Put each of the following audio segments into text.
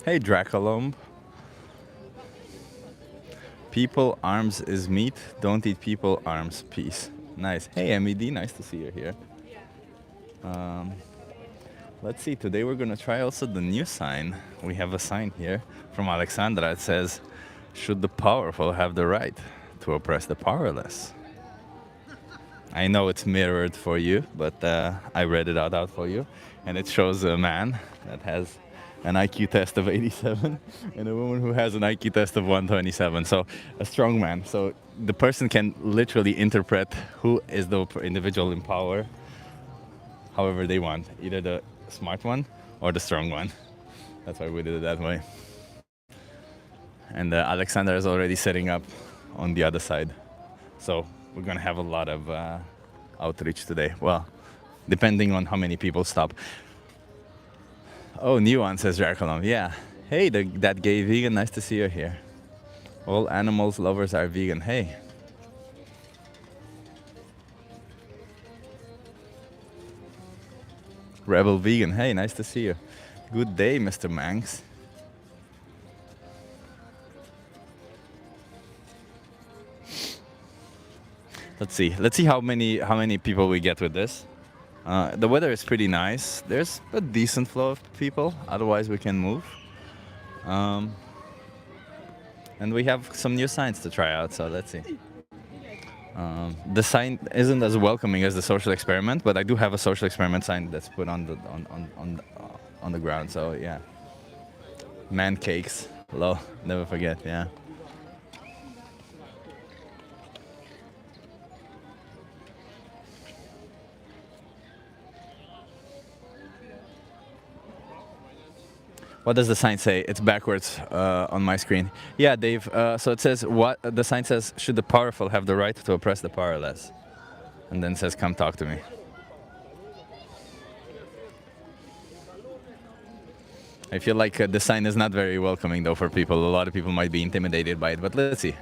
Hey, Dracolomb. People arms is meat. Don't eat people arms. Peace. Nice. Hey, MED. Nice to see you here. Let's see. Today we're gonna try also the new sign. We have a sign here from Alexandra. It says, "Should the powerful have the right to oppress the powerless?" I know it's mirrored for you, but I read it out for you, and it shows a man that has an IQ test of 87 and a woman who has an IQ test of 127. So a strong man. So the person can literally interpret who is the individual in power however they want, either the smart one or the strong one. That's why we did it that way. And Alexander is already setting up on the other side. So we're gonna have a lot of outreach today. Well, depending on how many people stop. Oh, new one, says Jaracolom. Yeah. Hey, that gay vegan. Nice to see you here. All animals lovers are vegan. Hey. Rebel vegan. Hey, nice to see you. Good day, Mr. Manx. Let's see how many people we get with this. The weather is pretty nice. There's a decent flow of people. Otherwise, we can move. And we have some new signs to try out. So let's see. The sign isn't as welcoming as the social experiment, but I do have a social experiment sign that's put on the ground. So yeah, man cakes. Hello, never forget. Yeah. What does the sign say? It's backwards on my screen. Yeah, Dave. So it says what the sign says: "Should the powerful have the right to oppress the powerless?" And then says, "Come talk to me." I feel like the sign is not very welcoming though for people. A lot of people might be intimidated by it, but let's see.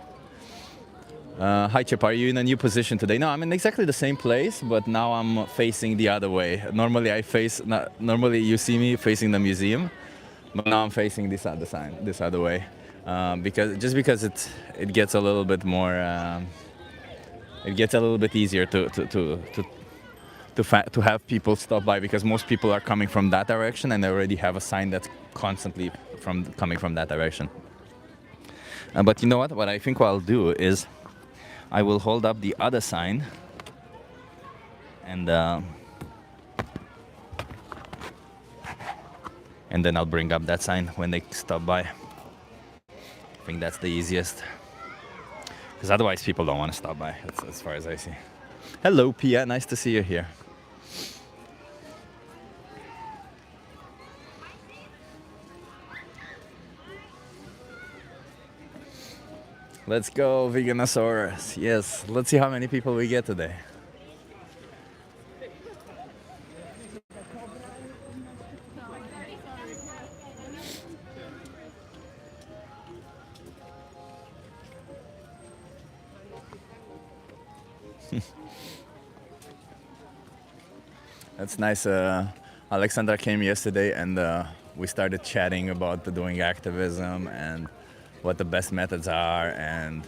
Hi Chip, are you in a new position today? No, I'm in exactly the same place, but now I'm facing the other way. Normally you see me facing the museum, but now I'm facing this other way, because it gets a little bit more, it gets a little bit easier to have people stop by, because most people are coming from that direction and they already have a sign that's constantly coming from that direction. But you know what? What I think I'll do is I will hold up the other sign and then I'll bring up that sign when they stop by. I think that's the easiest, because otherwise people don't want to stop by, as far as I see. Hello, Pia. Nice to see you here. Let's go, Veganosaurus. Yes, let's see how many people we get today. That's nice. Alexandra came yesterday and we started chatting about doing activism and what the best methods are, and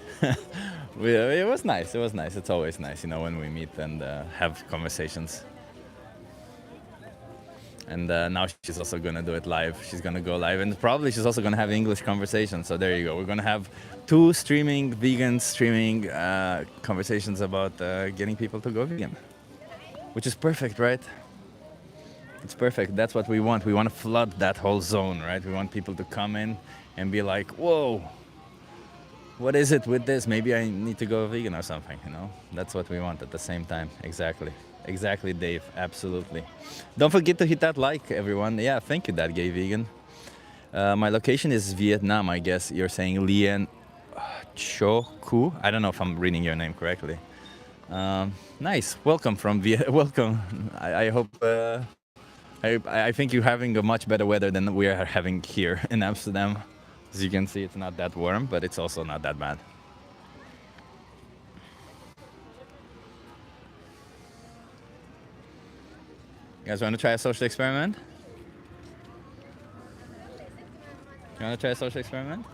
it was nice. It was nice. It's always nice, when we meet and have conversations. And now she's also gonna do it live. She's gonna go live, and probably she's also gonna have English conversations. So there you go. We're gonna have two vegan streaming conversations about getting people to go vegan, which is perfect, right? It's perfect. That's what we want. We want to flood that whole zone, right? We want people to come in and be like, whoa, what is it with this? Maybe I need to go vegan or something, That's what we want at the same time. Exactly. Exactly, Dave. Absolutely. Don't forget to hit that like, everyone. Yeah, thank you, that gay vegan. My location is Vietnam, I guess. You're saying Lien Cho Ku? I don't know if I'm reading your name correctly. Nice. Welcome from Welcome. I hope... I think you're having a much better weather than we are having here in Amsterdam. As you can see, it's not that warm, but it's also not that bad. You guys want to try a social experiment? You want to try a social experiment?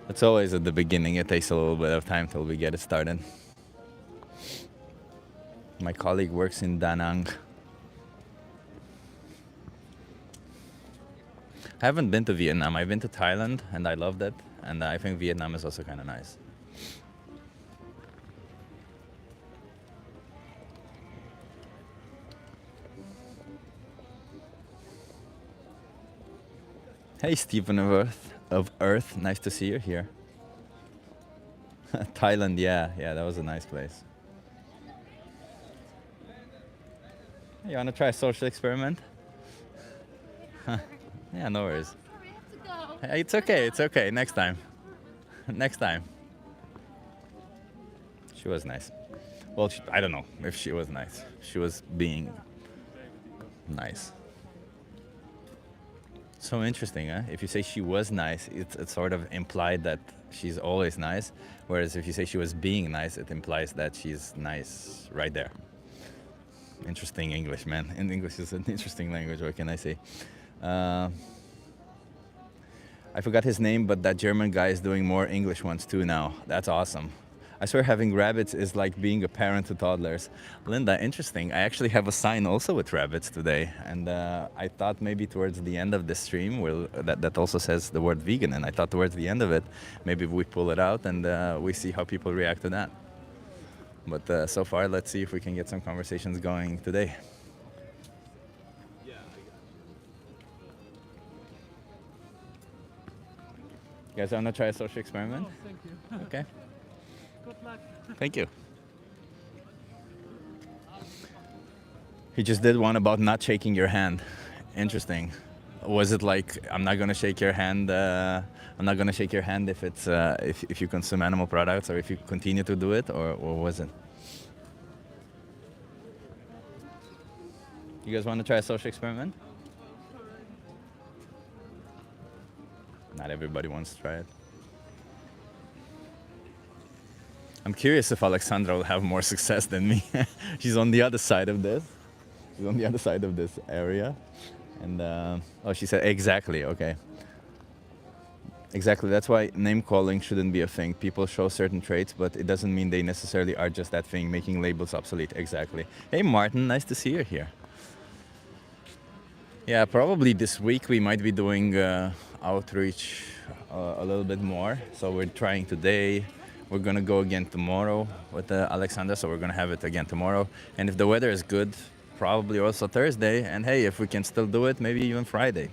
It's always at the beginning. It takes a little bit of time till we get it started. My colleague works in Da Nang. I haven't been to Vietnam. I've been to Thailand and I loved it. And I think Vietnam is also kind of nice. Hey, Stephen of Earth. Nice to see you here. Thailand, yeah, that was a nice place. You want to try a social experiment? Yeah, no worries. Sorry, I have to go. Hey, it's okay. Next time. Next time. She was nice. Well, I don't know if she was nice. She was being nice. So interesting, huh? If you say she was nice, it's sort of implied that she's always nice. Whereas if you say she was being nice, it implies that she's nice right there. Interesting English, man. And English is an interesting language, what can I say? I forgot his name, but that German guy is doing more English ones too now. That's awesome. I swear having rabbits is like being a parent to toddlers. Linda, interesting. I actually have a sign also with rabbits today. And I thought maybe towards the end of the stream, that also says the word vegan. And I thought towards the end of it, maybe we pull it out and we see how people react to that. But so far, let's see if we can get some conversations going today. You guys want to try a social experiment? Oh, thank you. Okay. Good luck. Thank you. He just did one about not shaking your hand. Interesting. Was it like, I'm not gonna shake your hand? I'm not gonna shake your hand if it's if you consume animal products, or if you continue to do it, or was it? You guys want to try a social experiment? Not everybody wants to try it. I'm curious if Alexandra will have more success than me. She's on the other side of this. She's on the other side of this area. And, oh, she said, exactly, okay. Exactly, that's why name calling shouldn't be a thing. People show certain traits, but it doesn't mean they necessarily are just that thing, making labels obsolete, exactly. Hey Martin, nice to see you here. Yeah, probably this week we might be doing outreach a little bit more. So we're trying today. We're gonna go again tomorrow with Alexandra, so we're gonna have it again tomorrow. And if the weather is good, probably also Thursday. And hey, if we can still do it, maybe even Friday.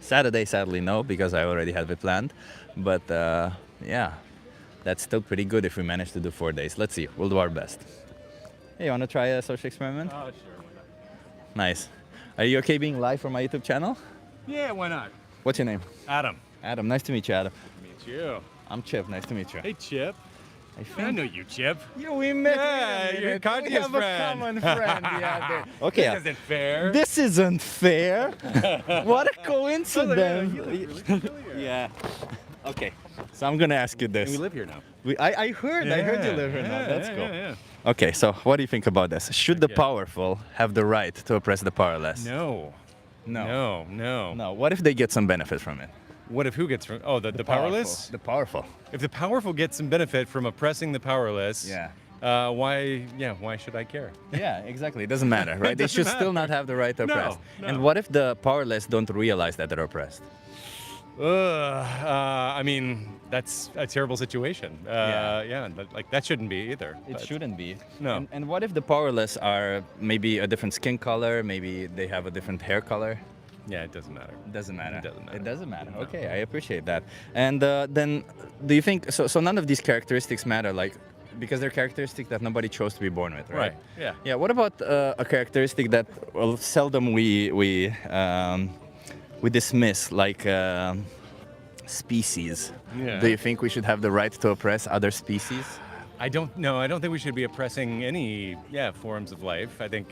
Saturday, sadly, no, because I already had it planned. But yeah, that's still pretty good if we manage to do 4 days. Let's see, we'll do our best. Hey, you wanna try a social experiment? Oh, sure. Nice. Are you okay being live for my YouTube channel? Yeah, why not? What's your name? Adam. Adam, nice to meet you, Adam. Meet you. I'm Chip, nice to meet you. Hey, Chip. I know you, Chip. Yeah, we met. Yeah, you're a we have friend. a common friend. Yeah, okay. This isn't fair. This isn't fair. What a coincidence. You look really familiar. Yeah. Okay. So I'm gonna ask you this. And we live here now. I heard you live here now. That's cool. Yeah. Okay, so what do you think about this? Should the Yeah. powerful have the right to oppress the powerless? No. No. What if they get some benefit from it? What if who gets from? Oh, the powerless? The powerful. If the powerful get some benefit from oppressing the powerless, Yeah. why should I care? Yeah, exactly. It doesn't matter, right? They doesn't should still matter. not have the right to No, oppress. no. And what if the powerless don't realize that they're oppressed? I mean, that's a terrible situation. Like that shouldn't be either. It but- shouldn't be. No. And what if the powerless are maybe a different skin color, maybe they have a different hair color? Yeah, it doesn't matter. It doesn't matter. It doesn't matter. It doesn't matter. No. Okay, I appreciate that. And then, do you think so? None of these characteristics matter, like because they're characteristics that nobody chose to be born with, right? Right. Yeah. Yeah. What about a characteristic that seldom we dismiss, like species? Yeah. Do you think we should have the right to oppress other species? I don't know. I don't think we should be oppressing any forms of life. I think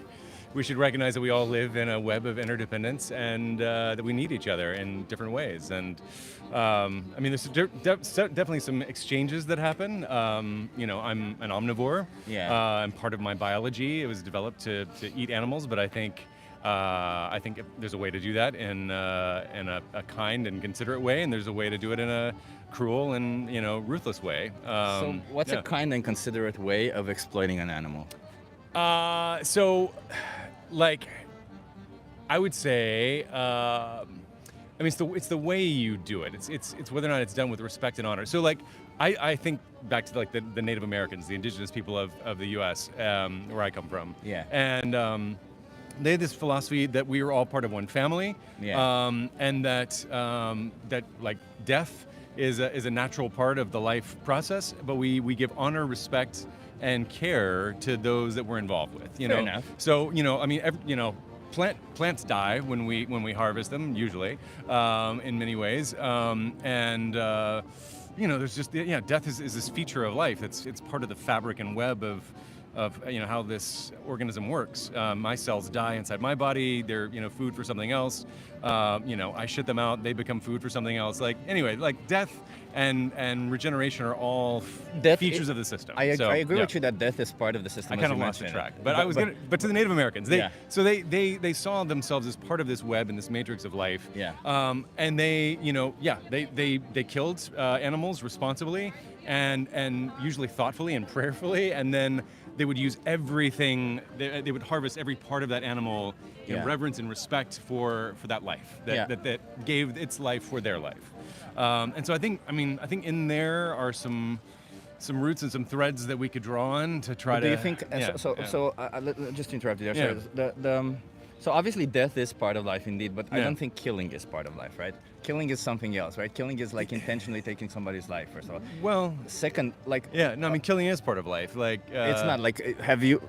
we should recognize that we all live in a web of interdependence, and that we need each other in different ways. And I mean, there's definitely some exchanges that happen. I'm an omnivore. Yeah. And part of my biology, it was developed to eat animals, but I think there's a way to do that in a kind and considerate way, and there's a way to do it in a cruel and ruthless way. So what's a kind and considerate way of exploiting an animal? So, like, I would say, I mean, it's the way you do it. It's whether or not it's done with respect and honor. So, like, I think back to like the Native Americans, the indigenous people of the U.S., where I come from. Yeah. And they had this philosophy that we were all part of one family. Yeah. And that like death is a natural part of the life process, but we give honor, respect, and care to those that we're involved with. Fair enough. So I mean, plants die when we harvest them, usually, in many ways, and there's just death is this feature of life. It's part of the fabric and web of how this organism works. My cells die inside my body. They're food for something else. I shit them out. They become food for something else. Like anyway, like death and regeneration are all features of the system. I agree yeah. with you that death is part of the system. I kind of lost the track, but but to the Native Americans, they saw themselves as part of this web and this matrix of life. Yeah. And they killed animals responsibly and usually thoughtfully and prayerfully, and then they would use everything. They would harvest every part of that animal in reverence and respect for that life that gave its life for their life. And so I think in there are some roots and some threads that we could draw on to try to. Do you think? Just to interrupt you there. Sorry. So obviously death is part of life indeed, but I don't think killing is part of life, right? Killing is something else, right? Killing is like intentionally taking somebody's life, first of all. Well, second, like killing is part of life. Like it's not like have you?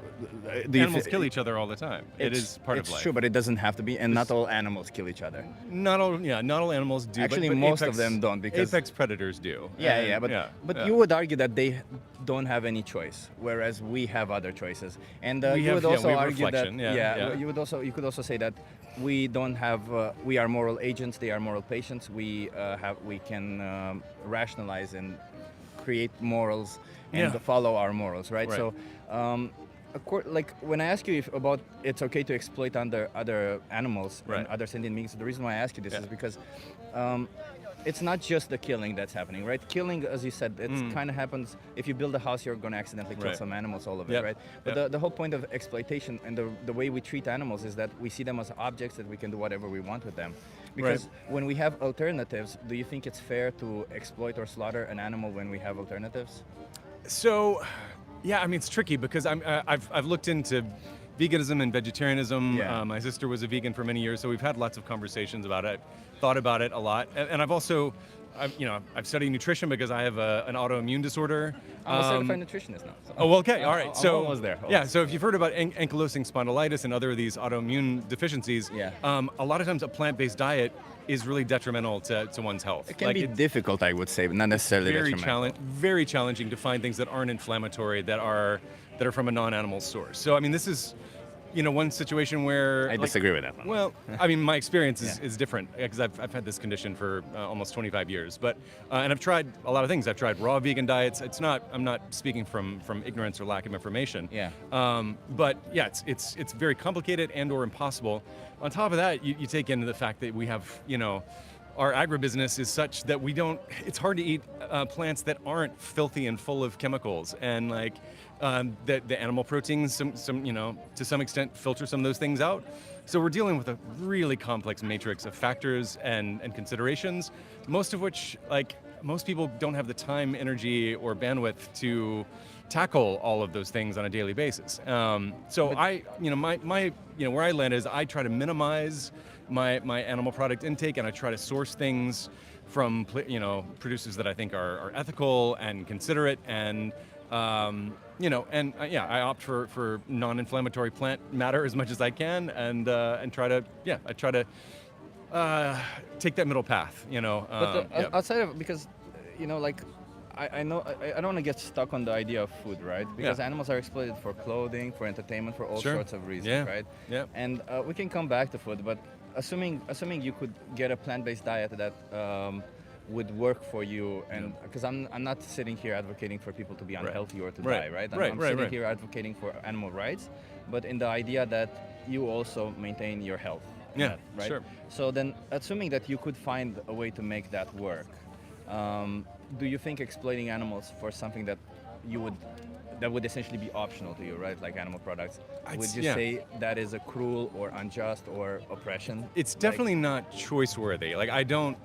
Animals kill each other all the time. It is part of life. It's true, but it doesn't have to be, and not all animals kill each other. Not all animals do. Actually, but most of them don't, because apex predators do. But you would argue that they don't have any choice, whereas we have other choices. And you would also argue that you could also say that we don't have we are moral agents, they are moral patients. We can rationalize and create morals and follow our morals, right? So like when I ask you about it's okay to exploit other animals and other sentient beings, the reason why I ask you this is because it's not just the killing that's happening, right? Killing, as you said, it kind of happens. If you build a house, you're going to accidentally kill some animals, all of it, right? But the whole point of exploitation and the way we treat animals is that we see them as objects that we can do whatever we want with them. Because when we have alternatives, do you think it's fair to exploit or slaughter an animal when we have alternatives? So, I mean, it's tricky because I've looked into veganism and vegetarianism. My sister was a vegan for many years, so we've had lots of conversations about it, thought about it a lot. And I've also, I've studied nutrition because I have an autoimmune disorder. I'm a certified nutritionist now. So. Oh, well, okay, all right. So almost there. Yeah, so if you've heard about ankylosing spondylitis and other of these autoimmune deficiencies, a lot of times a plant-based diet is really detrimental to one's health. It can be difficult, I would say, but not necessarily detrimental. Very challenging to find things that aren't inflammatory, that are from a non-animal source. So I mean, this is one situation where I disagree with that one. Well, I mean, my experience is different because I've had this condition for almost 25 years. But and I've tried a lot of things. I've tried raw vegan diets. I'm not speaking from ignorance or lack of information. But it's very complicated and/or impossible. On top of that, you take into the fact that we have our agribusiness is such that it's hard to eat plants that aren't filthy and full of chemicals, and like the animal proteins, to some extent filter some of those things out. So we're dealing with a really complex matrix of factors and considerations, most of which, like, most people don't have the time, energy, or bandwidth to tackle all of those things on a daily basis. So where I land is I try to minimize my animal product intake, and I try to source things from producers that I think are ethical and considerate, and I opt for non-inflammatory plant matter as much as I can, and try to take that middle path. But outside of, because like I know I don't want to get stuck on the idea of food, right? Because animals are exploited for clothing, for entertainment, for all sorts of reasons, right? Yeah. And we can come back to food, but assuming you could get a plant-based diet that would work for you, and because I'm not sitting here advocating for people to be unhealthy or to die, right? I'm sitting here advocating for animal rights, but in the idea that you also maintain your health. Yeah, right? sure. So then, assuming that you could find a way to make that work, do you think exploiting animals for something that would essentially be optional to you, right? Like animal products, would you say that is a cruel or unjust or oppression? It's definitely not choice worthy. Like I don't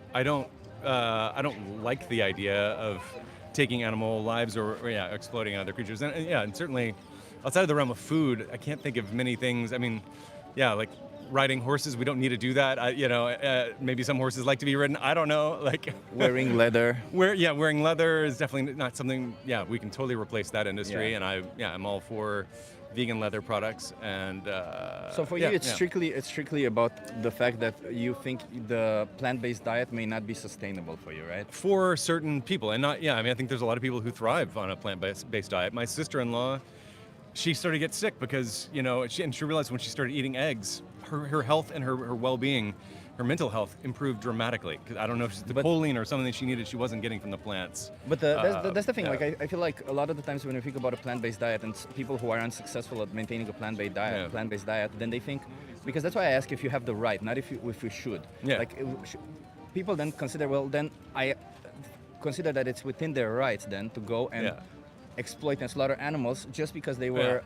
like the idea of taking animal lives or exploiting other creatures. And certainly outside of the realm of food, I can't think of many things. I mean, like riding horses, we don't need to do that. Maybe some horses like to be ridden. I don't know. Like wearing leather. Wearing leather is definitely not something. Yeah, we can totally replace that industry. And I'm all for vegan leather products. And so for you, it's strictly about the fact that you think the plant-based diet may not be sustainable for you, right? For certain people, and not. I mean, I think there's a lot of people who thrive on a plant-based diet. My sister-in-law, she started to get sick because she realized when she started eating eggs, her health and her well-being, her mental health improved dramatically. Because I don't know if it's the choline or something that she needed she wasn't getting from the plants. But that's the thing. Like I feel like a lot of the times when we think about a plant-based diet and people who are unsuccessful at maintaining a plant-based diet, then they think, because that's why I ask if you have the right, not if you should. Yeah. Like people then consider, well, then I consider that it's within their rights then to go and exploit and slaughter animals just because they were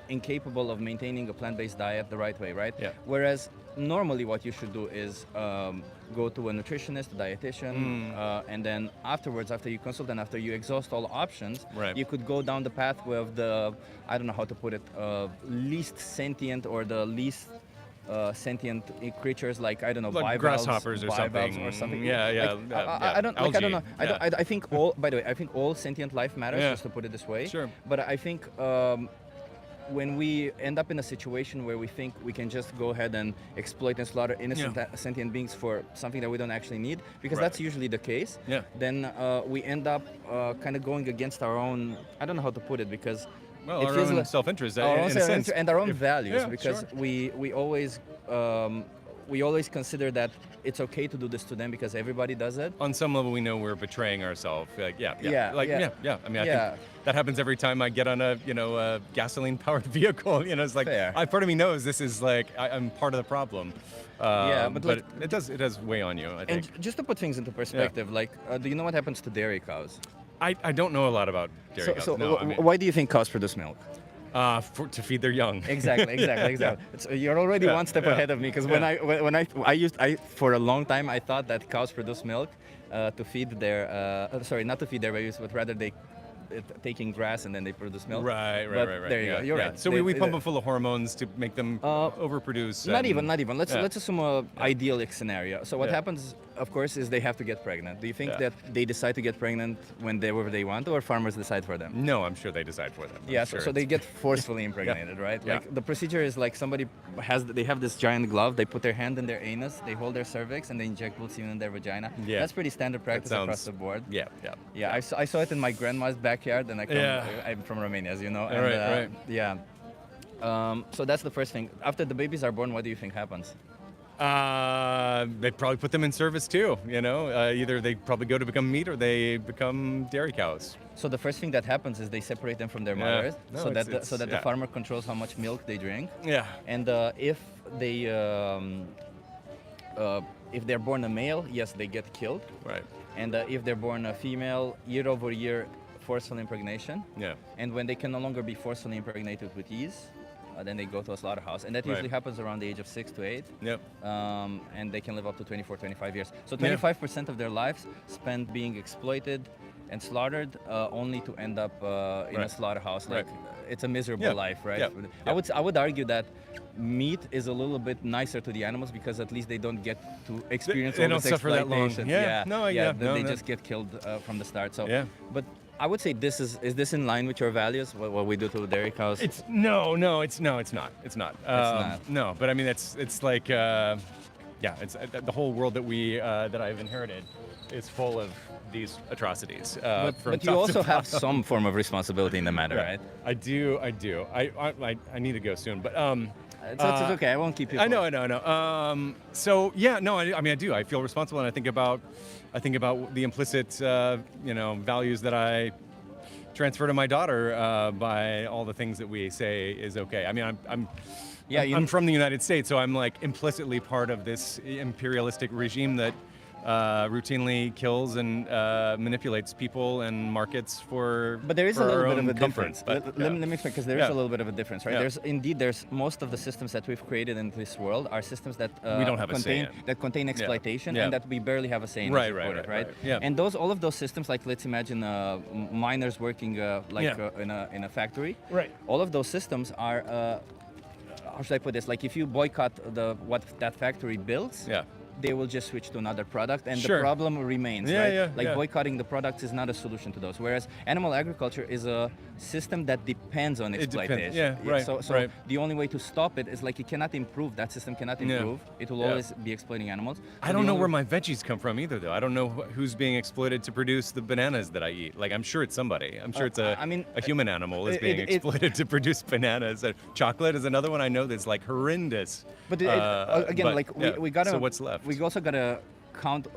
incapable of maintaining a plant-based diet the right way, right? Yeah. Whereas normally what you should do is go to a nutritionist, a dietitian, and then afterwards, after you consult and after you exhaust all options, you could go down the pathway of the, I don't know how to put it, least sentient or the least sentient creatures, like I don't know, like grasshoppers or something. I don't know. I think all. By the way, I think all sentient life matters. Just to put it this way. Sure. But I think when we end up in a situation where we think we can just go ahead and exploit and slaughter innocent sentient beings for something that we don't actually need, because that's usually the case. Then we end up kind of going against our own. I don't know how to put it because. Well, our own self-interest, in a sense. And our own values, because we always consider that it's okay to do this to them because everybody does it. On some level, we know we're betraying ourselves. I mean, I think that happens every time I get on a gasoline-powered vehicle. It's like part of me knows this is like I'm part of the problem. But it does weigh on you, I think. And just to put things into perspective, like, do you know what happens to dairy cows? I don't know a lot about dairy cows. Why do you think cows produce milk? To feed their young. Exactly. You're already one step ahead of me, because when I for a long time I thought that cows produce milk to feed their not to feed their babies, but rather they taking grass and then they produce milk. Right. There you go. You're right. So we pump them full of hormones to make them overproduce. Not even. Let's assume an idyllic scenario. So what happens, of course, is they have to get pregnant. Do you think that they decide to get pregnant whenever they want, or farmers decide for them? No, I'm sure they decide for them. So they get forcefully impregnated, right? Like the procedure is like they have this giant glove, they put their hand in their anus, they hold their cervix, and they inject bull semen in their vagina. That's pretty standard practice across the board. Yeah. I saw it in my grandma's backyard, and I'm from Romania, as you know. And, right. Yeah. So that's the first thing. After the babies are born, what do you think happens? They probably put them in service too. Either they probably go to become meat or they become dairy cows. So the first thing that happens is they separate them from their mothers, so that the farmer controls how much milk they drink. And if they're born a male, yes, they get killed. Right. And if they're born a female, year over year, forceful impregnation. And when they can no longer be forcefully impregnated with ease, then they go to a slaughterhouse. And that usually happens around the age of 6 to 8. And they can live up to 24, 25 years. So 25% of their lives spent being exploited and slaughtered, only to end up in a slaughterhouse. Like, it's a miserable life, right? I would argue that meat is a little bit nicer to the animals because at least they don't get to experience all this exploitation. They just get killed from the start. So, but I would say is this in line with your values? What we do to dairy cows? It's not. It's not. No, but I mean it's like it's the whole world that I've inherited is full of these atrocities. But you also have some form of responsibility in the matter, right? I do. I need to go soon, but It's okay. I won't keep you. I know. So yeah, no. I mean, I do. I feel responsible, and I think about the implicit, values that I transfer to my daughter by all the things that we say is okay. I mean, I'm from the United States, so I'm like implicitly part of this imperialistic regime that routinely kills and manipulates people and markets for. But there is a little bit of a difference. But, let me explain, because there is a little bit of a difference, right? Yeah. There's most of the systems that we've created in this world are systems that we don't have a say in. that contain exploitation Yeah. and that we barely have a say in. Right. Yeah. And all of those systems, like let's imagine miners working in a factory. Right. All of those systems are. How should I put this? Like if you boycott what that factory builds, they will just switch to another product, and the problem remains, right? Boycotting the products is not a solution to those. Whereas animal agriculture is a system that depends on exploitation. So the only way to stop it is like it cannot improve. That system cannot improve. It will always be exploiting animals. I don't know where my veggies come from either, though. I don't know who's being exploited to produce the bananas that I eat. Like I'm sure it's somebody. I'm sure it's a human animal is being exploited to produce bananas. Chocolate is another one I know that's like horrendous. But again, we gotta. So what's left? We also gotta count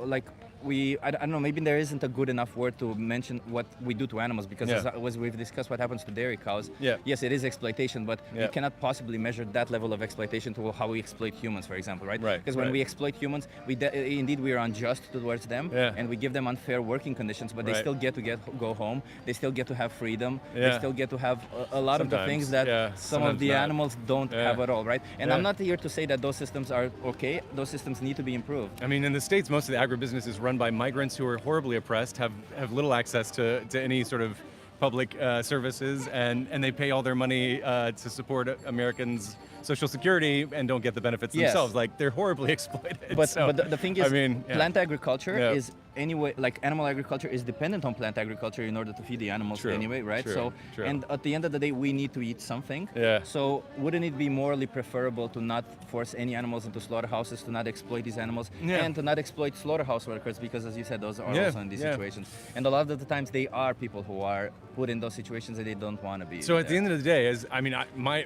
I don't know, maybe there isn't a good enough word to mention what we do to animals, because as we've discussed what happens to dairy cows, yes, it is exploitation, but you cannot possibly measure that level of exploitation to how we exploit humans, for example, right? Because when we exploit humans, indeed we are unjust towards them, and we give them unfair working conditions, but they still get to go home, they still get to have freedom, they still get to have a lot of the things that some of the animals don't have at all, right? And I'm not here to say that those systems are okay, those systems need to be improved. I mean, in the States, most of the agribusiness is run by migrants who are horribly oppressed, have little access to any sort of public services, and they pay all their money to support Americans' Social Security and don't get the benefits themselves. Like they're horribly exploited. But the thing is, plant agriculture is anyway, like animal agriculture is dependent on plant agriculture in order to feed the animals anyway, right? And at the end of the day, we need to eat something. So wouldn't it be morally preferable to not force any animals into slaughterhouses, to not exploit these animals, and to not exploit slaughterhouse workers, because as you said, those are also in these situations. And a lot of the times they are people who are put in those situations that they don't want to be. So at the end of the day,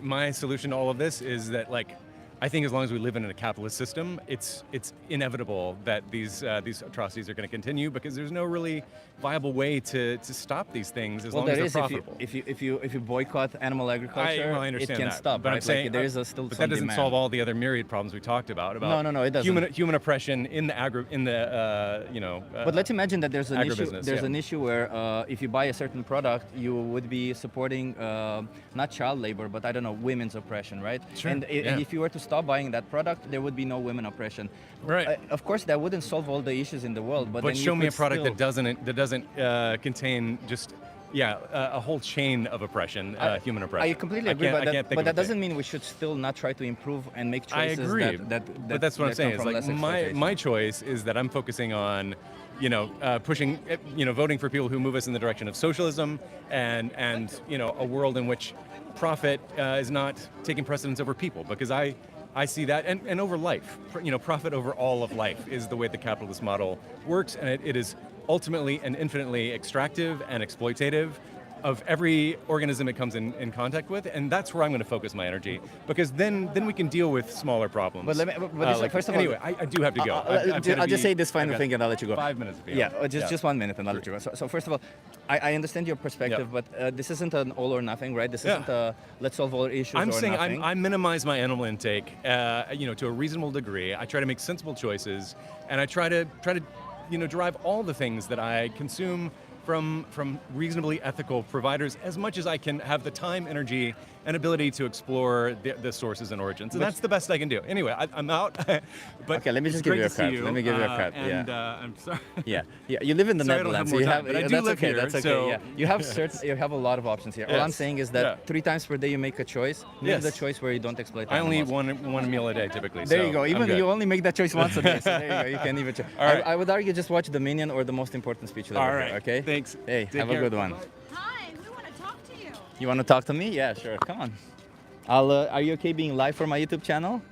my solution to all of this is that, like, I think as long as we live in a capitalist system, it's inevitable that these atrocities are going to continue, because there's no really viable way to stop these things as long as they're profitable. If you boycott animal agriculture, I understand it can that. stop. But right? I'm saying there is still but some that doesn't demand. solve all the other myriad problems we talked about. No, it doesn't. Human oppression in the But let's imagine that there's an issue. agribusiness, An issue where if you buy a certain product, you would be supporting not child labor, but I don't know, women's oppression, right? And if you were to stop buying that product, there would be no women oppression. Right. Of course, that wouldn't solve all the issues in the world, but then show me a product still... that doesn't contain just a whole chain of oppression, human oppression. I completely agree, but that doesn't mean we should still not try to improve and make choices. I agree, but that's what I'm saying. Is like my choice is that I'm focusing on, pushing, voting for people who move us in the direction of socialism and a world in which profit is not taking precedence over people, because I see that, and over life. Profit over all of life is the way the capitalist model works, and it is ultimately and infinitely extractive and exploitative of every organism it comes in contact with, and that's where I'm going to focus my energy, because then we can deal with smaller problems. But first of all, anyway, I do have to go. I'll just say this final thing and I'll let you go. 5 minutes. Just 1 minute and I'll let you go. So first of all, I understand your perspective, but this isn't an all or nothing, right? This isn't a let's solve all issues. I'm saying nothing. I minimize my animal intake, to a reasonable degree. I try to make sensible choices, and I try to derive all the things that I consume from reasonably ethical providers, as much as I can have the time, energy, and ability to explore the sources and origins. And that's the best I can do. Anyway, I'm out. But okay, let me just give you a cut. Let me give you a cut. And I'm sorry. You live in the Netherlands. I don't have more time, but I do live here. That's okay. So you have a lot of options here. All I'm saying is that 3 times per day you make a choice. Make the choice where you don't exploit animals. I only eat one meal a day typically. There you go. Even you only make that choice once a day. So there you go. You can even. I would argue just watch Dominion or the most important speech of the day. Okay. Thanks. Hey, have a good one. Hi, we want to talk to you. You want to talk to me? Yeah, sure. Come on. Are you okay being live for my YouTube channel?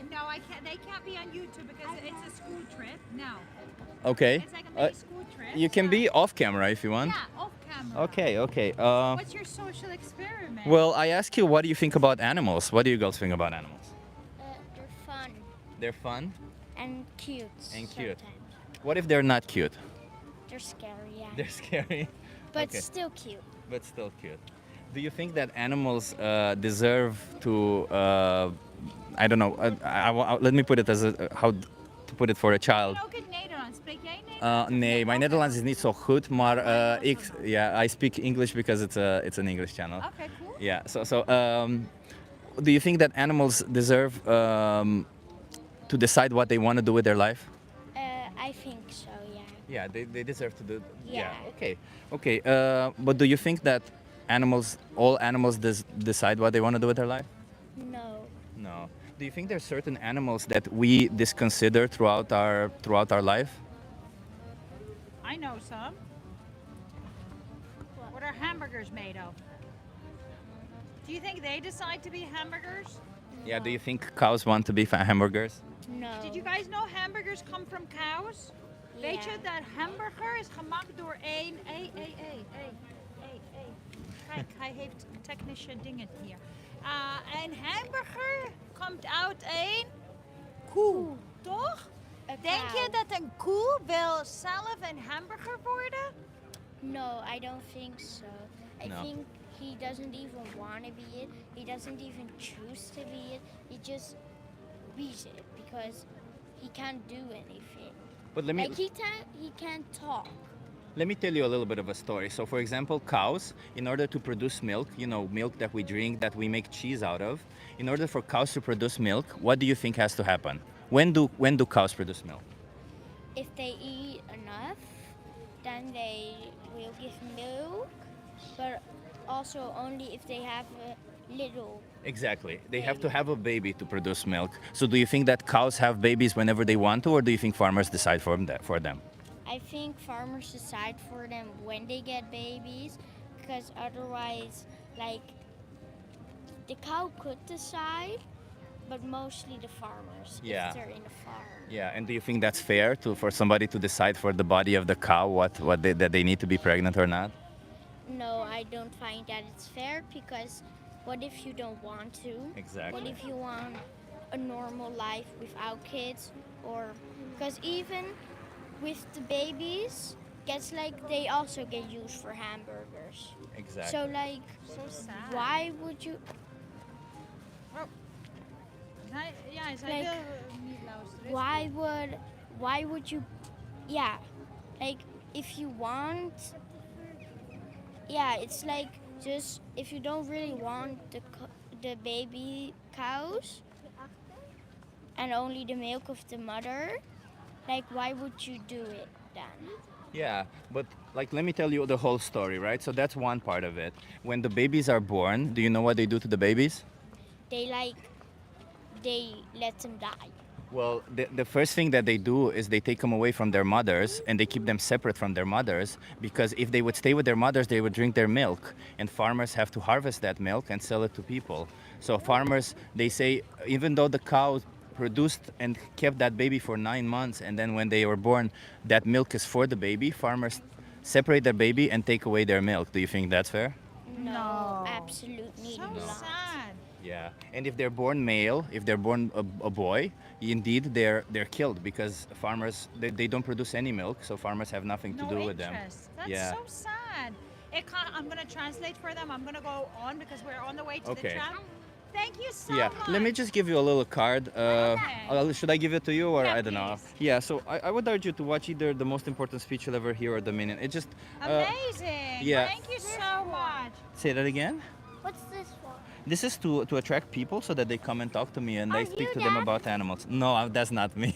No, I can't. They can't be on YouTube because it's a school trip. No. Okay. It's like a mini school trip. You can be off camera if you want. Yeah, off camera. Okay, okay. What's your social experiment? Well, I ask you, what do you think about animals? What do you girls think about animals? They're fun They're fun and cute. and cute. Sometimes. What if they're not cute? They're scary, yeah. They're scary, but okay. still cute. but still cute. Do you think that animals deserve to? I don't know. Let me put it as how to put it for a child. Ook in Nederlands. Spreek jij Nederlands? Nee, mijn Nederlands is niet zo goed, maar I speak English because it's an English channel. Okay, cool. Yeah. So do you think that animals deserve to decide what they want to do with their life? I think so, yeah. Yeah, they deserve to do. Yeah. Okay. Okay. But do you think that all animals decide what they want to do with their life? No. No. Do you think there's certain animals that we disconsider throughout our life? I know some. What are hamburgers made of? Do you think they decide to be hamburgers? Yeah. Do you think cows want to be hamburgers? No. Did you guys know hamburgers come from cows? Weet je dat hamburger is gemaakt door één... Kijk, hij heeft technische dingen hier. Een hamburger komt uit één koe, toch? Denk je dat een koe wil zelf een hamburger worden? No, I don't think so. I No. think he doesn't even want to be it. He doesn't even choose to be it. He just beats it because he can't do anything. But let me Like he can't talk. Let me tell you a little bit of a story. So, for example, cows, in order to produce milk, milk that we drink, that we make cheese out of, in order for cows to produce milk, what do you think has to happen? When do cows produce milk? If they eat enough, then they will give milk, but also only if they have a little. Exactly. They have to have a baby to produce milk. So, do you think that cows have babies whenever they want to, or do you think farmers decide for them? I think farmers decide for them when they get babies, because otherwise, like, the cow could decide, but mostly the farmers, Yeah. if they're in a farm. Yeah. And do you think that's fair for somebody to decide for the body of the cow that they need to be pregnant or not? No, I don't find that it's fair, because what if you don't want to? Exactly. What if you want a normal life without kids? Or, because even with the babies, gets like they also get used for hamburgers. Exactly. So like, So sad. why would you? Ja, zij Like, wil niet luisteren. Why would you? Yeah, like if you want. Yeah, it's like just if you don't really want the baby cows and only the milk of the mother, like why would you do it then? Yeah, but like let me tell you the whole story, right? So that's one part of it. When the babies are born, do you know what they do to the babies? They let them die. Well, the first thing that they do is they take them away from their mothers and they keep them separate from their mothers, because if they would stay with their mothers, they would drink their milk, and farmers have to harvest that milk and sell it to people. So farmers, they say, even though the cow produced and kept that baby for 9 months, and then when they were born, that milk is for the baby, farmers separate their baby and take away their milk. Do you think that's fair? No, absolutely So not. sad. Yeah, and if they're born male, if they're born a boy, indeed they're killed, because farmers they don't produce any milk, so farmers have nothing to No do with them. interest. That's Yeah. so sad. I'm going to translate for them. I'm going to go on because we're on the way to Okay. the tram. Thank you so Yeah, much. let me just give you a little card. Should I give it to you, or Yeah, I don't know? please. Yeah, so I would urge you to watch either the most important speech you'll ever hear or the minute. It just Amazing. yeah. Thank you so much. Say that again. What's this for? This is to attract people so that they come and talk to me and I Are speak you to them that? about animals. No, that's not me.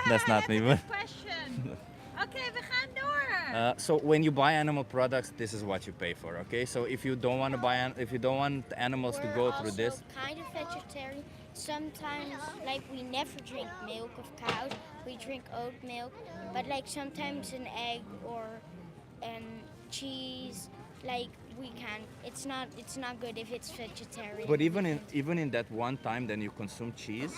That's not me. That's a But good question. Oké, we gaan door. so when you buy animal products, this is what you pay for. Okay, so if you don't want to if you don't want animals to We're go also through this, kind of vegetarian. Sometimes, like, we never drink milk of cows. We drink oat milk, but like sometimes an egg or cheese, like we can. It's not good if it's vegetarian. but even in that one time, then you consume cheese.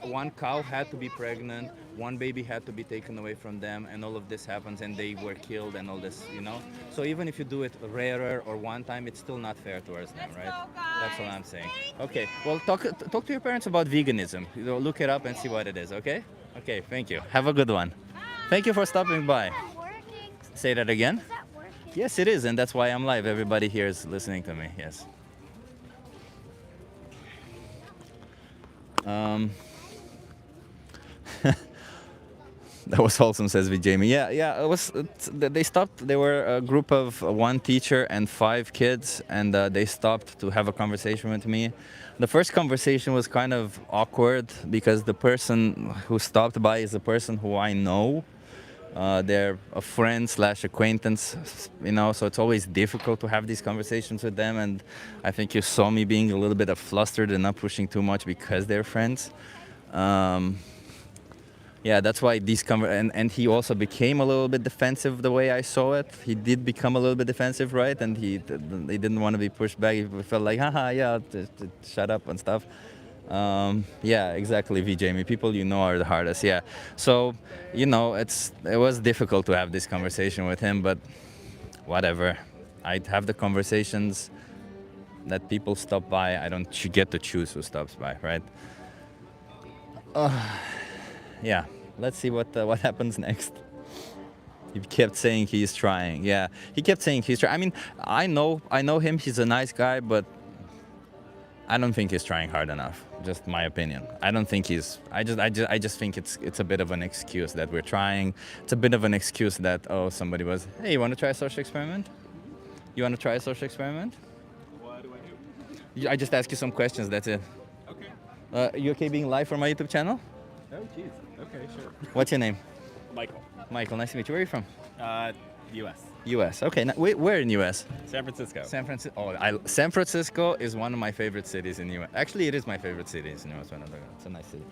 one cow had to be pregnant, one baby had to be taken away from them, and all of this happens, and they were killed, and all this, you know. So even if you do it rarer or one time, it's still not fair towards them, Let's right? go, guys. That's what I'm saying. Thank Okay, well, talk to your parents about veganism. You know, look it up and see what it is. Okay? Okay. Thank you. Have a good one. Thank you for stopping by. Is that working? Say that again. Is that working? Yes, it is, and that's why I'm live. Everybody here is listening to me. Yes. That was wholesome, says Jamie. Yeah. It was. They stopped. They were a group of one teacher and 5 kids, and they stopped to have a conversation with me. The first conversation was kind of awkward because the person who stopped by is a person who I know. They're a friend / acquaintance, you know, so it's always difficult to have these conversations with them. And I think you saw me being a little bit flustered and not pushing too much because they're friends. Yeah, that's why these and he also became a little bit defensive the way I saw it. He did become a little bit defensive, right? And he didn't want to be pushed back. He felt like, haha, yeah, shut up and stuff. Yeah, exactly, Jamie. People you know are the hardest. Yeah. So, you know, it was difficult to have this conversation with him, but whatever. I'd have the conversations that people stop by. I don't get to choose who stops by, right? Yeah. Let's see what happens next. He kept saying he's trying. Yeah, he kept saying he's trying. I mean, I know him. He's a nice guy, but I don't think he's trying hard enough. Just my opinion. I don't think he's. I just think it's a bit of an excuse that we're trying. It's a bit of an excuse that somebody was. Hey, you want to try a social experiment? You want to try a social experiment? What do I do? I just ask you some questions. That's it. Okay. You okay being live for my YouTube channel? Oh, jeez. Okay, sure. What's your name? Michael. Michael. Nice to meet you. Where are you from? U.S. U.S. Okay. Now, where in U.S.? San Francisco. San Francisco. San Francisco is one of my favorite cities in U.S. Actually, it is my favorite city in U.S. It's a nice city.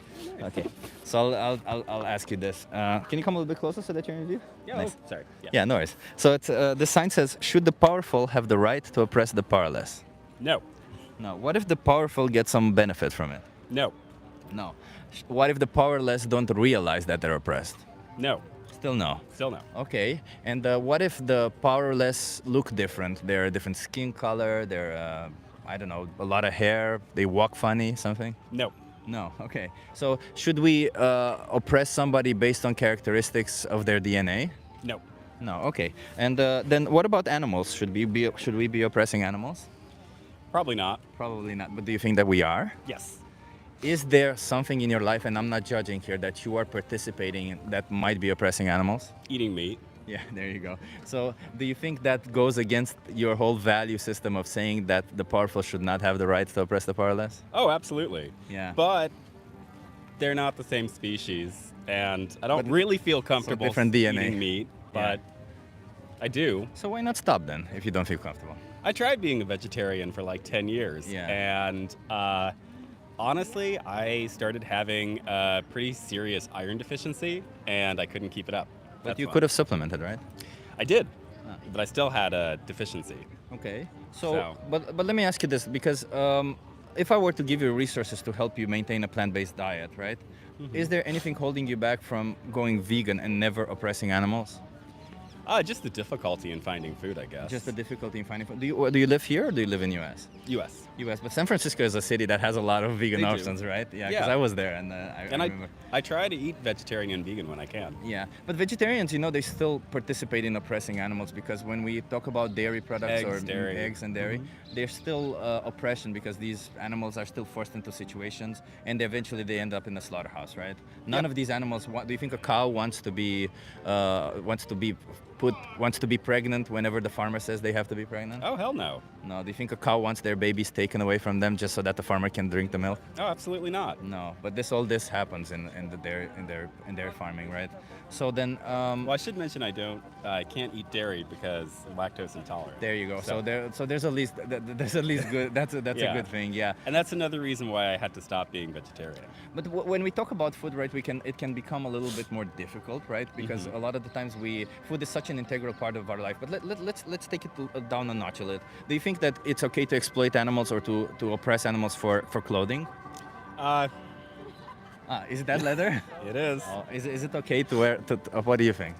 Okay. So I'll ask you this. Can you come a little bit closer so that you're in view? Yeah. Nice. Oh, sorry. Yeah. Yeah. No worries. So it's the sign says, "Should the powerful have the right to oppress the powerless?" No. No. What if the powerful get some benefit from it? No. No. What if the powerless don't realize that they're oppressed? No. Still no. Still no. Okay. And what if the powerless look different? They're a different skin color. They're, I don't know, a lot of hair. They walk funny, something? No. No. Okay. So should we oppress somebody based on characteristics of their DNA? No. No. Okay. And then what about animals? Should we be oppressing animals? Probably not. Probably not. But do you think that we are? Yes. Is there something in your life, and I'm not judging here, that you are participating in that might be oppressing animals? Eating meat. Yeah, there you go. So do you think that goes against your whole value system of saying that the powerful should not have the right to oppress the powerless? Oh, absolutely. Yeah. But they're not the same species, and I don't really feel comfortable different DNA. eating meat, but I do. So why not stop then, if you don't feel comfortable? I tried being a vegetarian for like 10 years, and honestly, I started having a pretty serious iron deficiency, and I couldn't keep it up. But you could have supplemented, right? I did, but I still had a deficiency. Okay. So, but let me ask you this, because if I were to give you resources to help you maintain a plant-based diet, right? Mm-hmm. Is there anything holding you back from going vegan and never oppressing animals? Just the difficulty in finding food, I guess. Just the difficulty in finding food. Do you live here or do you live in U.S.? U.S. U.S. But San Francisco is a city that has a lot of vegan options, right? Yeah, because I was there and I remember. I try to eat vegetarian and vegan when I can. Yeah, but vegetarians, you know, they still participate in oppressing animals because when we talk about dairy products eggs and dairy, there's still oppression because these animals are still forced into situations and eventually they end up in the slaughterhouse, right? None of these animals. Do you think a cow wants to be pregnant whenever the farmer says they have to be pregnant? Oh, hell no. No. Do you think a cow wants their babies taken away from them just so that the farmer can drink the milk? Oh, absolutely not. No. But all this happens in their farming, right? So then. Well, I should mention I can't eat dairy because I'm lactose intolerant. There you go. So there's at least good. That's a good thing. Yeah. And that's another reason why I had to stop being vegetarian. But when we talk about food, right, it can become a little bit more difficult, right? Because a lot of the times food is such an integral part of our life. But let's take it down a notch a little. Do you think that it's okay to exploit animals or to oppress animals for clothing? Is it that leather? It is. Oh, is it okay to wear? What do you think?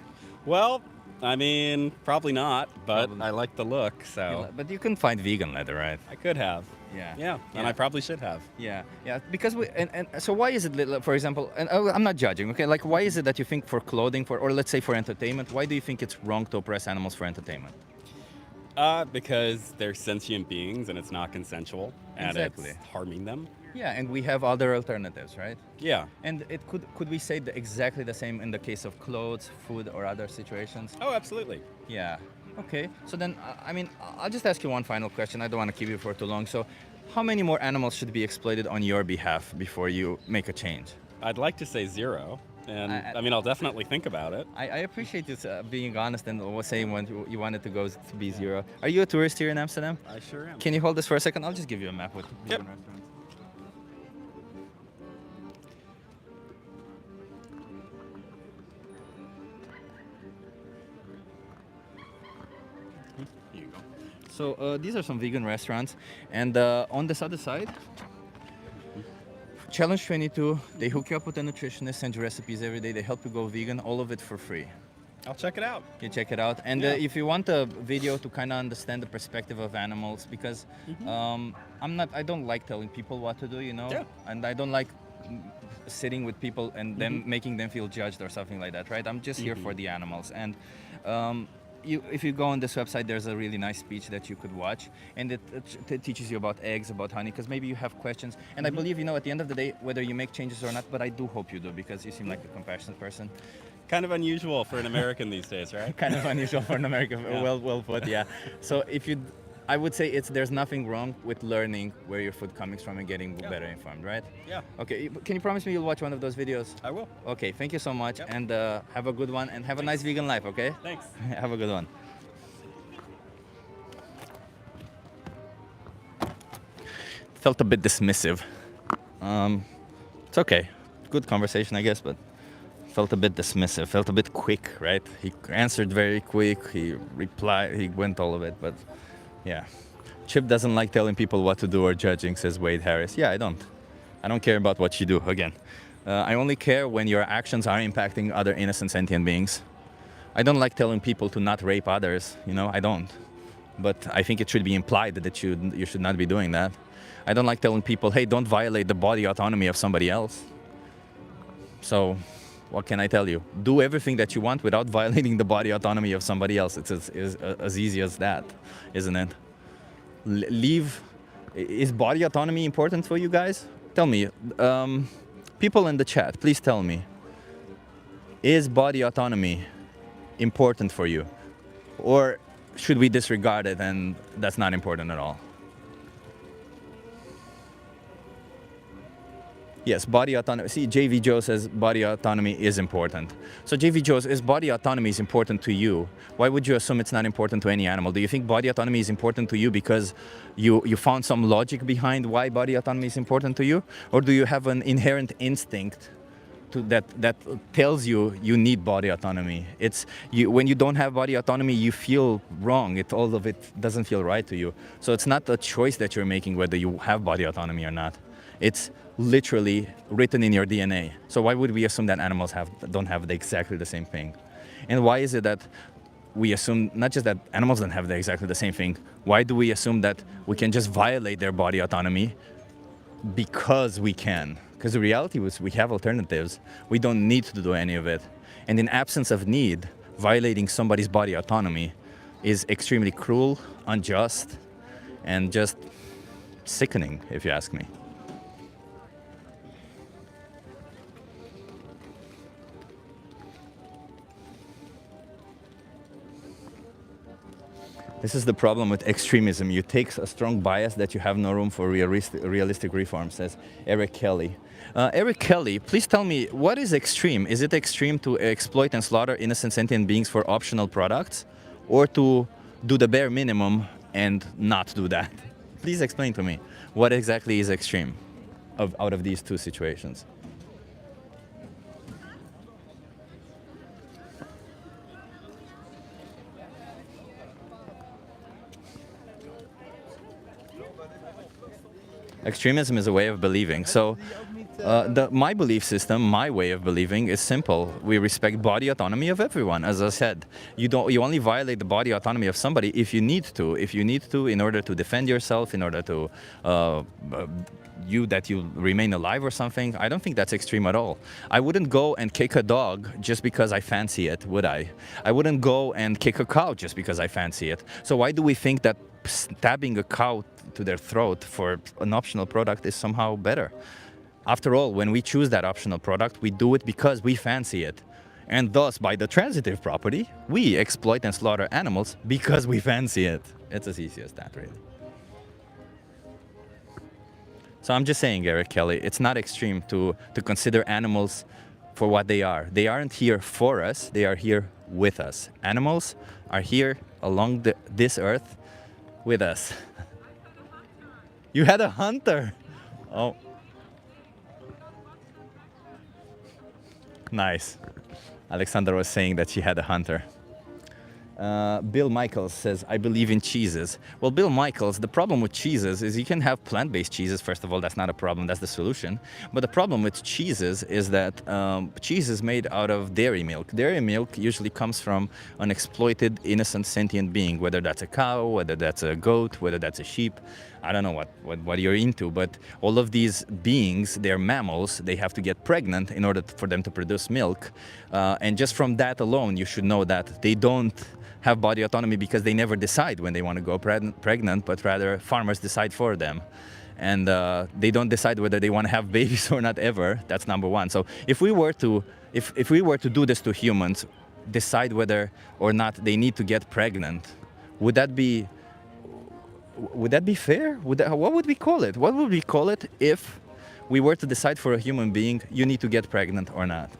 Well, I mean, probably not, but Probably. I like the look, so But you can find vegan leather, right? I could have. Yeah. Yeah, and Yeah. I probably should have. Yeah, because and so why is it, for example, and I'm not judging, okay, like why is it that you think for clothing, or let's say for entertainment, why do you think it's wrong to oppress animals for entertainment? Because they're sentient beings and it's not consensual, and Exactly. it's harming them. Yeah, and we have other alternatives, right? Yeah. And it could we say exactly the same in the case of clothes, food, or other situations? Oh, absolutely. Yeah. Okay. So then, I mean, I'll just ask you one final question. I don't want to keep you for too long. So, how many more animals should be exploited on your behalf before you make a change? I'd like to say 0, and I mean, I'll definitely think about it. I appreciate you being honest and saying when you wanted to go to be 0. Are you a tourist here in Amsterdam? I sure am. Can you hold this for a second? I'll just give you a map with Yep. vegan restaurants. Here you go. So these are some vegan restaurants, and on this other side, Challenge 22, they hook you up with a nutritionist, send you recipes every day, they help you go vegan, all of it for free. I'll check it out. You check it out. And Yeah. if you want a video to kind of understand the perspective of animals, because I don't like telling people what to do, you know? Yeah. And I don't like sitting with people and them making them feel judged or something like that, right? I'm just here for the animals. And if you go on this website, there's a really nice speech that you could watch, and it teaches you about eggs, about honey, because maybe you have questions. And I believe, you know, at the end of the day, whether you make changes or not, but I do hope you do, because you seem like a compassionate person. Kind of unusual for an American these days, right? Kind of unusual for an American. Yeah. Well put, yeah. So I would say there's nothing wrong with learning where your food comes from and getting better informed, right? Yeah. Okay, can you promise me you'll watch one of those videos? I will. Okay, thank you so much, Yep. and have a good one, and have a nice vegan life, okay? Thanks. Have a good one. Felt a bit dismissive. It's okay. Good conversation, I guess, but felt a bit dismissive. Felt a bit quick, right? He answered very quick. He replied. He went all of it, but yeah. Chip doesn't like telling people what to do or judging, says Wade Harris. Yeah, I don't. I don't care about what you do. Again, I only care when your actions are impacting other innocent sentient beings. I don't like telling people to not rape others. You know, I don't. But I think it should be implied that you should not be doing that. I don't like telling people, hey, don't violate the body autonomy of somebody else. So, what can I tell you? Do everything that you want without violating the body autonomy of somebody else. It's as easy as that, isn't it? Leave. Is body autonomy important for you guys? Tell me. People in the chat, please tell me. Is body autonomy important for you? Or should we disregard it and that's not important at all? Yes, body autonomy. See, JV Joe says body autonomy is important. So JV Joe, is body autonomy is important to you? Why would you assume it's not important to any animal? Do you think body autonomy is important to you because you found some logic behind why body autonomy is important to you? Or do you have an inherent instinct that tells you need body autonomy? When you don't have body autonomy, you feel wrong. All of it doesn't feel right to you. So it's not a choice that you're making whether you have body autonomy or not. It's literally written in your DNA. So why would we assume that animals don't have exactly the same thing? And why is it that we assume not just that animals don't have exactly the same thing? Why do we assume that we can just violate their body autonomy because we can? Because the reality is we have alternatives. We don't need to do any of it. And in absence of need, violating somebody's body autonomy is extremely cruel, unjust, and just sickening, if you ask me. This is the problem with extremism. You take a strong bias that you have no room for realistic reform, says Eric Kelly. Eric Kelly, please tell me, what is extreme? Is it extreme to exploit and slaughter innocent sentient beings for optional products? Or to do the bare minimum and not do that? Please explain to me, what exactly is extreme out of these two situations? Extremism is a way of believing. So My belief system, my way of believing, is simple. We respect body autonomy of everyone. As I said, you only violate the body autonomy of somebody if you need to. If you need to, in order to defend yourself, in order to that you remain alive or something. I don't think that's extreme at all. I wouldn't go and kick a dog just because I fancy it, would I? I wouldn't go and kick a cow just because I fancy it. So why do we think that stabbing a cow to their throat for an optional product is somehow better? After all, when we choose that optional product, we do it because we fancy it. And thus, by the transitive property, we exploit and slaughter animals because we fancy it. It's as easy as that, really. So I'm just saying, Eric Kelly, it's not extreme to consider animals for what they are. They aren't here for us, they are here with us. Animals are here along this earth with us. You had a hunter! Oh. Nice. Alexandra was saying that she had a hunter. Bill Michaels says, I believe in cheeses. Well, Bill Michaels, the problem with cheeses is you can have plant-based cheeses. First of all, that's not a problem, that's the solution. But the problem with cheeses is that cheese is made out of dairy milk. Dairy milk usually comes from an exploited, innocent, sentient being, whether that's a cow, whether that's a goat, whether that's a sheep. I don't know what you're into, but all of these beings, they're mammals. They have to get pregnant in order for them to produce milk. And just from that alone, you should know that they don't have body autonomy because they never decide when they want to go pregnant, but rather farmers decide for them. And they don't decide whether they want to have babies or not ever. That's number one. So if we were to do this to humans, decide whether or not they need to get pregnant, would that be fair? What would we call it? What would we call it if we were to decide for a human being, you need to get pregnant or not?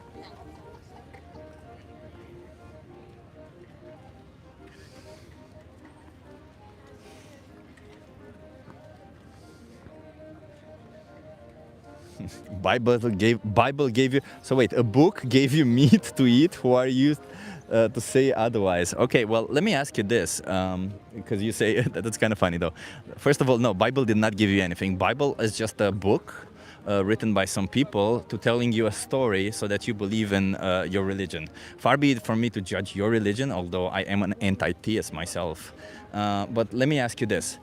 Bible gave you, so wait, a book gave you meat to eat? Who are you to say otherwise? Okay, well, let me ask you this, because you say, that's kind of funny though. First of all, no, Bible did not give you anything. Bible is just a book written by some people to telling you a story so that you believe in your religion. Far be it from me to judge your religion, although I am an anti-theist myself. But let me ask you this.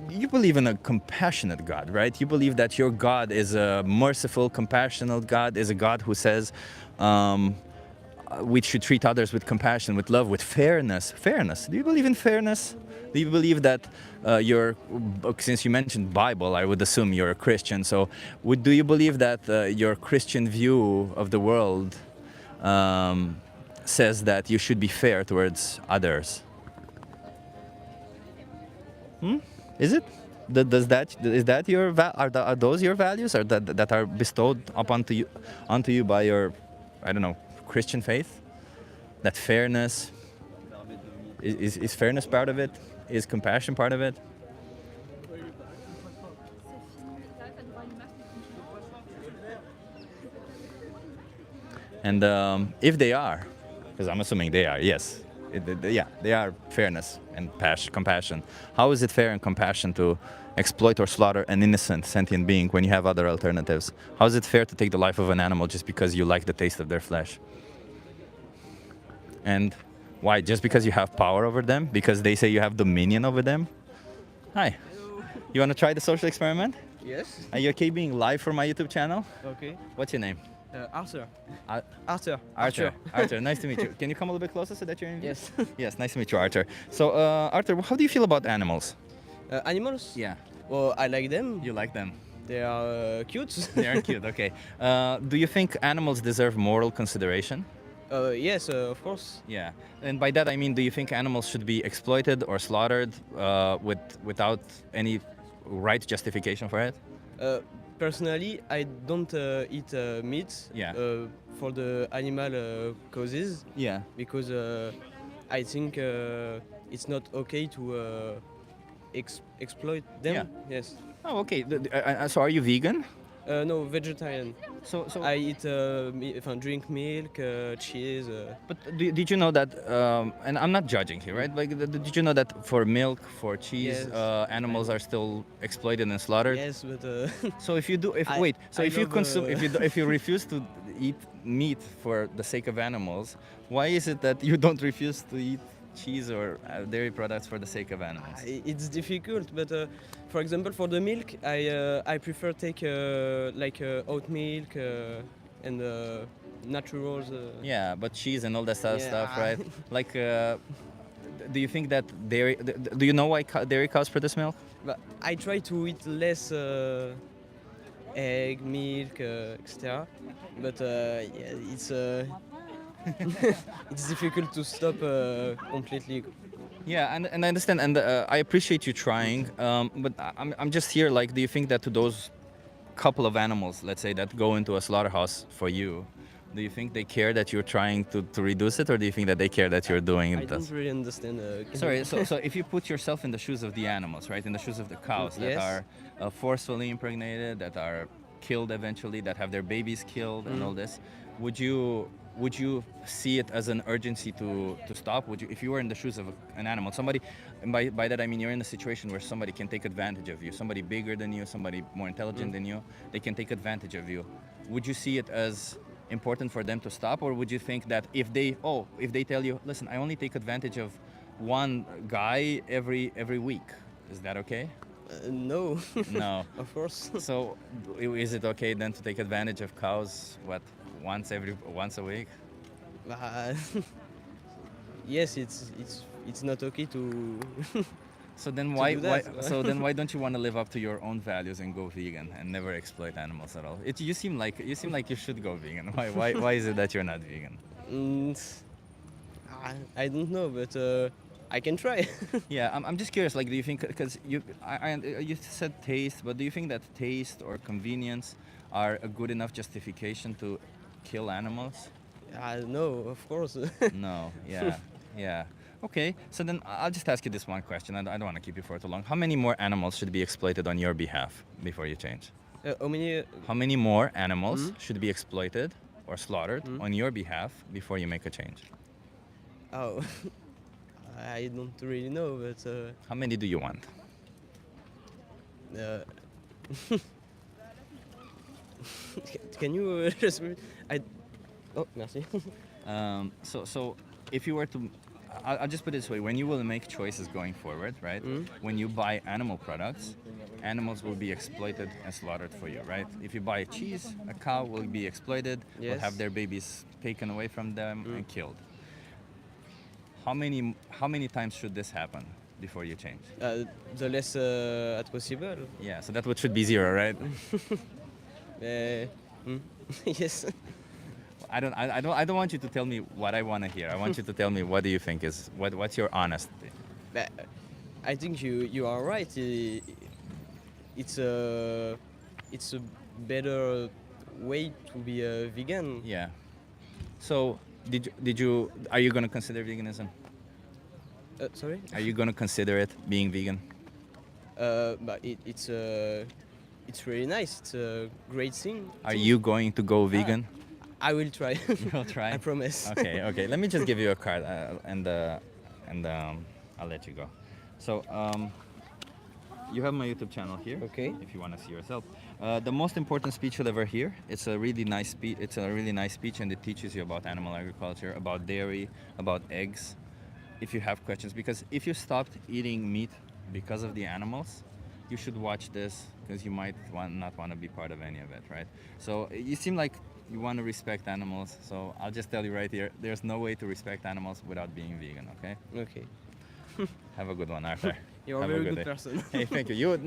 You believe in a compassionate God, right? You believe that your God is a merciful, compassionate God, is a God who says we should treat others with compassion, with love, with fairness. Fairness. Do you believe in fairness? Do you believe that since you mentioned Bible, I would assume you're a Christian, so do you believe that your Christian view of the world says that you should be fair towards others? Is it? Are those your values, or that are bestowed onto you by your, I don't know, Christian faith? That fairness is fairness part of it? Is compassion part of it? And if they are, because I'm assuming they are, yes. They are fairness and compassion. How is it fair and compassion to exploit or slaughter an innocent sentient being when you have other alternatives? How is it fair to take the life of an animal just because you like the taste of their flesh? And why? Just because you have power over them? Because they say you have dominion over them? Hi. Hello. You want to try the social experiment? Yes. Are you okay being live for my YouTube channel? Okay. What's your name? Arthur. Arthur. Arthur. Arthur, nice to meet you. Can you come a little bit closer so that you're in? Yes. Yes, nice to meet you, Arthur. So, Arthur, how do you feel about animals? Animals? Yeah. Well, I like them. You like them? They are cute. They are cute, okay. Do you think animals deserve moral consideration? Yes, of course. Yeah. And by that I mean, do you think animals should be exploited or slaughtered without any right justification for it? Personally, I don't eat meat for the animal causes. Yeah. Because I think it's not okay to exploit them. Yeah. Yes. Oh, okay. So are you vegan? No, vegetarian. So I eat, drink milk, cheese. But did you know that, and I'm not judging here, right? Like, did you know that for milk, for cheese, Yes. animals are still exploited and slaughtered? Yes, but So if you do, if I- wait, so I if you love, consume, if you refuse to eat meat for the sake of animals, why is it that you don't refuse to eat cheese or dairy products for the sake of animals? it's difficult. But for example, for the milk, I prefer take oat milk and naturals. Yeah, but cheese and all that Yeah. stuff, right? Like, do you think that dairy? Do you know why dairy cows produce milk? But I try to eat less egg, milk, etc. But yeah, it's difficult to stop completely. Yeah, and I understand, and I appreciate you trying. But I'm just here. Like, do you think that to those couple of animals, let's say, that go into a slaughterhouse for you, do you think they care that you're trying to reduce it, or do you think that they care that you're doing I it? don't really understand. Sorry, so if you put yourself in the shoes of the animals, right, in the shoes of the cows that Yes. are forcefully impregnated, that are killed eventually, that have their babies killed, and all this, would you see it as an urgency to stop? Would you, if you were in the shoes of an animal, somebody, and by that I mean you're in a situation where somebody can take advantage of you, somebody bigger than you, somebody more intelligent than you, they can take advantage of you. Would you see it as important for them to stop, or would you think that if they tell you, listen, I only take advantage of one guy every week, is that okay? No. No. Of course. So is it okay then to take advantage of cows once a week? Uh, yes, it's not okay to. So then To why, do why that. so then why don't you want to live up to your own values and go vegan and never exploit animals at all? You seem like you should go vegan. Why is it that you're not vegan? Mm, I don't know, but I can try. Yeah, I'm just curious. Like, do you think, because you said taste, but do you think that taste or convenience are a good enough justification to kill animals? No, of course. No. Yeah. Yeah. Okay. So then I'll just ask you this one question. I don't want to keep you for too long. How many more animals should be exploited on your behalf before you change? How many? How many more animals should be exploited or slaughtered on your behalf before you make a change? Oh, I don't really know, but How many do you want? uh, can you just? Oh, merci. So if you were to, I'll just put it this way: when you will make choices going forward, right? When you buy animal products, animals will be exploited and slaughtered for you, right? If you buy cheese, a cow will be exploited, will Yes. have their babies taken away from them and killed. How many times should this happen before you change? The less as possible. Yeah, so that would should be zero, right? Yes. I don't want you to tell me what I want to hear. I want you to tell me what do you think is what's your honesty. I think you are right. It's a better way to be a vegan. Yeah. So are you going to consider veganism? Sorry. Are you going to consider it being vegan? But it's really nice. It's a great thing. Are you going to go vegan? I will try. You'll try. I promise. Okay. Let me just give you a card and I'll let you go. So you have my YouTube channel here. Okay. If you want to see yourself, the most important speech you'll ever hear. It's a really nice speech. It's a really nice speech, and it teaches you about animal agriculture, about dairy, about eggs. If you have questions, because if you stopped eating meat because of the animals, you should watch this because you might not want to be part of any of it, right? So you seem like you want to respect animals. So I'll just tell you right here, there's no way to respect animals without being vegan, okay? Okay. Have a good one, Arthur. You're a Have very good good day. person. Hey, thank you.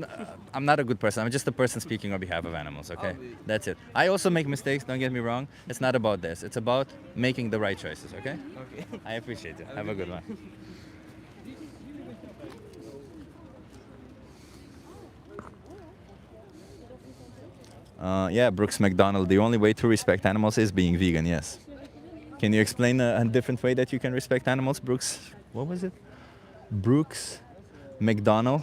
I'm not a good person. I'm just a person speaking on behalf of animals, okay? Oh, That's it. I also make mistakes, don't get me wrong. It's not about this. It's about making the right choices, okay? Okay. I appreciate you. Have a good one. Yeah, Brooks McDonald. The only way to respect animals is being vegan, yes. Can you explain a different way that you can respect animals, Brooks? What was it? Brooks McDonald.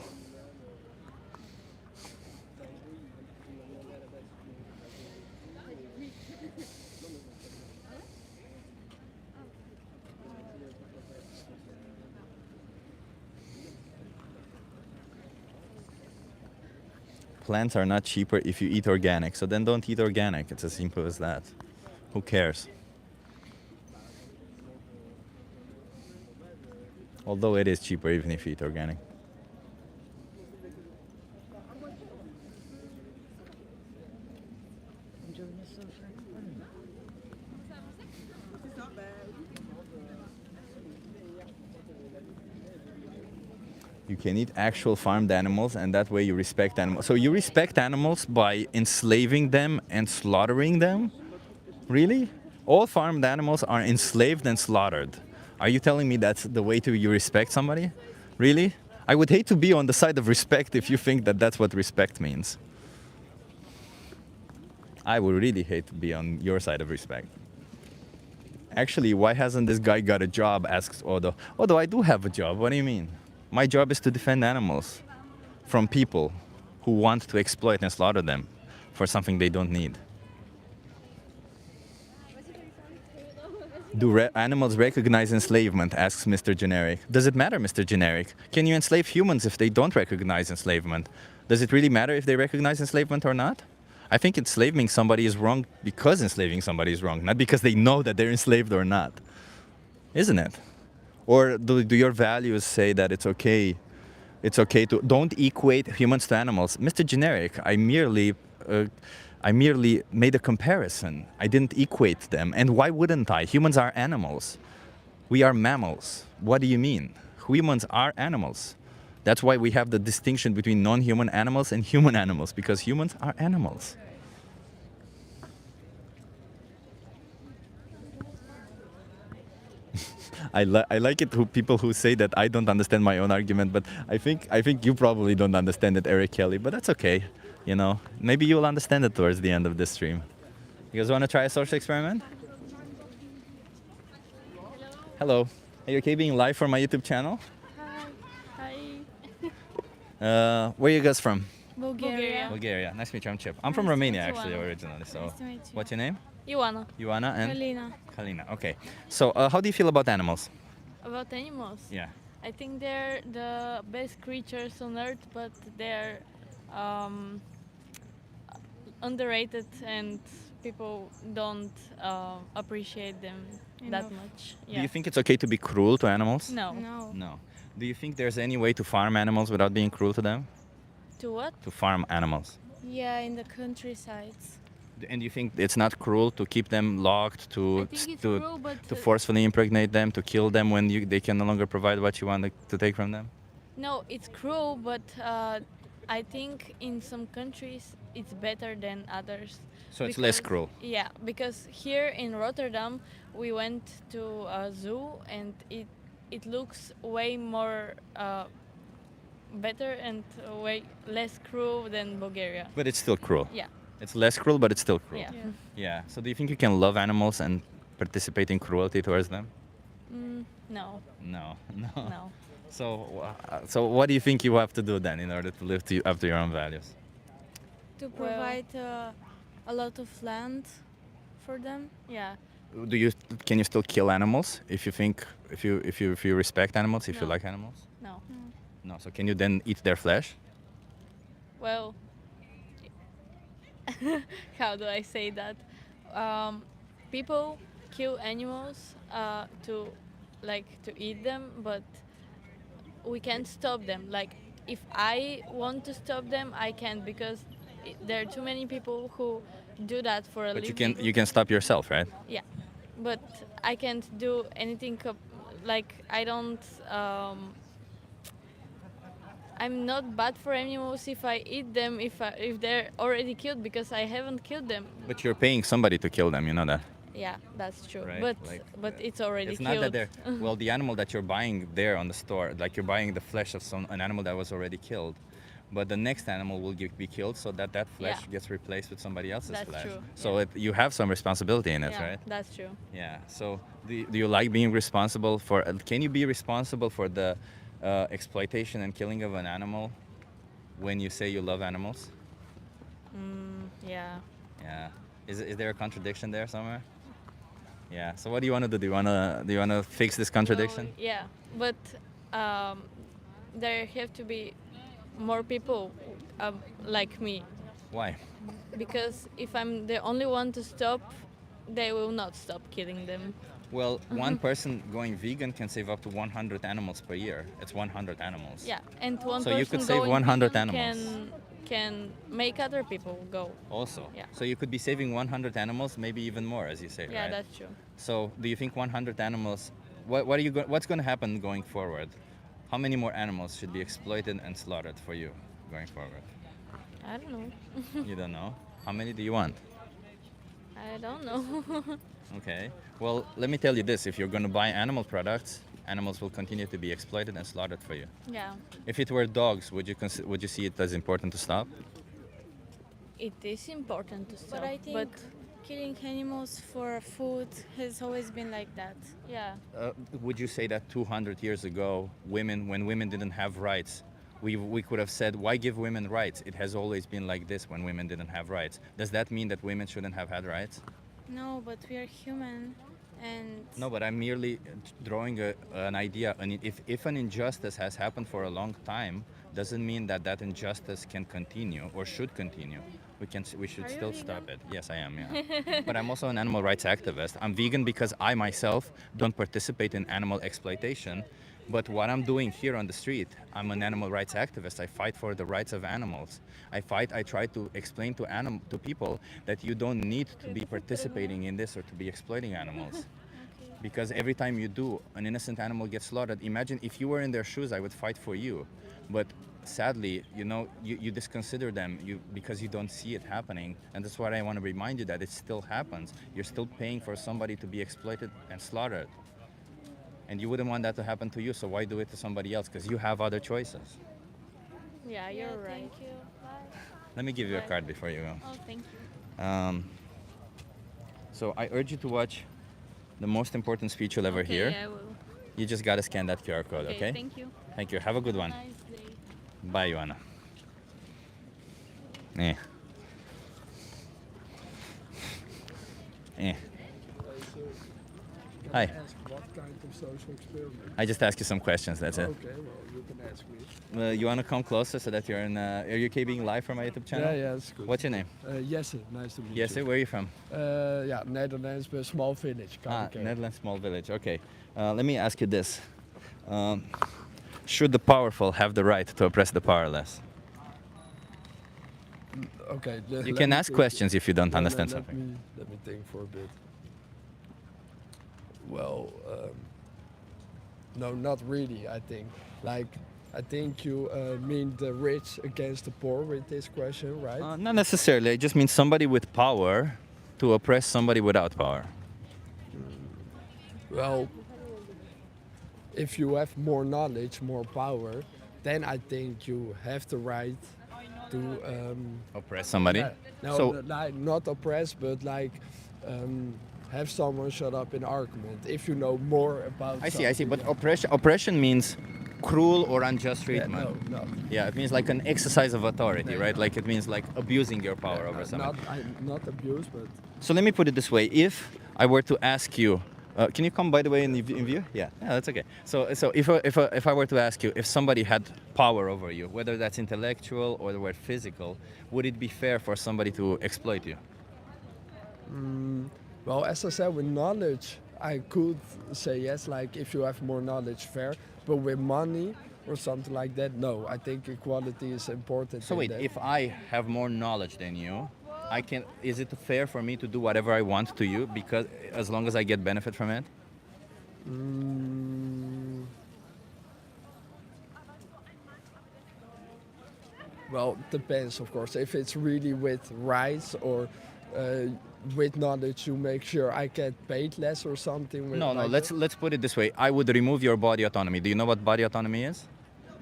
Plants are not cheaper if you eat organic. So then don't eat organic. It's as simple as that. Who cares? Although it is cheaper even if you eat organic. You can eat actual farmed animals, and that way you respect animals. So you respect animals by enslaving them and slaughtering them? Really? All farmed animals are enslaved and slaughtered. Are you telling me that's the way to you respect somebody? Really? I would hate to be on the side of respect if you think that that's what respect means. I would really hate to be on your side of respect. Actually, why hasn't this guy got a job? Asks Odo. Odo, I do have a job. What do you mean? My job is to defend animals from people who want to exploit and slaughter them for something they don't need. Do animals recognize enslavement? Asks Mr. Generic. Does it matter, Mr. Generic? Can you enslave humans if they don't recognize enslavement? Does it really matter if they recognize enslavement or not? I think enslaving somebody is wrong because enslaving somebody is wrong, not because they know that they're enslaved or not. Isn't it? Or do your values say that it's okay to don't equate humans to animals? Mr. Generic, I merely made a comparison. I didn't equate them. And why wouldn't I? Humans are animals. We are mammals. What do you mean? Humans are animals. That's why we have the distinction between non-human animals and human animals, because humans are animals. I like it people who say that I don't understand my own argument, but I think you probably don't understand it, Eric Kelly, but that's okay. You know, maybe you'll understand it towards the end of this stream. You guys want to try a social experiment? Hello. Are you okay being live for my YouTube channel? Hi. Where are you guys from? Bulgaria. Bulgaria. Nice to meet you. I'm Chip. I'm from Romania, actually, originally. So, Nice to meet you. what's your name? Ioana. Ioana and Kalina. Kalina. Okay. So, how do you feel about animals? About animals. Yeah. I think they're the best creatures on earth, but they're underrated and people don't appreciate them that much. Yeah. Do you think it's okay to be cruel to animals? No. No. Do you think there's any way to farm animals without being cruel to them? To what? To farm animals. Yeah, in the countrysides. And you think it's not cruel to keep them locked, I think it's cruel, but to forcefully impregnate them, to kill them when they can no longer provide what you want to take from them? no, it's cruel, but I think in some countries it's better than others. So it's less Because- cruel. Yeah, because here in Rotterdam we went to a zoo and it looks way more better and way less cruel than Bulgaria. But it's still cruel. Yeah. It's less cruel, but it's still cruel. Yeah. Yeah. So do you think you can love animals and participate in cruelty towards them? No. No. No. So what do you think you have to do then in order to live up to your own values? To provide a lot of land for them. Yeah. Can you still kill animals if you respect animals, if you No. like animals? No. No. So can you then eat their flesh? Well, how do I say that? People kill animals to eat them, but we can't stop them. Like if I want to stop them, I can't because there are too many people who do that for a But living. you can stop yourself, right? Yeah, but I can't do anything. Like I don't. I'm not bad for animals if I eat them if they're already killed because I haven't killed them. But you're paying somebody to kill them, you know that. Yeah, that's true. Right, But like, but it's already It's killed. not that they're well. The animal that you're buying there on the store, like you're buying the flesh of an animal that was already killed, but the next animal will be killed, so that flesh Yeah. gets replaced with somebody else's That's flesh. true, So you have some responsibility in it, Yeah, right? that's true. Yeah. So do you like being responsible for? Can you be responsible for the exploitation and killing of an animal when you say you love animals? Yeah. Yeah. Is there a contradiction there somewhere? Yeah. So what do you want to do? Do you wanna fix this contradiction? Well, yeah, but there have to be more people like me. Why? Because if I'm the only one to stop, they will not stop killing them. Well, one person going vegan can save up to 100 animals per year. It's 100 animals. Yeah, and one So person you could save going 100 vegan animals. can make other people go. Also. Yeah. So you could be saving 100 animals, maybe even more, as you say, Yeah, right? that's true. So do you think 100 animals, what's going to happen going forward? How many more animals should be exploited and slaughtered for you going forward? I don't know. You don't know? How many do you want? I don't know. Okay. Well, let me tell you this. If you're going to buy animal products, animals will continue to be exploited and slaughtered for you. Yeah, If it were dogs, would you see it as important to stop? it is important to stop. But I think killing animals for food has always been like that. Yeah, Would you say that 200 years ago, when women didn't have rights, we could have said, why give women rights? It has always been like this when women didn't have rights. Does that mean that women shouldn't have had rights? No, but we are human, and No, but I'm merely drawing an idea. And if an injustice has happened for a long time, doesn't mean that that injustice can continue or should continue. We should Are you still vegan? stop it. Yes, I am. Yeah, but I'm also an animal rights activist. I'm vegan because I myself don't participate in animal exploitation. But what I'm doing here on the street, I'm an animal rights activist. I fight for the rights of animals. I try to explain to people that you don't need to be participating in this or to be exploiting animals. Because every time you do, an innocent animal gets slaughtered. Imagine if you were in their shoes, I would fight for you. But sadly, you disconsider them because you don't see it happening. And that's why I want to remind you that it still happens. You're still paying for somebody to be exploited and slaughtered. And you wouldn't want that to happen to you, so why do it to somebody else? Because you have other choices. yeah, you're right. Thank you. Bye. Let me give you a Bye. card before you go. Oh, thank you. So I urge you to watch the most important speech you'll ever Okay, hear. I will. You just gotta scan that QR code, okay? Thank you. Thank you. Have a good one. Nice day. Bye, Joanna. Eh. Eh. Hi. Ask what kind of social experiment? I just ask you some questions, that's it. Okay, well, you can ask me. You wanna come closer so that you're in... are you okay being live from my YouTube channel? Yeah, it's good. What's your name? Jesse, nice to meet Yes, you. where are you from? Yeah, Netherlands, but small village. Kouwelkerk. Netherlands, small village. Okay. Let me ask you this. Should the powerful have the right to oppress the powerless? Okay. You can ask questions if you don't understand something. Let me think for a bit. Well, no, not really, I think. I think you mean the rich against the poor with this question, right? Not necessarily. It just means somebody with power to oppress somebody without power. Well, if you have more knowledge, more power, then I think you have the right to Oppress somebody? yeah, no, So- not oppress, but have someone shut up in argument if you know more about. I see. But something. oppression means cruel or unjust Yeah, treatment. no, Yeah, it means like an exercise of authority, Yeah, right? no. Like it means like abusing your power over someone. not abuse, but So let me put it this way: if I were to ask you, can you come by the way in view? Yeah, that's okay. So if I were to ask you if somebody had power over you, whether that's intellectual or were physical, would it be fair for somebody to exploit you? well, as I said, with knowledge, I could say yes. Like if you have more knowledge, fair. But with money or something like that, no. I think equality is important. So in wait, that. if I have more knowledge than you, is it fair for me to do whatever I want to you because as long as I get benefit from it? Well, depends, of course. If it's really with rights or with knowledge, you make sure I get paid less or something. With No, like let's put it this way. I would remove your body autonomy. Do you know what body autonomy is?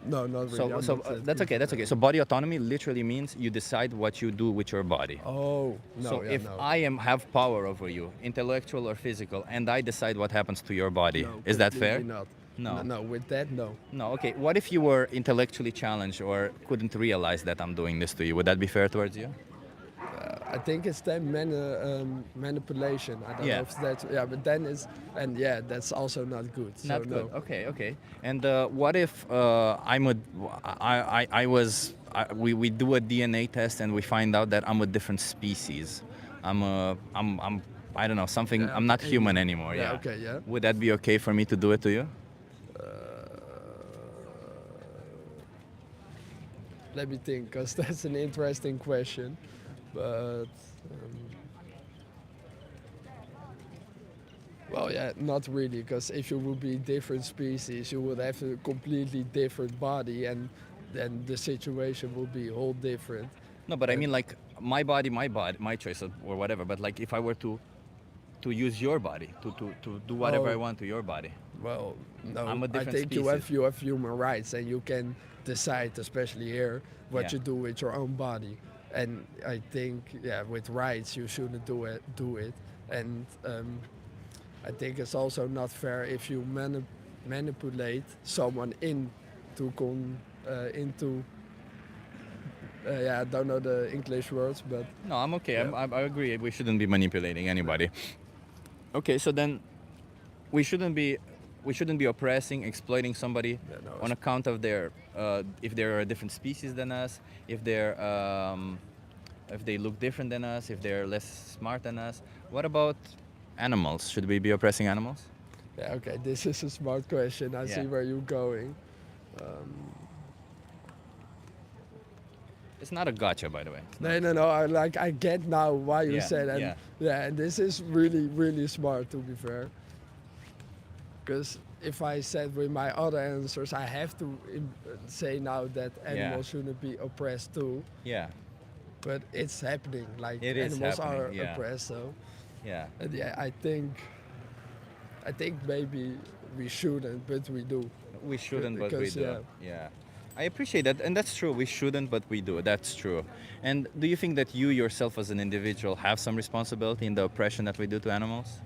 No, not really. I'm So not, that's okay. That's okay. So body autonomy literally means you decide what you do with your body. Oh, no. So yeah, if no. I have power over you, intellectual or physical, and I decide what happens to your body, No, is that fair? completely Not. No. No, with that, no. No. Okay. What if you were intellectually challenged or couldn't realize that I'm doing this to you? Would that be fair towards you? I think it's then manipulation. I don't Yeah. know if that's but then it's and yeah, that's also not good. So Not good. no. Okay. And what if we do a DNA test and we find out that I'm a different species. I'm I don't know something. Yeah, I'm not alien. human anymore. Yeah, Yeah. okay, yeah. Would that be okay for me to do it to you? Let me think, because that's an interesting question. But well, yeah, not really, because if you would be different species, you would have a completely different body, and then the situation would be all different. No, but I mean like my body, my choice or whatever. But like if I were to use your body, to do whatever I Oh. want to your body. Well, no, I'm a I different think species. you have human rights, and you can decide, especially here, what Yeah. you do with your own body. And I think, yeah, with rights, you shouldn't do it. And I think it's also not fair if you manipulate someone into. I don't know the English words, but No, I'm okay. Yeah. I agree. We shouldn't be manipulating anybody. Okay, so then we shouldn't be oppressing, exploiting somebody Yeah, no, on account of their if they're a different species than us, if they look different than us, if they're less smart than us. What about animals? Should we be oppressing animals? yeah, okay, this is a smart question. I see Yeah. where you're going. It's not a gotcha, by the way. No. I get now why you Yeah, said, and yeah. and this is really, really smart, to be fair. Because if I said with my other answers, I have to say now that animals shouldn't be oppressed too. Yeah, But it's happening. Like It is animals happening, are yeah. oppressed, so yeah. and yeah, I think maybe we shouldn't, but we do. We shouldn't, but we Because, do. Yeah. I appreciate that, and that's true. We shouldn't, but we do. That's true. And do you think that you yourself, as an individual, have some responsibility in the oppression that we do to animals?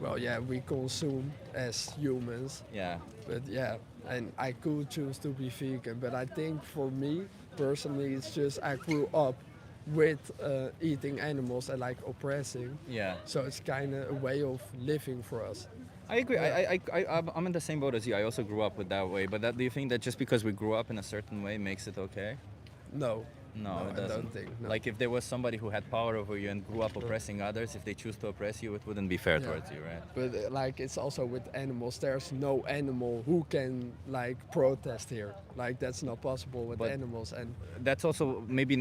Well, yeah, we consume as humans. Yeah. But yeah, and I could choose to be vegan, but I think for me personally, it's just I grew up with eating animals and like oppressing. Yeah. So it's kind of a way of living for us. I agree. Yeah. I'm in the same boat as you. I also grew up with that way. But do you think that just because we grew up in a certain way makes it okay? No. No, it I doesn't. don't think. No. Like if there was somebody who had power over you and grew up oppressing others, if they choose to oppress you, it wouldn't be fair Yeah. towards you, right? But like it's also with animals. There's no animal who can like protest here. Like that's not possible with But- animals. And That's also maybe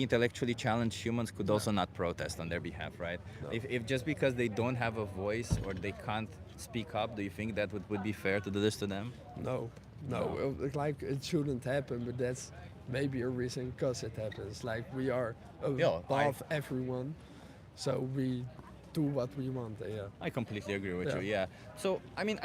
intellectually challenged humans could also not protest on their behalf, right? No. If just because they don't have a voice or they can't speak up, do you think that would be fair to do this to them? no, like it shouldn't happen. But that's maybe a reason because it happens. Like we are above everyone, so we do what we want. Yeah. I completely agree with Yeah. you. Yeah. So I mean,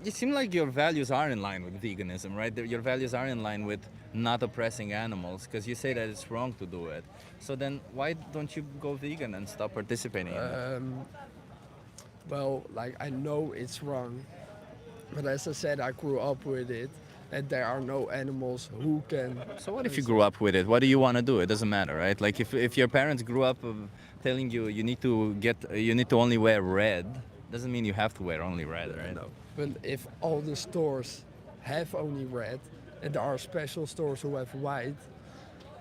it seems like your values are in line with veganism, right? Your values are in line with not oppressing animals, because you say that it's wrong to do it. So then, why don't you go vegan and stop participating in it? Well, like I know it's wrong, but as I said, I grew up with it, and there are no animals who can. So what if you grew up with it? What do you want to do? It doesn't matter, right? Like if your parents grew up telling you you need to only wear red, doesn't mean you have to wear only red, right? No. But if all the stores have only red, and there are special stores who have white,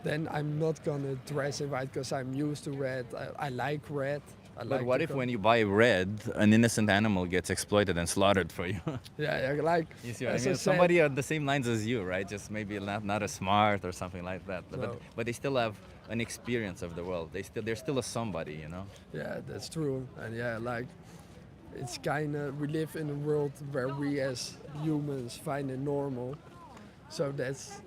then I'm not gonna dress in white because I'm used to red. I like red. But what if when you buy red, an innocent animal gets exploited and slaughtered for you? Yeah, like. You see what I as mean? said- Somebody on the same lines as you, right? Just maybe not as smart or something like that. No. But they still have an experience of the world. They're still a somebody, you know? Yeah, that's true. And yeah, like it's kind of we live in a world where we as humans find it normal. So that's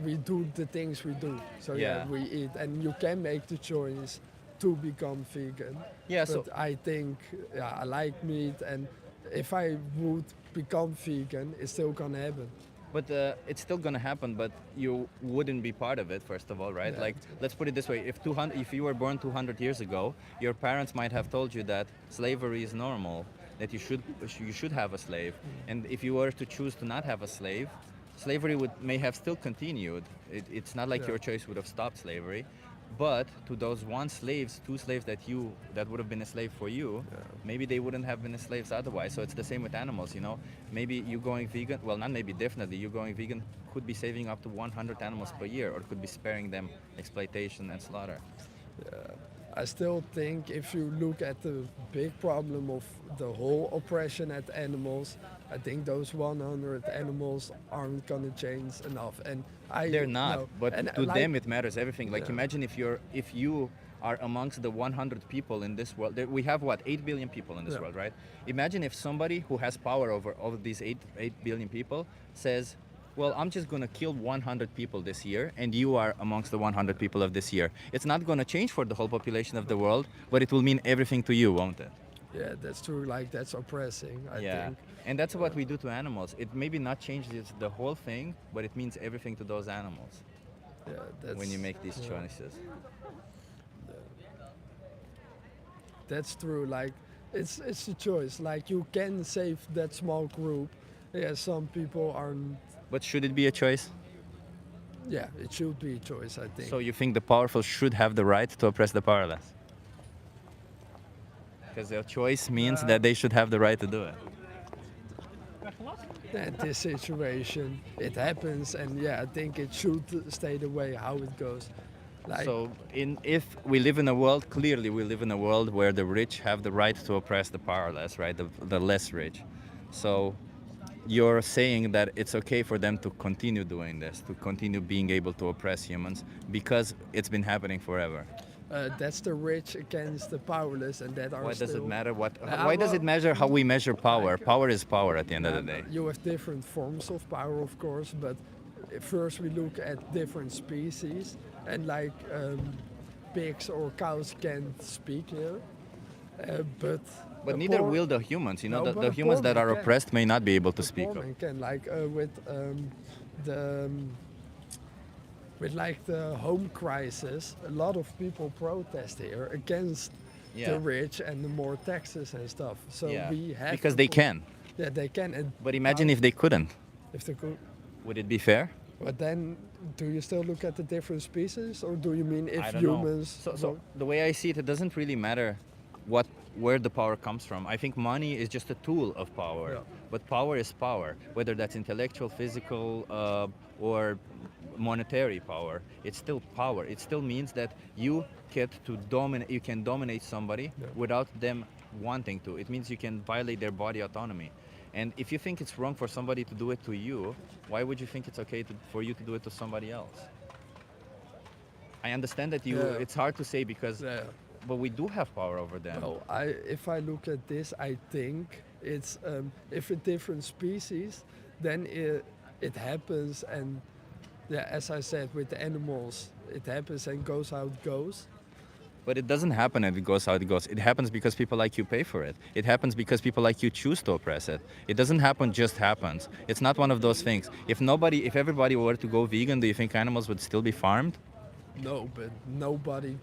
we do the things we do. So Yeah. we eat, and you can make the choice to become vegan. Yeah, But so I think I like meat, and if I would become vegan, it's still gonna happen. But it's still gonna happen, but you wouldn't be part of it, first of all, right? Yeah. Like, let's put it this way: if you were born 200 years ago, your parents might have told you that slavery is normal, that you should have a slave, and if you were to choose to not have a slave, slavery may have still continued. It's not like Yeah. your choice would have stopped slavery, But to those two slaves that would have been a slave for you, maybe they wouldn't have been slaves otherwise. So it's the same with animals, you know. Maybe you going vegan, well, not maybe, definitely, you going vegan could be saving up to 100 animals per year, or could be sparing them exploitation and slaughter. I still think if you look at the big problem of the whole oppression at animals, I think those 100 animals aren't gonna change enough. And They're not, no. but And, to like, them it matters everything. Like Yeah. imagine if you are amongst the 100 people in this world. We have what, 8 billion people in this Yeah. world, right? Imagine if somebody who has power over all of these 8 billion people says, well, I'm just going to kill 100 people this year, and you are amongst the 100 people of this year. It's not going to change for the whole population of the world, but it will mean everything to you, won't it? Yeah, that's true. Like that's oppressing, I think. And that's what we do to animals. It maybe not changes the whole thing, but it means everything to those animals Yeah, that's when you make these yeah. choices. That's true. Like it's a choice. Like you can save that small group. Yeah, some people aren't. But should it be a choice? Yeah, it should be a choice, I think. So you think the powerful should have the right to oppress the powerless? Because their choice means that they should have the right to do it. In this situation, it happens, and yeah, I think it should stay the way how it goes. Like, So if we live in a world, clearly we live in a world where the rich have the right to oppress the powerless, right? The less rich. So you're saying that it's okay for them to continue doing this, to continue being able to oppress humans because it's been happening forever. that's the rich against the powerless, and that are Why does it still- matter what? Uh, Why does well, it matter how we measure power? Power is power at the end of the day. You have different forms of power, of course, but first we look at different species, and like pigs or cows can't speak here, but But a neither poor- will the humans. You know, No, the but a humans poor that man are can. oppressed may not be able to a speak. poor man can, like with like the home crisis, a lot of people protest here against Yeah. the rich and the more taxes and stuff. So Yeah, we have because to they put- can. Yeah, they can. And But imagine if they couldn't. if they could. Would it be fair? But then, do you still look at the different species, or do you mean if I don't know. humans? So the way I see it, it doesn't really matter where the power comes from. I think money is just a tool of power, Yeah. but power is power, whether that's intellectual, physical, or monetary power. It's still power. It still means that you get to dominate. You can dominate somebody without them wanting to. It means you can violate their body autonomy. And if you think it's wrong for somebody to do it to you, why would you think it's okay for you to do it to somebody else? I understand that Yeah. it's hard to say because, Yeah. but we do have power over them. Well, if I look at this, I think it's if a different species, then it happens, and yeah, as I said, with the animals, it happens and goes how it goes. But it doesn't happen and it goes how it goes. It happens because people like you pay for it. It happens because people like you choose to oppress it. It doesn't happen just happens. It's not one of those things. If everybody were to go vegan, do you think animals would still be farmed? No, but nobody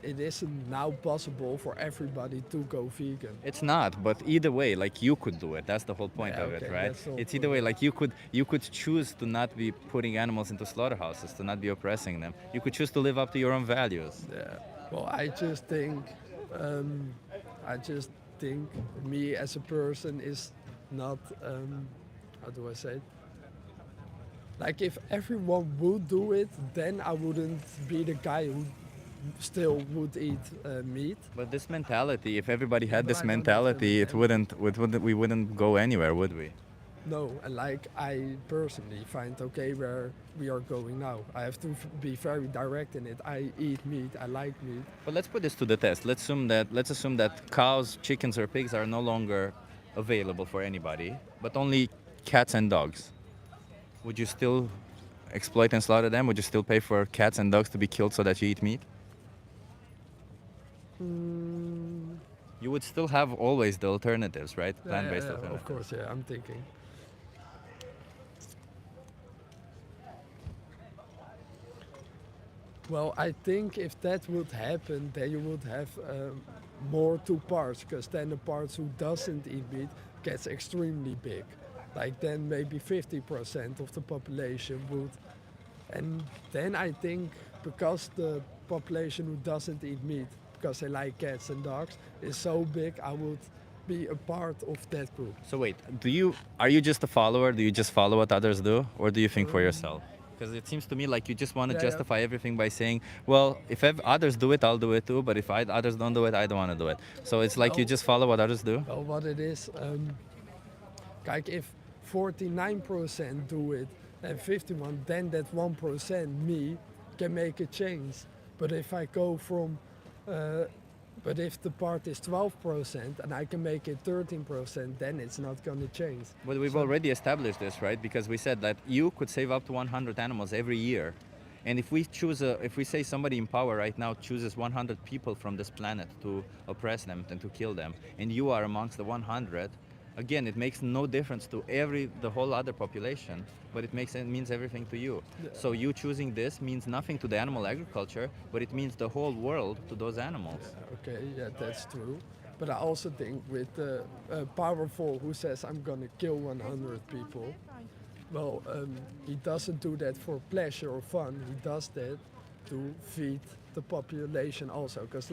it isn't now possible for everybody to go vegan. It's not, but either way, like you could do it. That's the whole point Yeah, of it, okay, right? that's the whole It's either way, like you could choose to not be putting animals into slaughterhouses, to not be oppressing them. You could choose to live up to your own values. Yeah. Well, I just think me as a person is not how do I say it? Like if everyone would do it, then I wouldn't be the guy who still would eat meat. But this mentality, if everybody had But this I don't have mentality, the we wouldn't go anywhere, would we? No, and like I personally find okay where we are going now. I have to be very direct in it. I eat meat. I like meat. But let's put this to the test. Let's assume that cows, chickens, or pigs are no longer available for anybody, but only cats and dogs. Would you still exploit and slaughter them? Would you still pay for cats and dogs to be killed so that you eat meat? You would still have always the alternatives, right? Plant-based alternatives. Of course, yeah. I'm thinking. Well, I think if that would happen, then you would have more two parts, because then the parts who doesn't eat meat gets extremely big. Like then maybe 50% of the population would And then I think because the population who doesn't eat meat, because they like cats and dogs, is so big, I would be a part of that group. So wait, are you just a follower? Do you just follow what others do, or do you think for yourself? Because it seems to me like you just want to Yeah, yeah. justify everything by saying, well, if others do it, I'll do it too. But if others don't do it, I don't want to do it. So it's like you Well- just follow what others do. Well, what it is, kijk, if 49% do it and 51, then that 1%, me, can make a change. But if I go from, but if the part is 12% and I can make it 13%, then it's not going to change. But we've already established this, right? Because we said that you could save up to 100 animals every year. And if we say somebody in power right now chooses 100 people from this planet to oppress them and to kill them, and you are amongst the 100, again, it makes no difference to the whole other population, but it means everything to you. Yeah. So you choosing this means nothing to the animal agriculture, but it means the whole world to those animals. Okay, yeah, that's true. But I also think with the powerful who says I'm gonna kill 100 people, well, he doesn't do that for pleasure or fun. He does that to feed the population also, because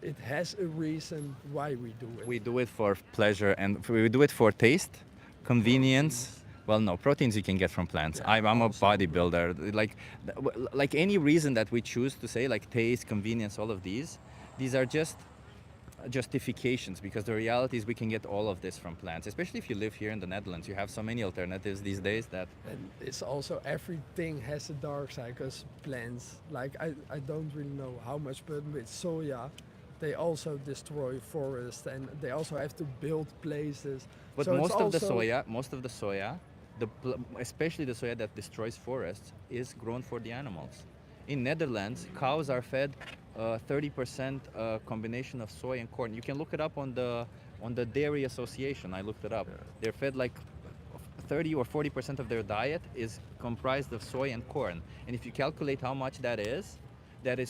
it has a reason why we do it. We do it for pleasure and we do it for taste, convenience. Well, no, proteins you can get from plants. Yeah, I'm a also. bodybuilder. Like any reason that we choose to say, like taste, convenience, all of these are just justifications, because the reality is we can get all of this from plants, especially if you live here in the Netherlands. You have so many alternatives these days that And it's also everything has a dark side, because plants, like I don't really know how much, but with soya, they also destroy forests and they also have to build places. But So it's most of the also- soya, especially the soya that destroys forests, is grown for the animals. In Netherlands, cows are fed 30% combination of soy and corn. You can look it up on the Dairy Association. I looked it up. They're fed like 30 or 40% of their diet is comprised of soy and corn. And if you calculate how much that is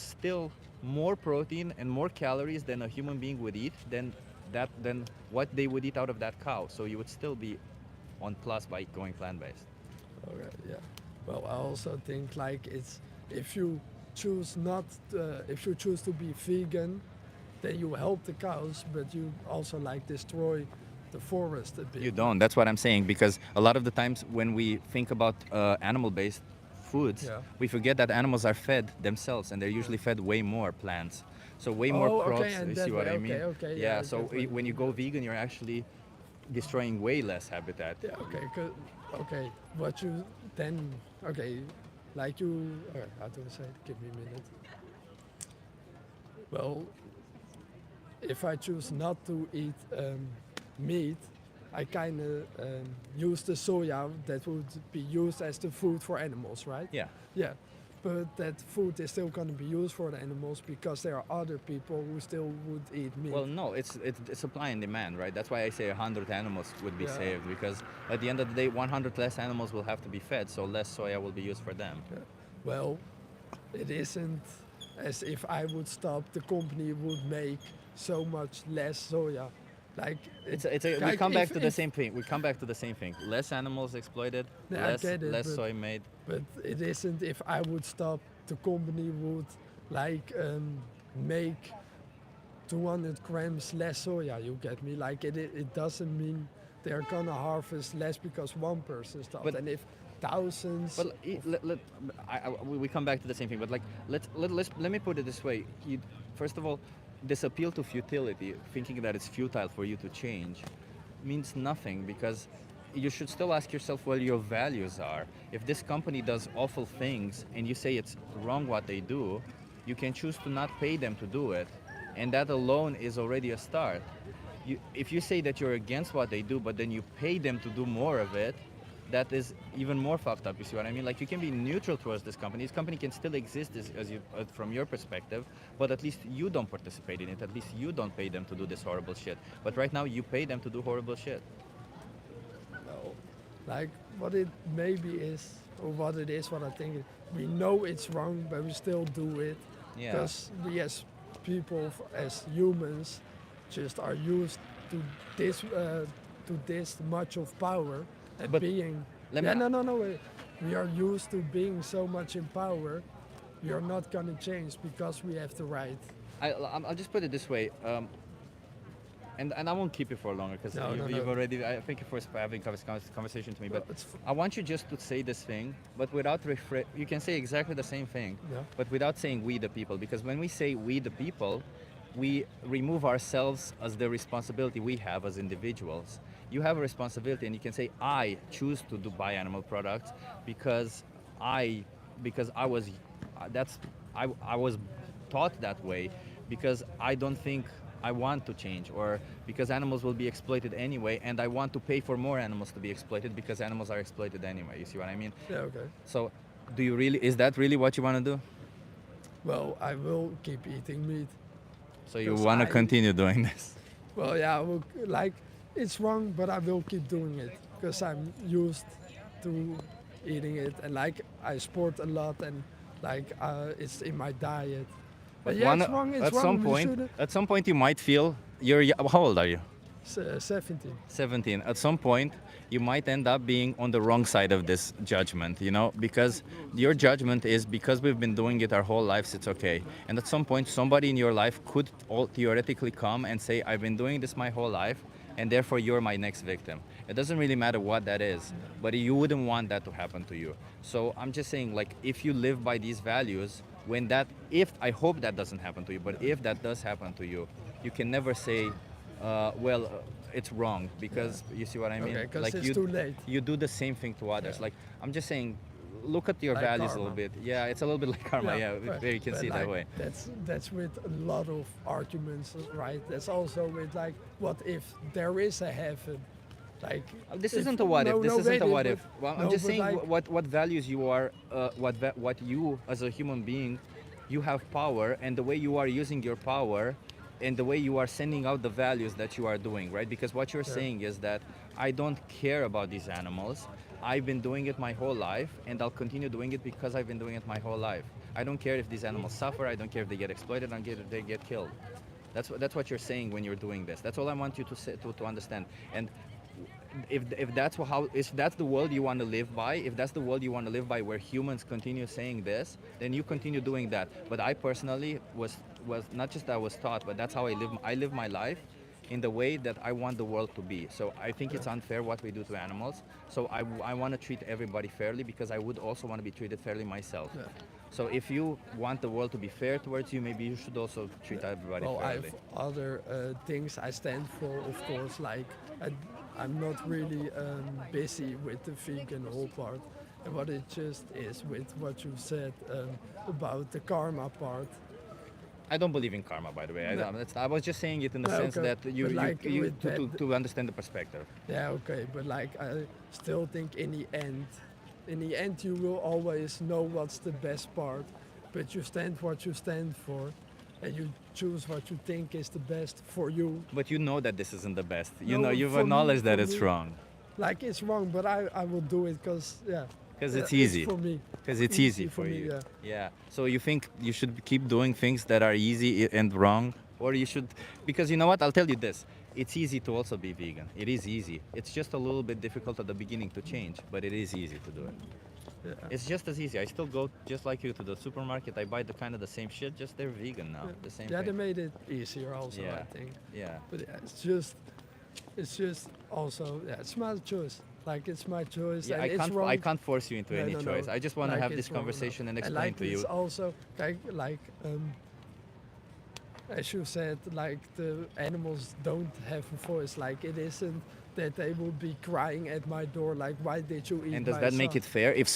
still more protein and more calories than a human being would eat than what they would eat out of that cow. So you would still be on plus by going plant-based. Okay, yeah. Well, I also think like if you choose to be vegan, then you help the cows, but you also like destroy the forest a bit. You don't. That's what I'm saying, because a lot of the times when we think about animal-based foods, Yeah. we forget that animals are fed themselves, and they're usually fed way more plants. So way more Oh, crops. okay, and You that see what way, I mean? okay, yeah, Yeah. I So get what you when you go vegan, you're actually destroying way less habitat. Yeah, okay, okay. What you then, okay, like you, how do I say it? Give me a minute. Well, if I choose not to eat meat, I kind of use the soya that would be used as the food for animals, right? Yeah. Yeah, but that food is still going to be used for the animals because there are other people who still would eat meat. Well, no, it's supply and demand, right? That's why I say 100 animals would be Yeah. saved, because at the end of the day, 100 less animals will have to be fed, so less soya will be used for them. Yeah. Well, it isn't as if I would stop, the company would make so much less soya. Like We like come back if- to the if- same thing. We come back to the same thing. Less animals exploited, Yeah, I less get it, but- soy made. But it isn't if I would stop, the company would like make 200 grams less soya. You get me? Like it doesn't mean they're gonna harvest less because one person stopped. But- And if thousands, But we come back to the same thing. But like, let me put it this way. First of all, this appeal to futility, thinking that it's futile for you to change, means nothing, because you should still ask yourself what your values are. If this company does awful things and you say it's wrong what they do, you can choose to not pay them to do it, and that alone is already a start. If you say that you're against what they do, but then you pay them to do more of it, that is even more fucked up. You see what I mean? Like, you can be neutral towards this company. This company can still exist from your perspective, but at least you don't participate in it. At least you don't pay them to do this horrible shit. But right now, you pay them to do horrible shit. no, like what it maybe is, or what it is, what I think, we know it's wrong, but we still do it. Yeah. Because we as people, as humans, just are used to this much of power and But being. let Yeah, me- no. Wait. we are used to being so much in power. We are not gonna change because we have the right. I'll just put it this way, and I won't keep you for longer because No, you've no. already. I thank you for having conversation to me, Well, but it's I want you just to say this thing, but without you can say exactly the same thing, Yeah. but without saying we the people, because when we say we the people, we remove ourselves as the responsibility we have as individuals. You have a responsibility, and you can say I choose to buy animal products because I was I was taught that way, because I don't think I want to change, or because animals will be exploited anyway, and I want to pay for more animals to be exploited because animals are exploited anyway. You see what I mean? Yeah, okay. So, is that really what you want to do? Well, I will keep eating meat. So you 'Cause want to I- continue doing this? Well, yeah, I will, like, it's wrong, but I will keep doing it because I'm used to eating it, and like I sport a lot, and like it's in my diet. But yeah, it's wrong. It's at wrong. some We point, shouldn't- at some point, you might feel how old are you? 17. 17. At some point, you might end up being on the wrong side of this judgment, you know, because your judgment is because we've been doing it our whole lives, it's okay. And at some point, somebody in your life could theoretically come and say, I've been doing this my whole life, and therefore you're my next victim. It doesn't really matter what that is, but you wouldn't want that to happen to you. So I'm just saying, like, if you live by these values, I hope that doesn't happen to you, but if that does happen to you, you can never say, it's wrong, because you see what I mean? Okay, 'cause like it's too late. You do the same thing to others. Yeah. Like, I'm just saying, look at your Like values karma. a little bit. Yeah, it's a little bit like karma. Yeah, but- you can but see it that like, way. That's with a lot of arguments, right? That's also with like, what if there is a heaven? Like, This if- isn't a what if. no, This no, isn't wait, a what but- if. Well, no, I'm just but saying like- what values you are, what you as a human being, you have power, and the way you are using your power, and the way you are sending out the values that you are doing, right? Because what you're saying is that I don't care about these animals. I've been doing it my whole life, and I'll continue doing it because I've been doing it my whole life. I don't care if these animals suffer. I don't care if they get exploited. I don't care if they get killed. That's what you're saying when you're doing this. That's all I want you to say, to understand. And if that's the world you want to live by, if that's the world you want to live by, where humans continue saying this, then you continue doing that. But I personally was not just that I was taught, but that's how I live my life in the way that I want the world to be. So I think it's unfair what we do to animals. So I want to treat everybody fairly, because I would also want to be treated fairly myself. Yeah. So if you want the world to be fair towards you, maybe you should also treat everybody Well, I fairly. have other things I stand for, of course. Like, I'm not really busy with the vegan whole part. And what it just is with what you said about the karma part. I don't believe in karma, by the way. No. I was just saying it in the No, sense okay. that But like with to understand the perspective. Yeah, okay, but like I still think in the end you will always know what's the best part, but you stand what you stand for, and you choose what you think is the best for you. But you know that this isn't the best. You No, know, you've for me- acknowledged that for it's me- wrong. Like it's wrong, but I will do it because Because it's easy. for me. Because it's easy for me, you. yeah. Yeah. So you think you should keep doing things that are easy and wrong, or you should? Because you know what? I'll tell you this. It's easy to also be vegan. It is easy. It's just a little bit difficult at the beginning to change, but it is easy to do it. Yeah. It's just as easy. I still go just like you to the supermarket. I buy the kind of the same shit, just they're vegan now. The same Yeah, they thing. made it easier also, Yeah. I think. Yeah. But yeah, it's just also it's my choice. Like it's my choice. Yeah, and it's wrong. I can't force you into No, any no, choice. no. I just want to Like, have it's this wrong conversation and enough. explain like to you. It's also like as you said, like the animals don't have a voice. Like it isn't that they will be crying at my door. Like, why did you eat? And does my that make son? it fair? If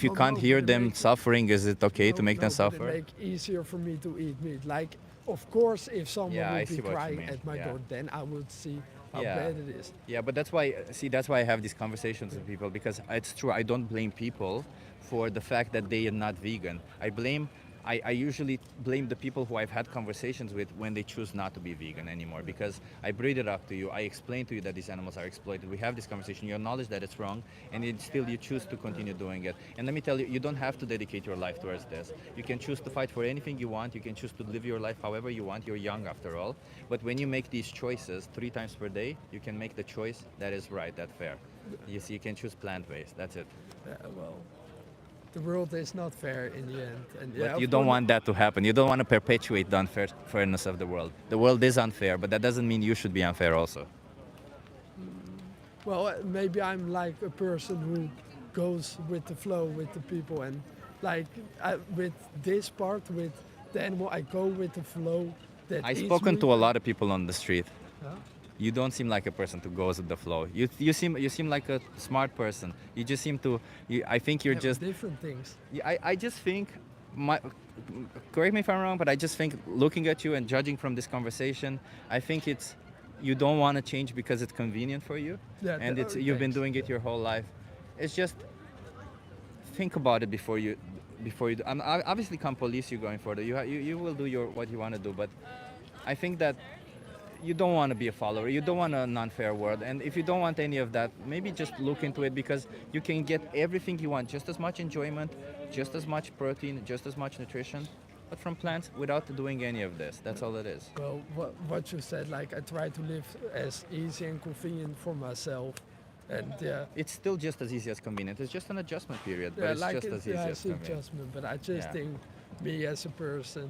you Well, can't no, hear but it them makes- suffering, is it okay to make them But suffer? it make easier for me to eat meat. Like, of course, if someone Yeah, I would see be what you crying mean. at my Yeah. door, then I would see how Yeah. bad it is. Yeah, but that's why I have these conversations with people, because it's true. I don't blame people for the fact that they are not vegan. I usually blame the people who I've had conversations with when they choose not to be vegan anymore, because I bring it up to you, I explain to you that these animals are exploited. We have this conversation, you acknowledge that it's wrong, and yet still you choose to continue doing it. And let me tell you, you don't have to dedicate your life towards this. You can choose to fight for anything you want, you can choose to live your life however you want, you're young after all. But when you make these choices 3 times per day, you can make the choice that is right, that's fair. You see, you can choose plant-based, that's it. Yeah, well, the world is not fair in the end. And But you don't want that to happen. You don't want to perpetuate the unfairness of the world. The world is unfair, but that doesn't mean you should be unfair also. Well, maybe I'm like a person who goes with the flow with the people, and like with this part with the animal, I go with the flow. I've spoken to a lot of people on the street. Huh? You don't seem like a person who goes with the flow. You seem like a smart person. You just seem to. I think you're just different things. I just think. Correct me if I'm wrong, but I just think looking at you and judging from this conversation, I think it's you don't want to change because it's convenient for you, and you've been doing it your whole life. It's just think about it before you do. I obviously can't police you going further. You will do what you want to do, but I think that you don't want to be a follower. You don't want a non-fair world, and if you don't want any of that, maybe just look into it, because you can get everything you want, just as much enjoyment, just as much protein, just as much nutrition, but from plants without doing any of this. That's all it is. Well, what you said, like I try to live as easy and convenient for myself, and it's still just as easy as convenient. It's just an adjustment period, but it's like just as easy as convenient. adjustment. But I just think, me as a person,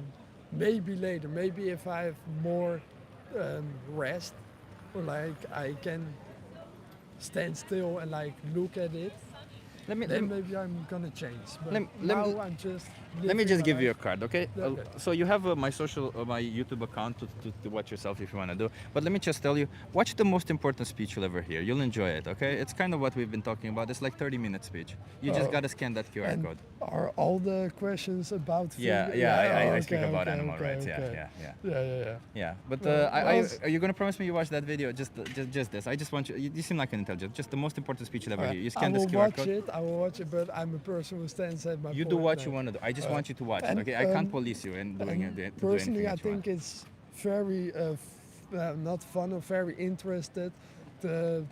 maybe later, maybe if I have more rest, or like I can stand still and like look at it, then maybe I'm gonna change. But now I'm just. Let me just give you a card, okay? Okay. So you have my YouTube account to watch yourself if you want to do. But let me just tell you, watch the most important speech you'll ever hear. You'll enjoy it, okay? It's kind of what we've been talking about. It's like 30-minute speech. You just gotta scan that QR code. Are all the questions about? I speak about animal rights. Okay. Yeah. But Well, are you gonna promise me you watch that video? Just this. I just want you. You seem like an intelligent. Just the most important speech you'll ever hear. You scan this QR code. I will watch it, but I'm a person who stands at my. You do what you want to do. I just want you to watch it, okay? I can't police you in doing it. Personally, I think it's very not fun or very interested. The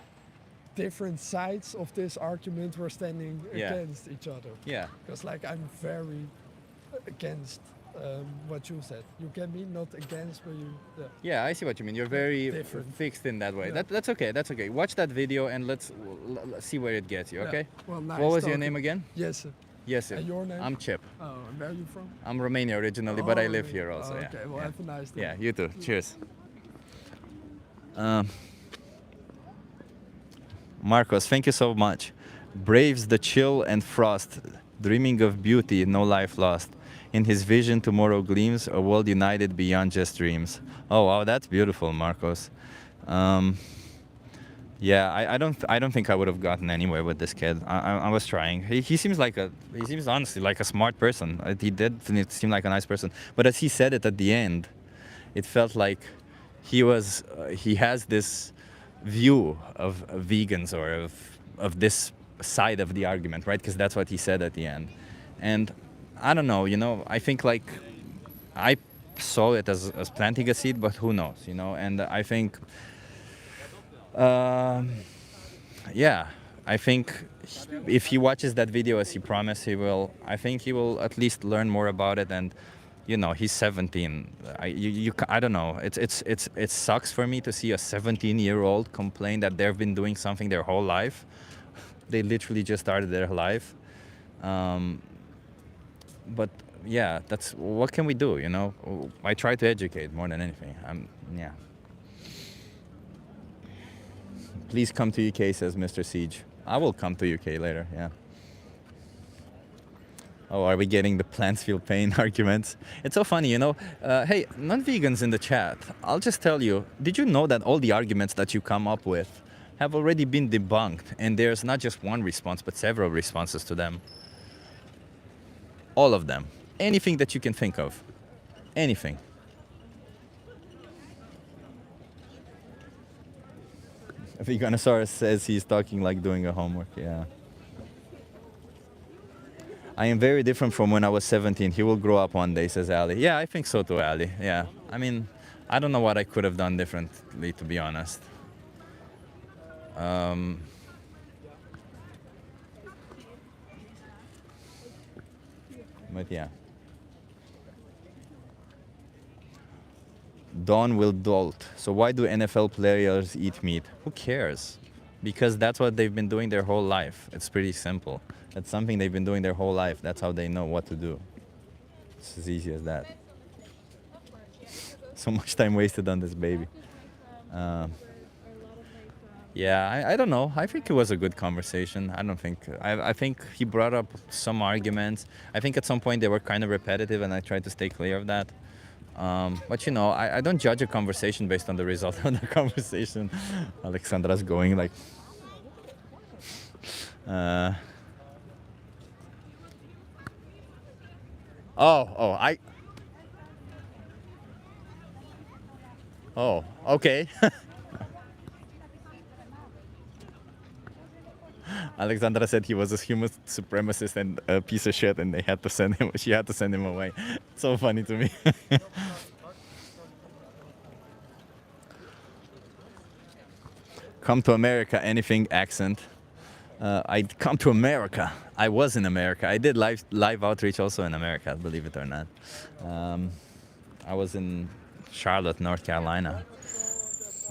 different sides of this argument were standing against each other. Yeah. Because like I'm very against what you said. You get me? Not against, but you. Yeah, I see what you mean. You're very fixed in that way. Yeah. That's okay. That's okay. Watch that video and let's see where it gets you. Okay. Well, nice what was your talking. name again? Yes. Yes. And your name? I'm Chip. Oh, and where are you from? I'm Romania originally, but I live here also. Okay. Well, have a nice day. Yeah. You too. Cheers. Marcos, thank you so much. Braves the chill and frost, dreaming of beauty, no life lost. In his vision, tomorrow gleams, a world united beyond just dreams. Oh wow, that's beautiful, Marcos. Yeah, I don't think I would have gotten anywhere with this kid. I was trying. He seems honestly like a smart person. He did seem like a nice person. But as he said it at the end, it felt like he has this view of vegans or of this side of the argument, right? Because that's what he said at the end. And I don't know, I think like I saw it as planting a seed, but who knows, And I think, I think if he watches that video as he promised he will, I think he will at least learn more about it. And he's 17. I don't know. It sucks for me to see a 17-year-old complain that they've been doing something their whole life. They literally just started their life. But yeah, that's what can we do? I try to educate more than anything. Please come to UK, says Mr. Siege. I will come to UK later. Yeah. Oh, are we getting the plants feel pain arguments? It's so funny, Hey, non-vegans in the chat, I'll just tell you, did you know that all the arguments that you come up with have already been debunked, and there's not just one response, but several responses to them? All of them. Anything that you can think of. Anything. Veganosaurus says he's talking like doing a homework, yeah. I am very different from when I was 17. He will grow up one day, says Ali. Yeah, I think so too, Ali. Yeah. I mean, I don't know what I could have done differently, to be honest. But yeah. Dawn will dolt. So why do NFL players eat meat? Who cares? Because that's what they've been doing their whole life. It's pretty simple. That's something they've been doing their whole life. That's how they know what to do. It's as easy as that. So much time wasted on this baby. Yeah, I don't know. I think it was a good conversation. I think he brought up some arguments. I think at some point they were kind of repetitive, and I tried to stay clear of that. But you know, I don't judge a conversation based on the result of the conversation. Alexandra's going like... Oh, okay. Alexandra said he was a human supremacist and a piece of shit, and they had to send him. She had to send him away. It's so funny to me. Come to America, anything accent. I'd come to America. I was in America. I did live outreach also in America, believe it or not. I was in Charlotte, North Carolina,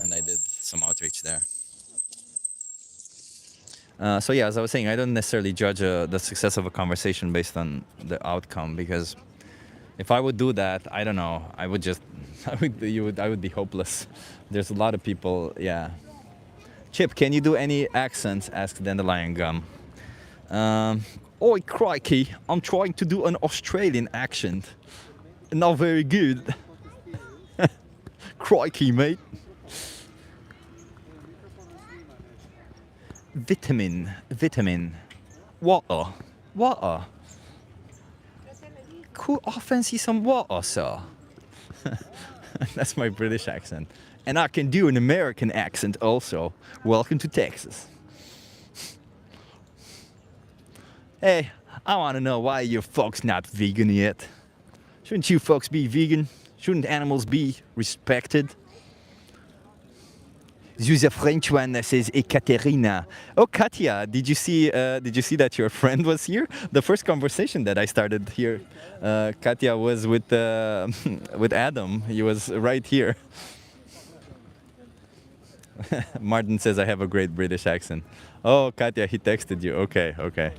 and I did some outreach there. So yeah, as I was saying, I don't necessarily judge the success of a conversation based on the outcome, because if I would do that, I don't know, I would be hopeless. There's a lot of people, yeah. Chip, can you do any accents? Asked Dandelion Gum. Oi, crikey, I'm trying to do an Australian accent. Not very good. Crikey, mate. Vitamin. Water. Could I fancy some water, sir? That's my British accent. And I can do an American accent also. Welcome to Texas. Hey, I want to know why you folks not vegan yet. Shouldn't you folks be vegan? Shouldn't animals be respected? There's a French one that says Ekaterina. Oh, Katya, did you see that your friend was here? The first conversation that I started here, Katya was with Adam. He was right here. Martin says I have a great British accent. Oh, Katya, he texted you. Okay.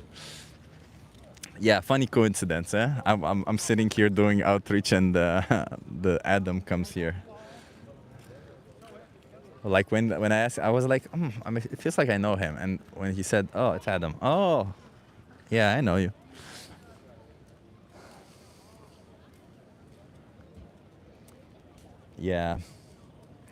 Yeah, funny coincidence, eh? I'm sitting here doing outreach, and the Adam comes here. Like when I asked, I was like, it feels like I know him. And when he said, oh, it's Adam. Oh, yeah, I know you. Yeah.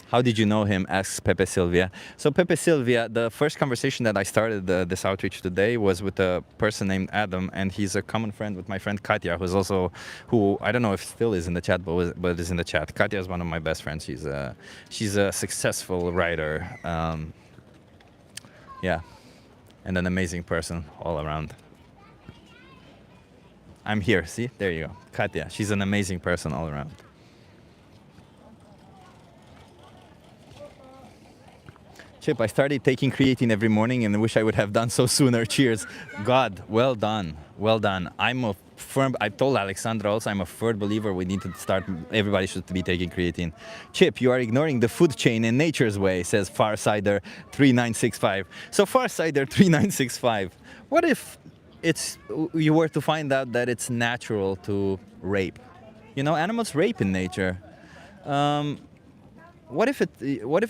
How did you know him? Asks Pepe Silvia. So Pepe Silvia, the first conversation that I started this outreach today was with a person named Adam, and he's a common friend with my friend Katya, who I don't know if still is in the chat, but is in the chat. Katya is one of my best friends. She's a successful writer, yeah, and an amazing person all around. I'm here. See, there you go, Katya. She's an amazing person all around. Chip, I started taking creatine every morning and I wish I would have done so sooner. Cheers. God, well done. Well done. I told Alexandra also, I'm a firm believer we need to start, everybody should be taking creatine. Chip, you are ignoring the food chain in nature's way, says Farsider3965. So Farsider3965, what if you were to find out that it's natural to rape? You know, animals rape in nature. What if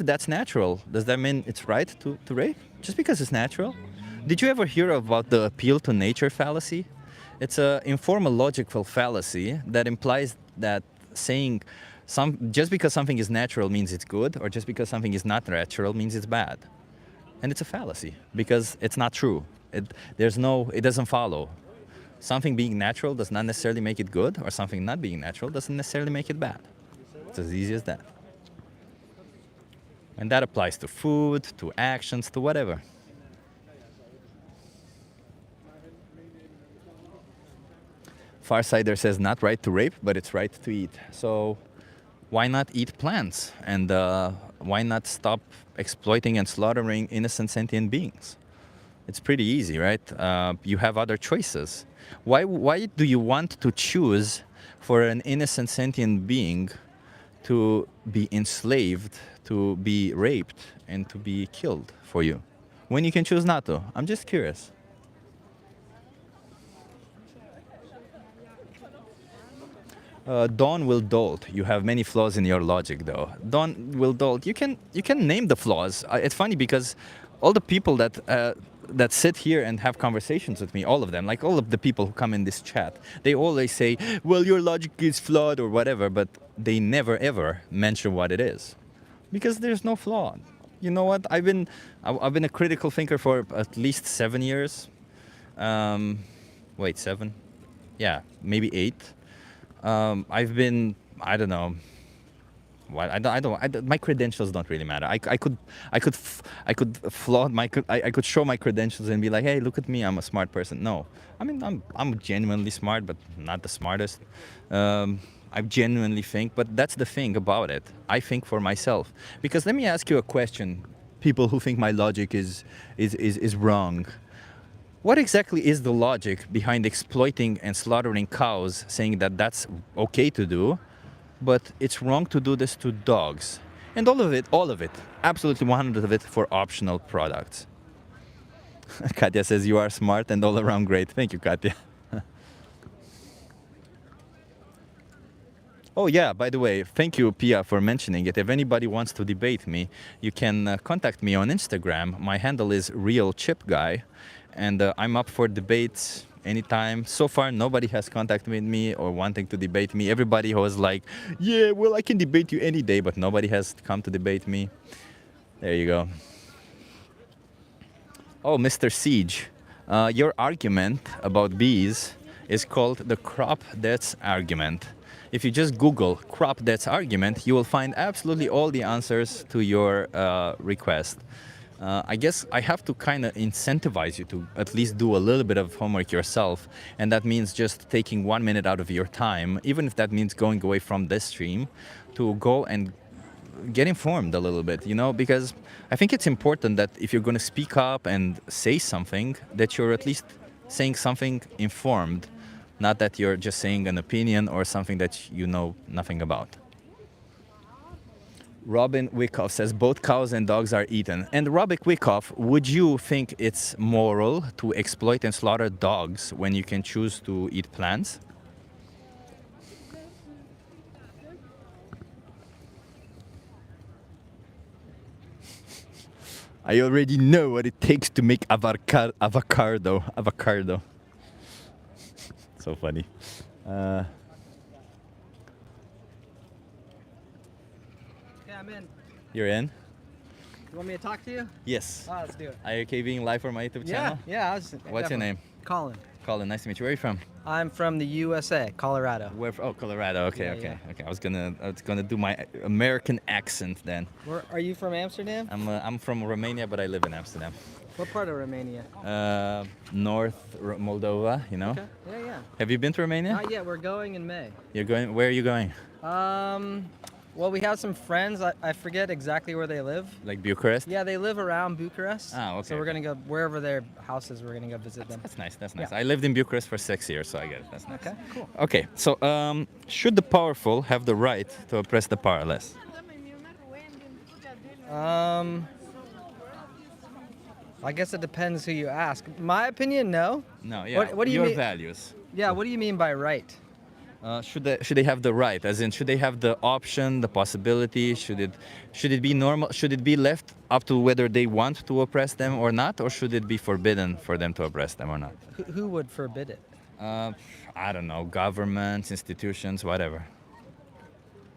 that's natural? Does that mean it's right to rape? Just because it's natural? Did you ever hear about the appeal to nature fallacy? It's an informal logical fallacy that implies that saying just because something is natural means it's good, or just because something is not natural means it's bad. And it's a fallacy because it's not true. It doesn't follow. Something being natural does not necessarily make it good, or something not being natural doesn't necessarily make it bad. It's as easy as that. And that applies to food, to actions, to whatever. Farsider says not right to rape, but it's right to eat. So why not eat plants? And why not stop exploiting and slaughtering innocent sentient beings? It's pretty easy, right? You have other choices. Why do you want to choose for an innocent sentient being to be enslaved, to be raped, and to be killed for you, when you can choose not to? I'm just curious. Dawn will dolt. You have many flaws in your logic, though. Dawn will dolt. You can name the flaws. It's funny because all the people that sit here and have conversations with me, all of them, like all of the people who come in this chat, they always say, "Well, your logic is flawed" or whatever, but they never ever mention what it is, because there's no flaw. You know what? I've been a critical thinker for at least 7 years. Wait, 7? Yeah, maybe 8. I've been, I don't know. Well, my credentials don't really matter. I could flaunt I could show my credentials and be like, hey, look at me, I'm a smart person. No, I mean, I'm genuinely smart, but not the smartest. I genuinely think, but that's the thing about it. I think for myself. Because let me ask you a question, people who think my logic is wrong. What exactly is the logic behind exploiting and slaughtering cows, saying that that's okay to do, but it's wrong to do this to dogs? And all of it, absolutely 100 of it for optional products. Katya says you are smart and all around great. Thank you, Katya. Oh yeah, by the way, thank you, Pia, for mentioning it. If anybody wants to debate me, you can contact me on Instagram. My handle is realchipguy, and I'm up for debates anytime. So far, nobody has contacted me or wanting to debate me. Everybody was like, yeah, well, I can debate you any day, but nobody has come to debate me. There you go. Oh, Mr. Siege, your argument about bees is called the crop deaths argument. If you just Google crop deaths argument, you will find absolutely all the answers to your request. I guess I have to kind of incentivize you to at least do a little bit of homework yourself, and that means just taking 1 minute out of your time, even if that means going away from this stream, to go and get informed a little bit, you know, because I think it's important that if you're going to speak up and say something, that you're at least saying something informed, not that you're just saying an opinion or something that you know nothing about. Robin Wyckoff says both cows and dogs are eaten. And Robin Wyckoff, would you think it's moral to exploit and slaughter dogs when you can choose to eat plants? I already know what it takes to make avocado. So funny. Yeah, I'm in. You're in? You want me to talk to you? Yes. Oh, let's do it. Are you okay being live for my YouTube channel? Yeah. What's your name? Colin. Colin, nice to meet you. Where are you from? I'm from the USA, Colorado. Where? Oh, Colorado. Okay, Yeah, okay, yeah. okay. I was gonna do my American accent then. Where are you from? Amsterdam? I'm from Romania, but I live in Amsterdam. What part of Romania? North Moldova. You know. Okay. Yeah. Have you been to Romania? Not yet. We're going in May. You're going. Where are you going? Well, we have some friends. I forget exactly where they live. Like Bucharest? Yeah, they live around Bucharest. Ah, okay. So we're gonna go wherever their house is. We're gonna go visit them. That's nice. That's nice. Yeah. I lived in Bucharest for 6 years, so I get it. That's nice. Okay, cool. Okay, so should the powerful have the right to oppress the powerless? I guess it depends who you ask. My opinion, no. No. Yeah. What do you Your mean? values. Yeah. What do you mean by right? Should they have the right? As in, should they have the option, the possibility? Should it be normal? Should it be left up to whether they want to oppress them or not, or should it be forbidden for them to oppress them or not? Who would forbid it? I don't know. Governments, institutions, whatever.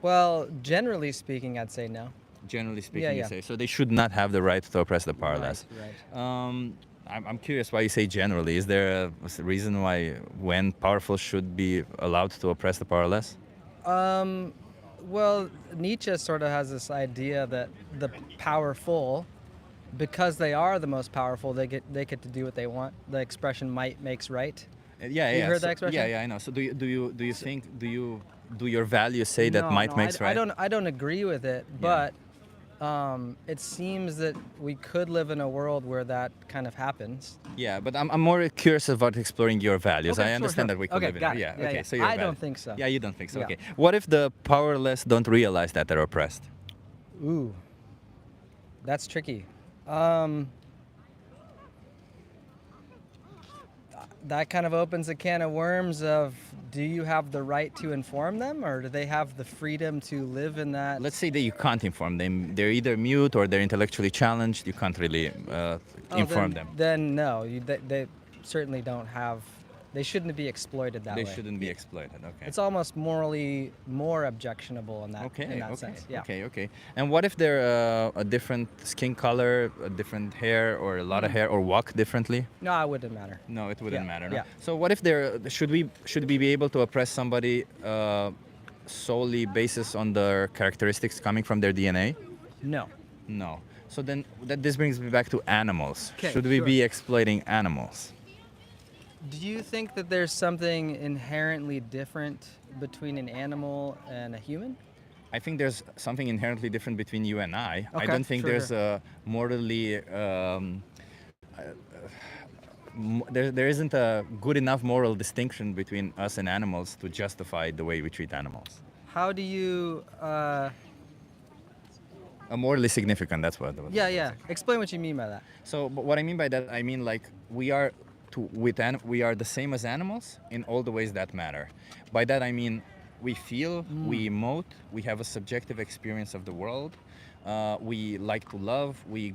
Well, generally speaking, I'd say no. Generally speaking, Yeah, you yeah. say so. They should not have the right to oppress the powerless. Right. I'm curious why you say generally. Is there a reason why when powerful should be allowed to oppress the powerless? Well, Nietzsche sort of has this idea that the powerful, because they are the most powerful, they get to do what they want. The expression "might makes right." Yeah. You heard So- that expression? Yeah, I know. So do you think do your values say that might makes right? I don't agree with it, but it seems that we could live in a world where that kind of happens. Yeah, but I'm more curious about exploring your values. Okay, I sure, understand sure. that we could Okay, live in. got it. Yeah, Yeah, okay. yeah. So your I don't values. think so. Yeah, you don't think so. Yeah. Okay. What if the powerless don't realize that they're oppressed? Ooh, that's tricky. That kind of opens a can of worms of do you have the right to inform them, or do they have the freedom to live in that? Let's say that you can't inform them. They're either mute or they're intellectually challenged. You can't really inform them. Then no, they certainly don't have. They shouldn't be exploited that way. They shouldn't be exploited. Okay. It's almost morally more objectionable in that sense. Yeah. Okay. And what if they're a different skin color, a different hair, or a lot of hair, or walk differently? No, it wouldn't matter. No, it wouldn't matter. No? Yeah. So what if should we be able to oppress somebody solely basis on their characteristics coming from their DNA? No. No. So then this brings me back to animals. Okay, Should we sure. be exploiting animals? Do you think that there's something inherently different between an animal and a human? I think there's something inherently different between you and I. I Okay, don't think sure, there's a morally there isn't a good enough moral distinction between us and animals to justify the way we treat animals. How do you? Morally significant. That's what. Yeah. Explain what you mean by that. So, but what I mean by that, I mean like we are the same as animals in all the ways that matter. By that I mean we feel, we emote, we have a subjective experience of the world. We like to love, we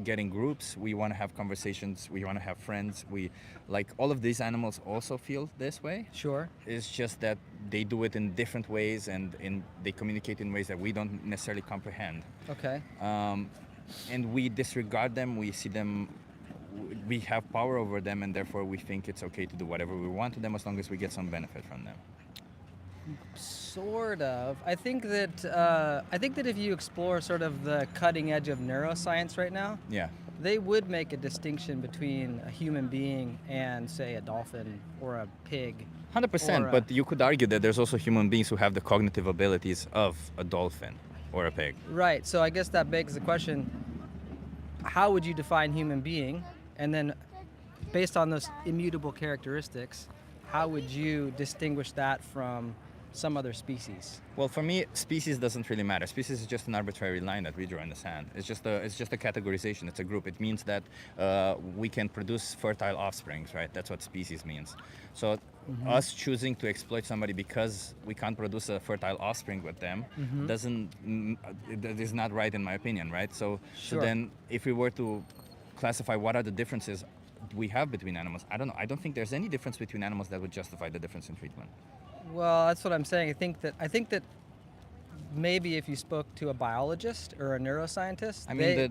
get in groups, we want to have conversations, we want to have friends. We like all of these animals also feel this way. Sure. It's just that they do it in different ways and they communicate in ways that we don't necessarily comprehend. Okay. And we disregard them, we see them, we have power over them, and therefore we think it's okay to do whatever we want to them as long as we get some benefit from them. Sort of. I think that if you explore sort of the cutting edge of neuroscience right now, Yeah. they would make a distinction between a human being and, say, a dolphin or a pig. 100%, but you could argue that there's also human beings who have the cognitive abilities of a dolphin or a pig. Right. So I guess that begs the question: how would you define human being? And then, based on those immutable characteristics, how would you distinguish that from some other species? Well, for me, species doesn't really matter. Species is just an arbitrary line that we draw in the sand. It's just a categorization. It's a group. It means that we can produce fertile offsprings, right? That's what species means. So us choosing to exploit somebody because we can't produce a fertile offspring with them that is not right in my opinion, right? So then if we were to classify what are the differences we have between animals, I don't know. I don't think there's any difference between animals that would justify the difference in treatment. Well, that's what I'm saying. I think that maybe if you spoke to a biologist or a neuroscientist, I mean,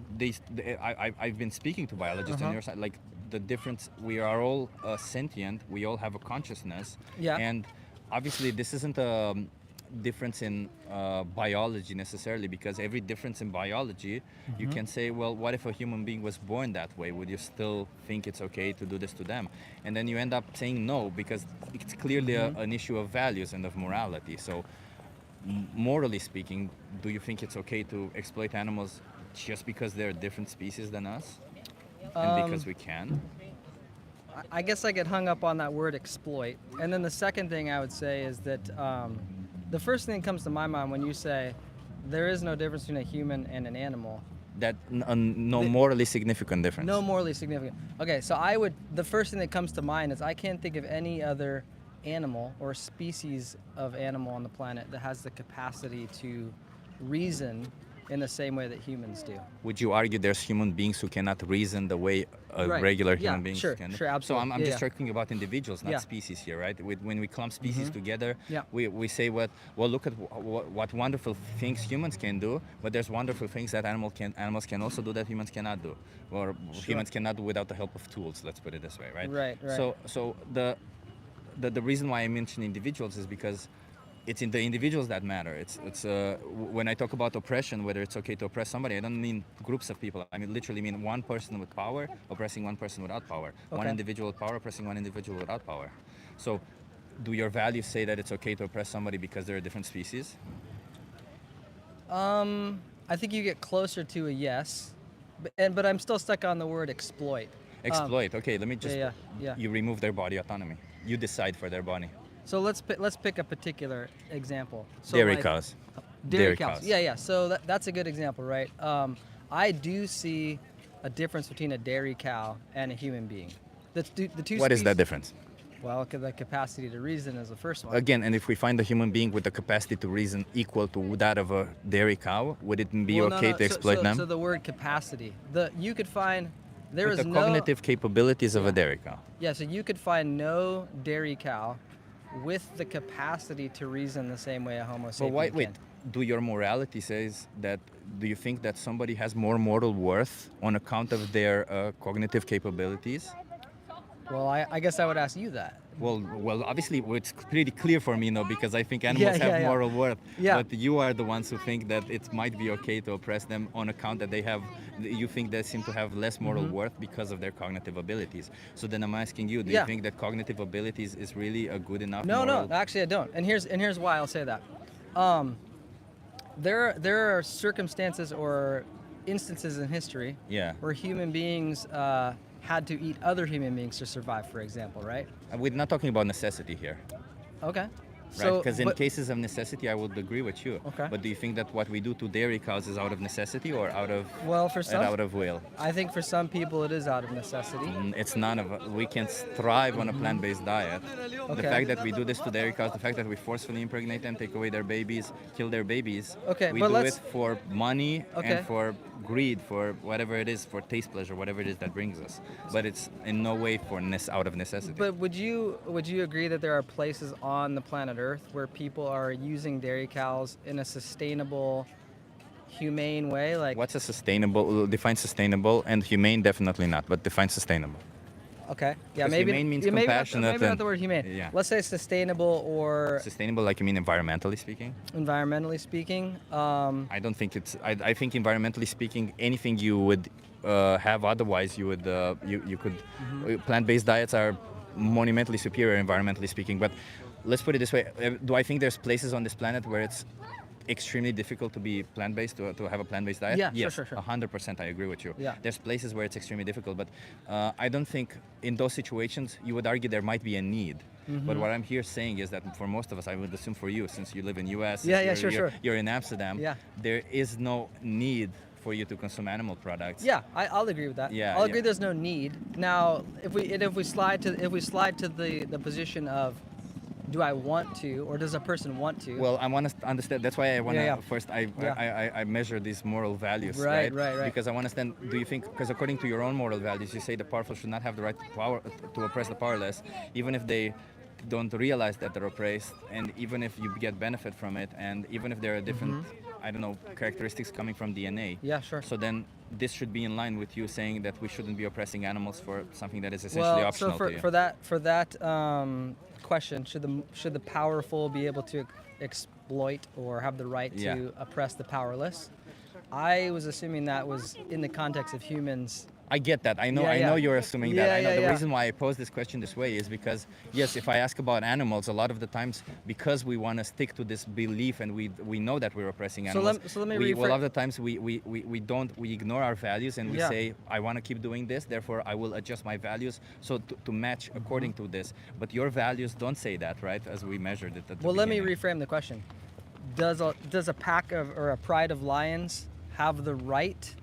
I've been speaking to biologists and neuroscientists. Like the difference, we are all sentient. We all have a consciousness. Yeah. And obviously, this isn't a difference in biology necessarily, because every difference in biology, you can say, well, what if a human being was born that way? Would you still think it's okay to do this to them? And then you end up saying no, because it's clearly an issue of values and of morality. So morally speaking, do you think it's okay to exploit animals just because they're a different species than us and because we can? I guess I get hung up on that word exploit. And then the second thing I would say is that the first thing that comes to my mind when you say there is no difference between a human and an animal. That no morally significant difference. No morally significant. Okay, so the first thing that comes to mind is I can't think of any other animal or species of animal on the planet that has the capacity to reason in the same way that humans do. Would you argue there's human beings who cannot reason the way a regular human being can? Sure, absolutely. So I'm just talking about individuals, not species here, right? When we clump species together, we say look at what wonderful things humans can do, but there's wonderful things that animals can also do that humans cannot do, or humans cannot do without the help of tools. Let's put it this way, right? Right. So the reason why I mention individuals is because it's in the individuals that matter. It's when I talk about oppression, whether it's okay to oppress somebody, I don't mean groups of people. I mean literally mean one person with power oppressing one person without power. Okay. One individual with power oppressing one individual without power. So do your values say that it's okay to oppress somebody because they're a different species? I think you get closer to a yes, but I'm still stuck on the word exploit. Exploit. Okay, let me just. Yeah. You remove their body autonomy. You decide for their body. So let's pick a particular example. So dairy cows. Dairy cows. Yeah. So that's a good example, right? I do see a difference between a dairy cow and a human being. The two. What is that difference? Well, the capacity to reason is the first one. Again, and if we find a human being with the capacity to reason equal to that of a dairy cow, would it be Well, okay no. to exploit them? So the word capacity, you could find there With is the no cognitive capabilities of a dairy cow. Yeah, so you could find no dairy cow with the capacity to reason the same way a Homo sapien But wait, can. do your morality says that, do you think that somebody has more moral worth on account of their cognitive capabilities? Well, I guess I would ask you that. Well, obviously it's pretty clear for me, because I think animals have moral worth. Yeah. But you are the ones who think that it might be okay to oppress them on account that you think they seem to have less moral worth because of their cognitive abilities. So then I'm asking you, do you think that cognitive abilities is really a good enough No, moral? actually I don't. And here's why I'll say that. There are circumstances or instances in history where human beings had to eat other human beings to survive, for example, right? We're not talking about necessity here. Okay. Right, because in cases of necessity, I would agree with you. Okay. But do you think that what we do to dairy cows is out of necessity or out of out of will? I think for some people it is out of necessity. It's none of. We can thrive on a plant-based diet. Okay. The fact that we do this to dairy cows, the fact that we forcefully impregnate them, take away their babies, kill their babies. Okay, we but do let's- it for money Okay. and for greed, for whatever it is, for taste pleasure, whatever it is that brings us. But it's in no way for out of necessity. But would you agree that there are places on the planet Earth where people are using dairy cows in a sustainable, humane way? Like, what's a sustainable? Define sustainable, and humane definitely not, but define sustainable. okay, yeah, 'Cause maybe humane means maybe compassionate maybe not and- the word humane. Yeah. Let's say sustainable or Sustainable, like you mean environmentally speaking? environmentally speaking. I don't think it's. I think environmentally speaking, anything you would have otherwise, you would you could. Plant-based diets are monumentally superior environmentally speaking. But let's put it this way: do I think there's places on this planet where it's extremely difficult to be plant-based, to have a plant-based diet? Yeah, yes, sure. 100%. I agree with you. Yeah. There's places where it's extremely difficult, but I don't think in those situations you would argue there might be a need. But what I'm here saying is that for most of us, I would assume for you, since you live in US, you're in Amsterdam, Yeah. there is no need for you to consume animal products. Yeah, I'll agree with that. Yeah, I'll agree. yeah. There's no need. Now, if we slide to the position of, do I want to, or does a person want to? Well, I want to understand. That's why I want to Yeah. first. I measure these moral values, Right. Because I want to understand. Do you think? Because according to your own moral values, you say the powerful should not have the right to oppress the powerless, even if they don't realize that they're oppressed, and even if you get benefit from it, and even if there are different, I don't know, characteristics coming from DNA. Yeah, sure. So then this should be in line with you saying that we shouldn't be oppressing animals for something that is essentially optional so to you. for that question, should the powerful be able to exploit or have the right Yeah. to oppress the powerless? I was assuming that was in the context of humans. I get that. I know. Yeah, I yeah. know you're assuming that. Yeah, I know yeah, the yeah. reason why I pose this question this way is because, yes, if I ask about animals, a lot of the times, because we want to stick to this belief and we know that we're oppressing animals. So let me a lot of rephrase. the times we ignore our values and we Yeah. say, I want to keep doing this, therefore I will adjust my values so to match according to this. But your values don't say that, right? As we measured it at the Well, let me beginning. reframe the question. Does a pack of or a pride of lions have the right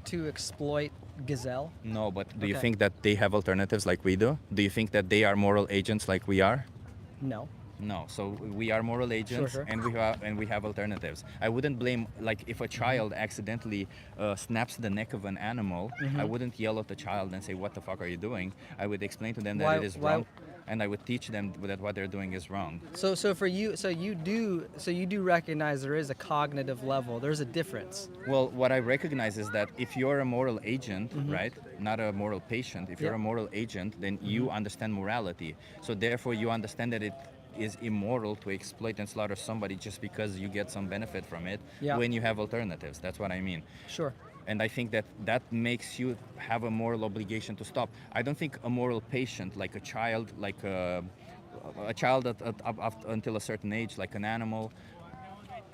to exploit gazelle? No, but do you Okay. think that they have alternatives like we do? Do you think that they are moral agents like we are? No. No, so we are moral agents, Sure. and we have alternatives. I wouldn't blame, like if a child accidentally snaps the neck of an animal, I wouldn't yell at the child and say, "What the fuck are you doing?" I would explain to them that Why- it is why- wrong, and I would teach them that what they're doing is wrong. So for you, you do recognize there is a cognitive level. There's a difference. Well, what I recognize is that if you're a moral agent, right, not a moral patient, if you're Yeah. a moral agent, then you understand morality. So therefore, you understand that it is immoral to exploit and slaughter somebody just because you get some benefit from it Yeah. when you have alternatives. That's what I mean. Sure. And I think that makes you have a moral obligation to stop. I don't think a moral patient, like a child, like a child up until a certain age, like an animal,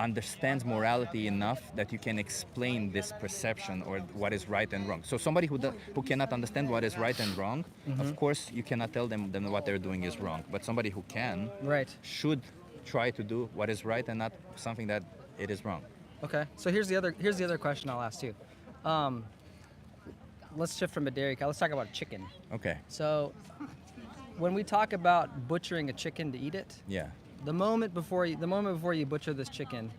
understands morality enough that you can explain this perception or what is right and wrong. So somebody who cannot understand what is right and wrong, of course you cannot tell them what they're doing is wrong. But somebody who can Right. should try to do what is right and not something that it is wrong. Okay. So here's the other question I'll ask too. Let's shift from a dairy cow. Let's talk about a chicken. Okay. So when we talk about butchering a chicken to eat it, Yeah. the moment before you butcher this chicken,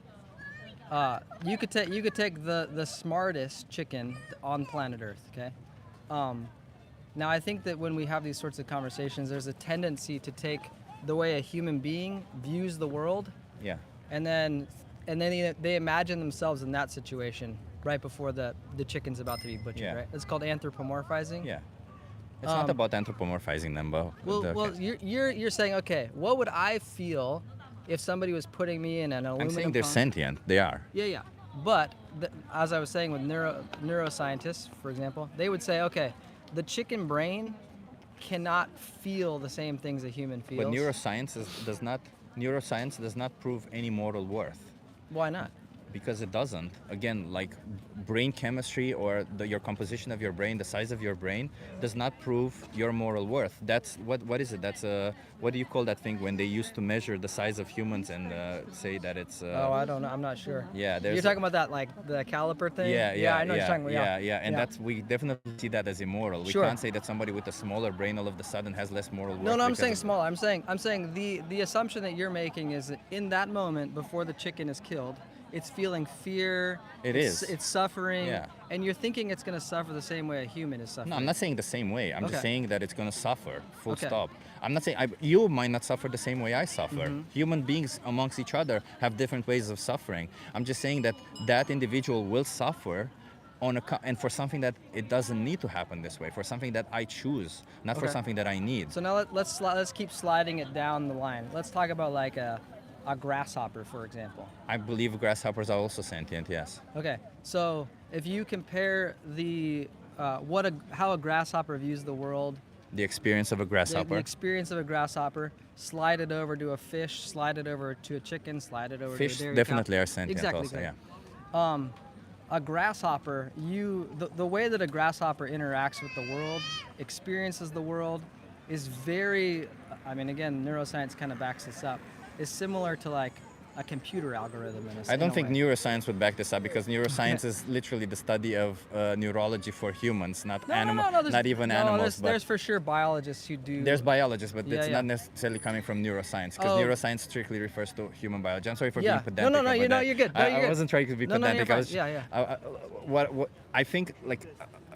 you could take the smartest chicken on planet Earth. Okay. Now I think that when we have these sorts of conversations, there's a tendency to take the way a human being views the world, Yeah. and then they imagine themselves in that situation right before the chicken's about to be butchered. Yeah. Right. It's called anthropomorphizing. Yeah. It's not about anthropomorphizing them, but Well, you're saying, okay, what would I feel if somebody was putting me in an aluminum? I'm saying they're sentient. They are. Yeah. But as I was saying with neuroscientists, for example, they would say, okay, the chicken brain cannot feel the same things a human feels. But neuroscience does not prove any moral worth. Why not? Because it doesn't. Again, like brain chemistry or your composition of your brain, the size of your brain, does not prove your moral worth. That's what is it? That's what do you call that thing when they used to measure the size of humans and say that it's? Oh, I don't know. I'm not sure. Yeah, you're talking about that like the caliper thing. Yeah, I know what you're talking about. Yeah, and that's we definitely see that as immoral. We Sure. can't say that somebody with a smaller brain all of a sudden has less moral worth. No, I'm because saying of- small. I'm saying the assumption that you're making is that in that moment before the chicken is killed, it's feeling fear. It's suffering. Yeah. And you're thinking it's going to suffer the same way a human is suffering. No, I'm not saying the same way. I'm just Okay. saying that it's going to suffer. Full Okay. stop. I'm not saying you might not suffer the same way I suffer. Mm-hmm. Human beings amongst each other have different ways of suffering. I'm just saying that that individual will suffer and for something that it doesn't need to happen this way, for something that I choose, not for Okay. something that I need. So now let's keep sliding it down the line. Let's talk about like a grasshopper, for example. I believe grasshoppers are also sentient. Yes. Okay. So if you compare how a grasshopper views the world, The experience of a grasshopper. the experience of a grasshopper, slide it over to a fish, slide it over to a chicken, slide it over Fish to a dairy definitely cow. are sentient Exactly. also, yeah. A grasshopper, the way that a grasshopper interacts with the world, experiences the world, is very, I mean, again, neuroscience kind of backs this up, is similar to like a computer algorithm in a I don't in a think way. neuroscience would back this up because neuroscience is literally the study of neurology for humans, not not even animals. But There's for sure biologists who do. there's biologists, but Yeah, it's yeah. not necessarily coming from neuroscience because Oh. neuroscience strictly refers to human biology. I'm sorry for Yeah. being pedantic. No, about you're that. you're good. No, I you're good. wasn't trying to be No, you're pedantic. I fine. was, Yeah. what I think like.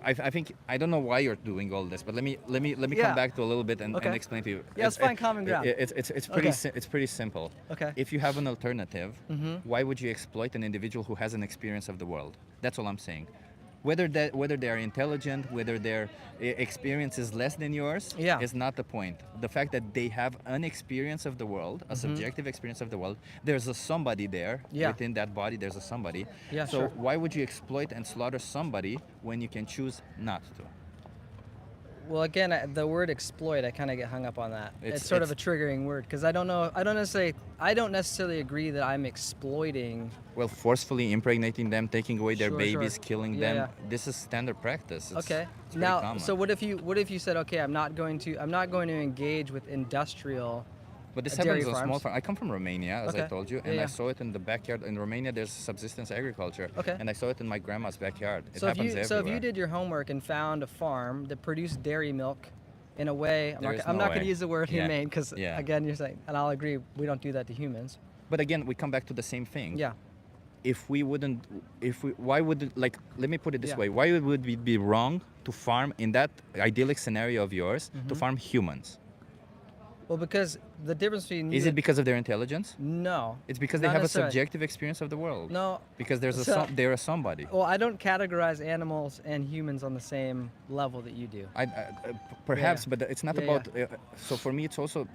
I think I don't know why you're doing all this, but let me Yeah. come back to a little bit and Okay. explain to you. Yeah, let's find common ground. It's pretty Okay. it's pretty simple. Okay. If you have an alternative, why would you exploit an individual who has an experience of the world? That's all I'm saying. Whether they are intelligent, whether their experience is less than yours, Yeah. is not the point. The fact that they have an experience of the world, a subjective experience of the world, there's a somebody there Yeah. within that body. There's a somebody. Yeah, so sure. why would you exploit and slaughter somebody when you can choose not to? Well, again, the word exploit, I kind of get hung up on that. It's sort of a it's- triggering word because I don't necessarily agree that I'm exploiting. Well, forcefully impregnating them, taking away their Sure, babies, sure. killing Yeah, them. yeah. This is standard practice. Okay. It's pretty Now, common. so what if you said, okay, I'm not going to engage with industrial. But this dairy happens on small farms. farms. I come from Romania, as I Okay. told you, Yeah, and I yeah. saw it in the backyard. In Romania, there's subsistence agriculture, Okay. and I saw it in my grandma's backyard. It So if happens you everywhere. did your homework and found a farm that produced dairy milk in a way, There is I'm no not going to way. use the word Yeah. humane because Yeah. again, you're saying, and I'll agree, we don't do that to humans. But again, we come back to the same thing. Yeah. Why would like? Let me put it this Yeah. way: why would it be wrong to farm in that idyllic scenario of yours Mm-hmm. to farm humans? Well, because the difference between Is it because of their intelligence? no, It's because they not have a necessarily. subjective experience of the world. No, Because they're a somebody. well, I don't categorize animals and humans on the same level that you do. Perhaps, Yeah. but it's not Yeah, about. So for me, it's also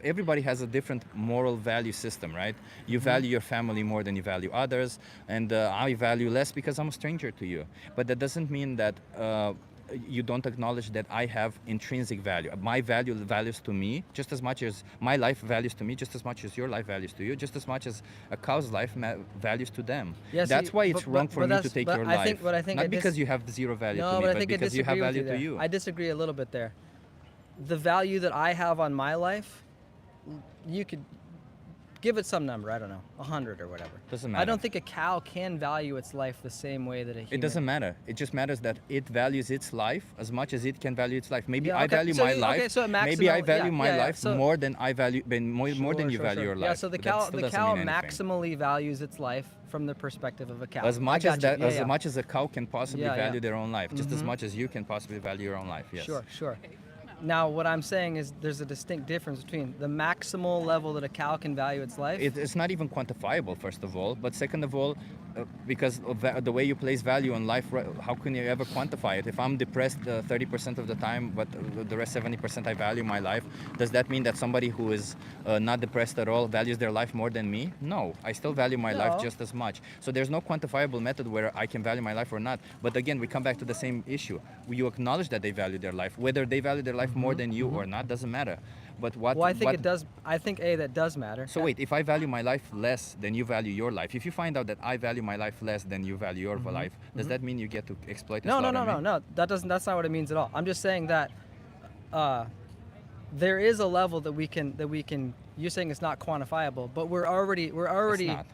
everybody has a different moral value system, right? You Mm-hmm. value your family more than you value others, and I value less because I'm a stranger to you. But that doesn't mean that. You don't acknowledge that I have intrinsic value. My value values to me just as much as my life values to me, just as much as your life values to you, just as much as a cow's life values to them. Yeah, see, That's why it's but- wrong but- for but me to that's- take but your I life. think- but I think Not I dis- because you have zero value No, to me, but I but think I because you have disagree with value you to there. you. I disagree a little bit there. The value that I have on my life, give it some number. I don't know, 100 or whatever. Doesn't I matter. don't think a cow can value its life the same way that a human. It doesn't matter. It just matters that it values its life as much as it can value its life. Maybe Yeah, I okay. value So my you- life. okay, so it Maybe I maximal- value yeah, my yeah, yeah. life So- more than I value, more than you value your life. Yeah, so the But that cow, still the doesn't cow mean anything. maximally values its life from the perspective of a cow. As much I as got that, you. Yeah, as yeah. much as a cow can possibly Yeah, yeah. value their own life, just as Mhm. much as you can possibly value your own life. Yes. Sure. Now, what I'm saying is there's a distinct difference between the maximal level that a cow can value its life. It's not even quantifiable, first of all. But second of all, because of the way you place value on life, how can you ever quantify it? If I'm depressed 30% of the time, but the rest 70% I value my life, does that mean that somebody who is not depressed at all values their life more than me? No, I still value my life No. just as much. So there's no quantifiable method where I can value my life or not. But again, we come back to the same issue. You acknowledge that they value their life. Whether they value their life more than you or not doesn't matter. But what? Well, I think what, it does. I think that does matter. So wait, if I value my life less than you value your life, if you find out that I value my life less than you value your life, does that mean you get to exploit and No. slaughter me? That doesn't. That's not what it means at all. I'm just saying that there is a level that we can. You're saying it's not quantifiable, but we're already. It's not.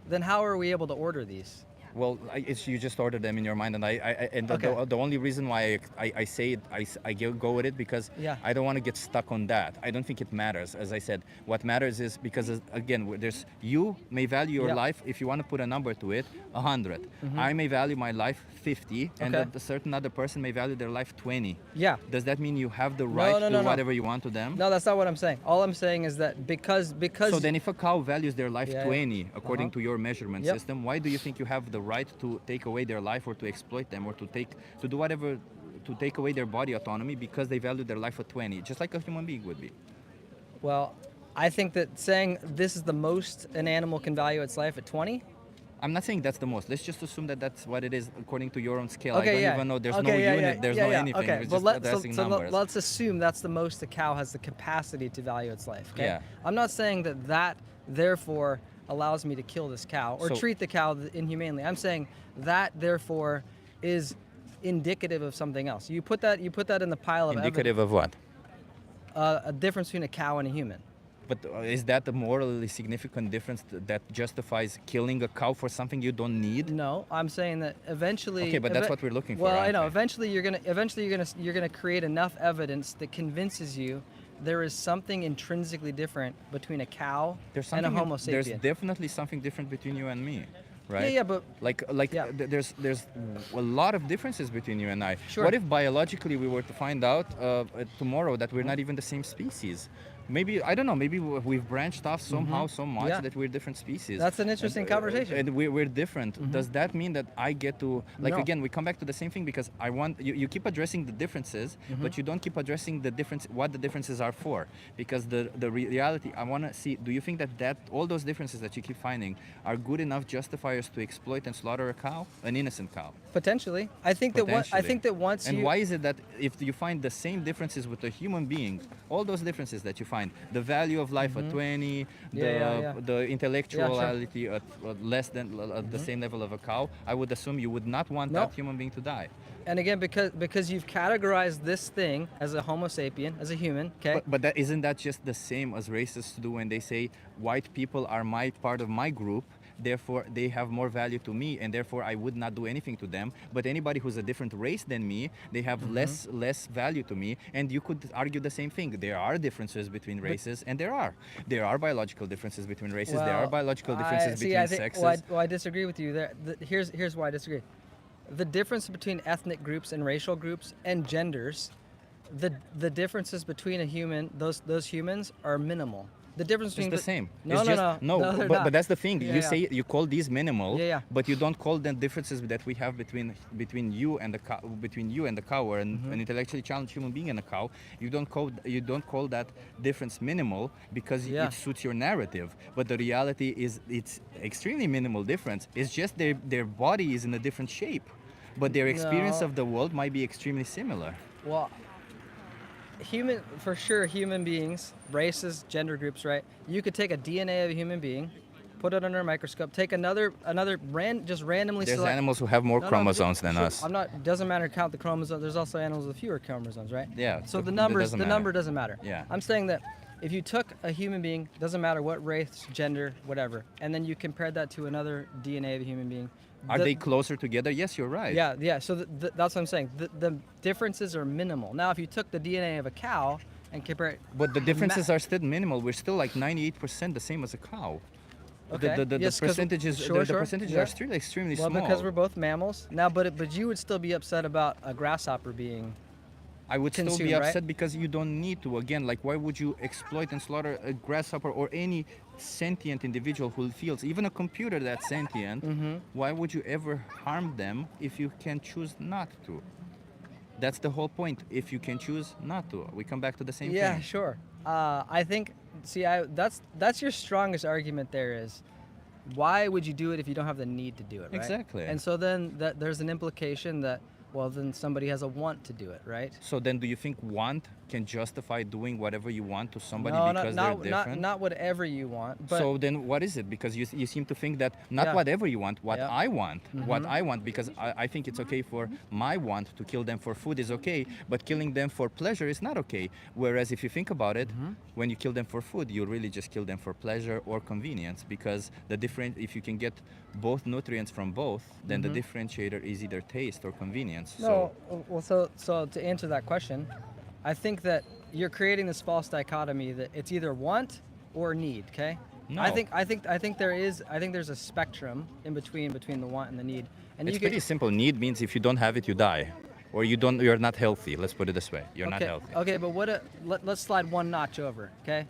Then how are we able to order these? Well, it's you just order them in your mind, and the only reason why I say it, I go with it because Yeah. I don't want to get stuck on that. I don't think it matters. As I said, what matters is because again, there's you may value your Yeah. life if you want to put a number to it, 100. I may value my life 50, and Okay. a certain other person may value their life 20. Yeah. Does that mean you have the right to do no. whatever you want to them? No, that's not what I'm saying. All I'm saying is that because. So then if a cow values their life Yeah, yeah. 20 according to your measurement Yep. system, why do you think you have the right to take away their life or to exploit them or to do whatever to take away their body autonomy because they value their life at 20, just like a human being would be? Well, I think that saying this is the most an animal can value its life at 20. I'm not saying that's the most. Let's just assume that that's what it is according to your own scale. Okay, I don't yeah. even know. There's Okay, no yeah, unit. yeah, There's yeah, no yeah. anything. Okay, It's well, just addressing numbers. let's assume that's the most a cow has the capacity to value its life. Okay? Yeah. I'm not saying that therefore allows me to kill this cow or So- treat the cow inhumanely. I'm saying that therefore is indicative of something else. You put that in the pile of Indicative of what? a difference between a cow and a human. But is that a morally significant difference that justifies killing a cow for something you don't need? No, I'm saying that eventually. Okay, but that's what we're looking for, Well, I aren't know. we? Eventually, you're gonna create enough evidence that convinces you there is something intrinsically different between a cow There's and a something. Homo There's sapien. definitely something different between you and me, right? Yeah, but like Yeah. there's a lot of differences between you and I. Sure. What if biologically we were to find out tomorrow that we're not even the same species? Maybe I don't know. Maybe we've branched off somehow so much Yeah. that we're different species. That's an interesting conversation. And we're different. Does that mean that I get to No. again? We come back to the same thing because I want you keep addressing the differences, but you don't keep addressing the difference. What the differences are for? Because the reality I want to see. Do you think that all those differences that you keep finding are good enough justifiers to exploit and slaughter a cow, an innocent cow? potentially, I think that once And you. why is it that if you find the same differences with a human being, all those differences that you find, the value of life at 20, Yeah. the intellectuality at less than at the same level of a cow, I would assume you would not want No. that human being to die. And again, because you've categorized this thing as a Homo sapien, as a human, okay? But isn't that just the same as racists do when they say white people are my part of my group, therefore they have more value to me, and therefore I would not do anything to them. But anybody who's a different race than me, they have less value to me. And you could argue the same thing. There are differences between races, and there are biological differences between races. There are biological differences between sexes. I disagree with you there. Here's why I disagree. The difference between ethnic groups and racial groups and genders, the differences between a human, those humans are minimal. The difference It's between the same. No, It's no, just, no, they're not. but that's the thing. Yeah, You yeah. say you call these minimal, Yeah, yeah. but you don't call them differences that we have between you and the cow, or an intellectually challenged human being and a cow. You don't call that difference minimal because Yeah. it suits your narrative. But the reality is it's extremely minimal difference. It's just their body is in a different shape, but their experience No. of the world might be extremely similar. Well, human beings, races, gender groups, right? You could take a DNA of a human being, put it under a microscope, take just randomly There's select. animals who have more No, no, chromosomes than sure, us. doesn't matter count the chromosomes. There's also animals with fewer chromosomes, right? Yeah, So but the that numbers, doesn't the matter. number doesn't matter. Yeah. I'm saying that if you took a human being, doesn't matter what race, gender, whatever, and then you compared that to another DNA of a human being. Are they closer together? Yes, you're right. Yeah. So that's what I'm saying. The differences are minimal. Now, if you took the DNA of a cow and compare it, But the differences are still minimal. We're still like 98% the same as a cow. Okay. The Yes, 'cause- percentages, sure, the sure. percentages Yeah. are still extremely well, small. because we're both mammals. Now, but you would still be upset about a grasshopper being. I would still be consumed, right? upset because you don't need to. Again, like why would you exploit and slaughter a grasshopper or any sentient individual who feels, even a computer that's sentient? Mm-hmm. Why would you ever harm them if you can choose not to? That's the whole point. If you can choose not to, we come back to the same Yeah, thing. sure. I think. See, that's your strongest argument. There is, why would you do it if you don't have the need to do it? Right? Exactly. And so then there's an implication that, well, then somebody has a want to do it, right? So then, do you think want can justify doing whatever you want to somebody No, because not they're different? not whatever you want. But So then what is it? Because you seem to think that not Yeah. whatever you want, what Yeah. I want. What Mhm. I want, because I think it's okay for my want to kill them for food is okay, but killing them for pleasure is not okay. Whereas if you think about it, Mm-hmm. when you kill them for food, you really just kill them for pleasure or convenience, because the different, if you can get both nutrients from both, then the differentiator is either taste or convenience. no, well, so to answer that question, I think that you're creating this false dichotomy that it's either want or need. Okay. No. I think there's a spectrum in between the want and the need. And It's you pretty simple. Need means if you don't have it, you die, or you're not healthy. Let's put it this way: you're not okay, healthy. Okay, but let's slide one notch over. Okay,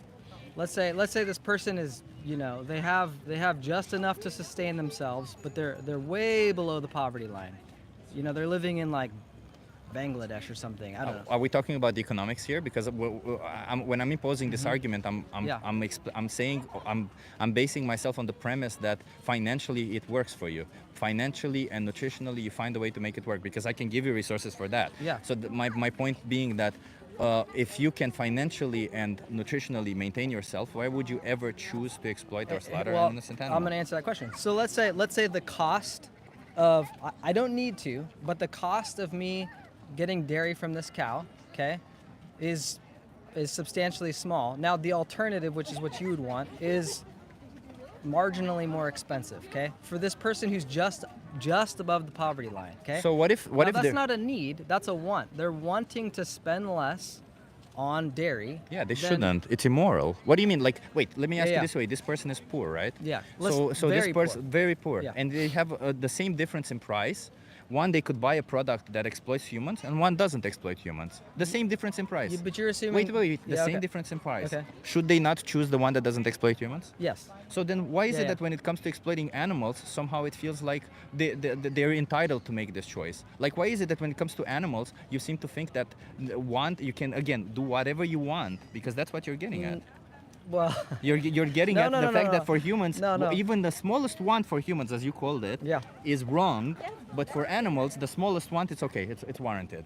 let's say this person is, they have just enough to sustain themselves, but they're way below the poverty line. They're living in like Bangladesh or something. I don't know. Are we talking about the economics here? Because when I'm imposing this argument, Yeah. I'm saying I'm basing myself on the premise that financially it works for you. Financially and nutritionally, you find a way to make it work, because I can give you resources for that. Yeah. So my point being that if you can financially and nutritionally maintain yourself, why would you ever choose to exploit or slaughter Well, an innocent animal? I'm going to answer that question. So let's say the cost of, I don't need to, but the cost of me getting dairy from this cow, okay, is substantially small. Now the alternative, which is what you would want, is marginally more expensive, okay, for this person who's just above the poverty line, okay. So what if Now, they're- that's not a need, that's a want. They're wanting to spend less on dairy. Yeah, they than- shouldn't. It's immoral. What do you mean? Like, wait, let me ask Yeah, you yeah. this way. This person is poor, right? Yeah. So this Very person, poor. very poor, Yeah. and they have the same difference in price. One, they could buy a product that exploits humans, and one doesn't exploit humans. The same difference in price. Yeah, but you're assuming. Wait. The Yeah, same okay. difference in price. Okay. Should they not choose the one that doesn't exploit humans? Yes. So then why is Yeah, it yeah. that when it comes to exploiting animals, somehow it feels like they're entitled to make this choice? Like, why is it that when it comes to animals, you seem to think that you can, again, do whatever you want, because that's what you're getting at? Well. You're getting at the fact that for humans, No. even the smallest want for humans, as you called it, Yeah. is wrong. But for animals, the smallest want, it's okay. It's warranted.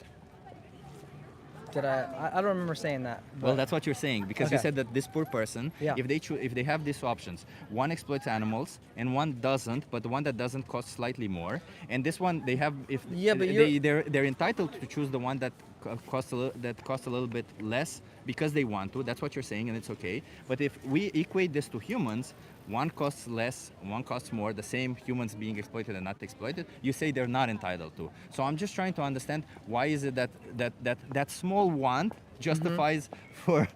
Did I don't remember saying that. Well, but- that's what you're saying, because you Okay. said that this poor person, Yeah. if they have these options, one exploits animals and one doesn't, but the one that doesn't costs slightly more, and this one they have, if Yeah, but they're entitled to choose the one that costs a little bit less because they want to. That's what you're saying, and it's okay. But if we equate this to humans, one costs less, one costs more, the same humans being exploited and not exploited, you say they're not entitled to. So I'm just trying to understand, why is it that small want justifies for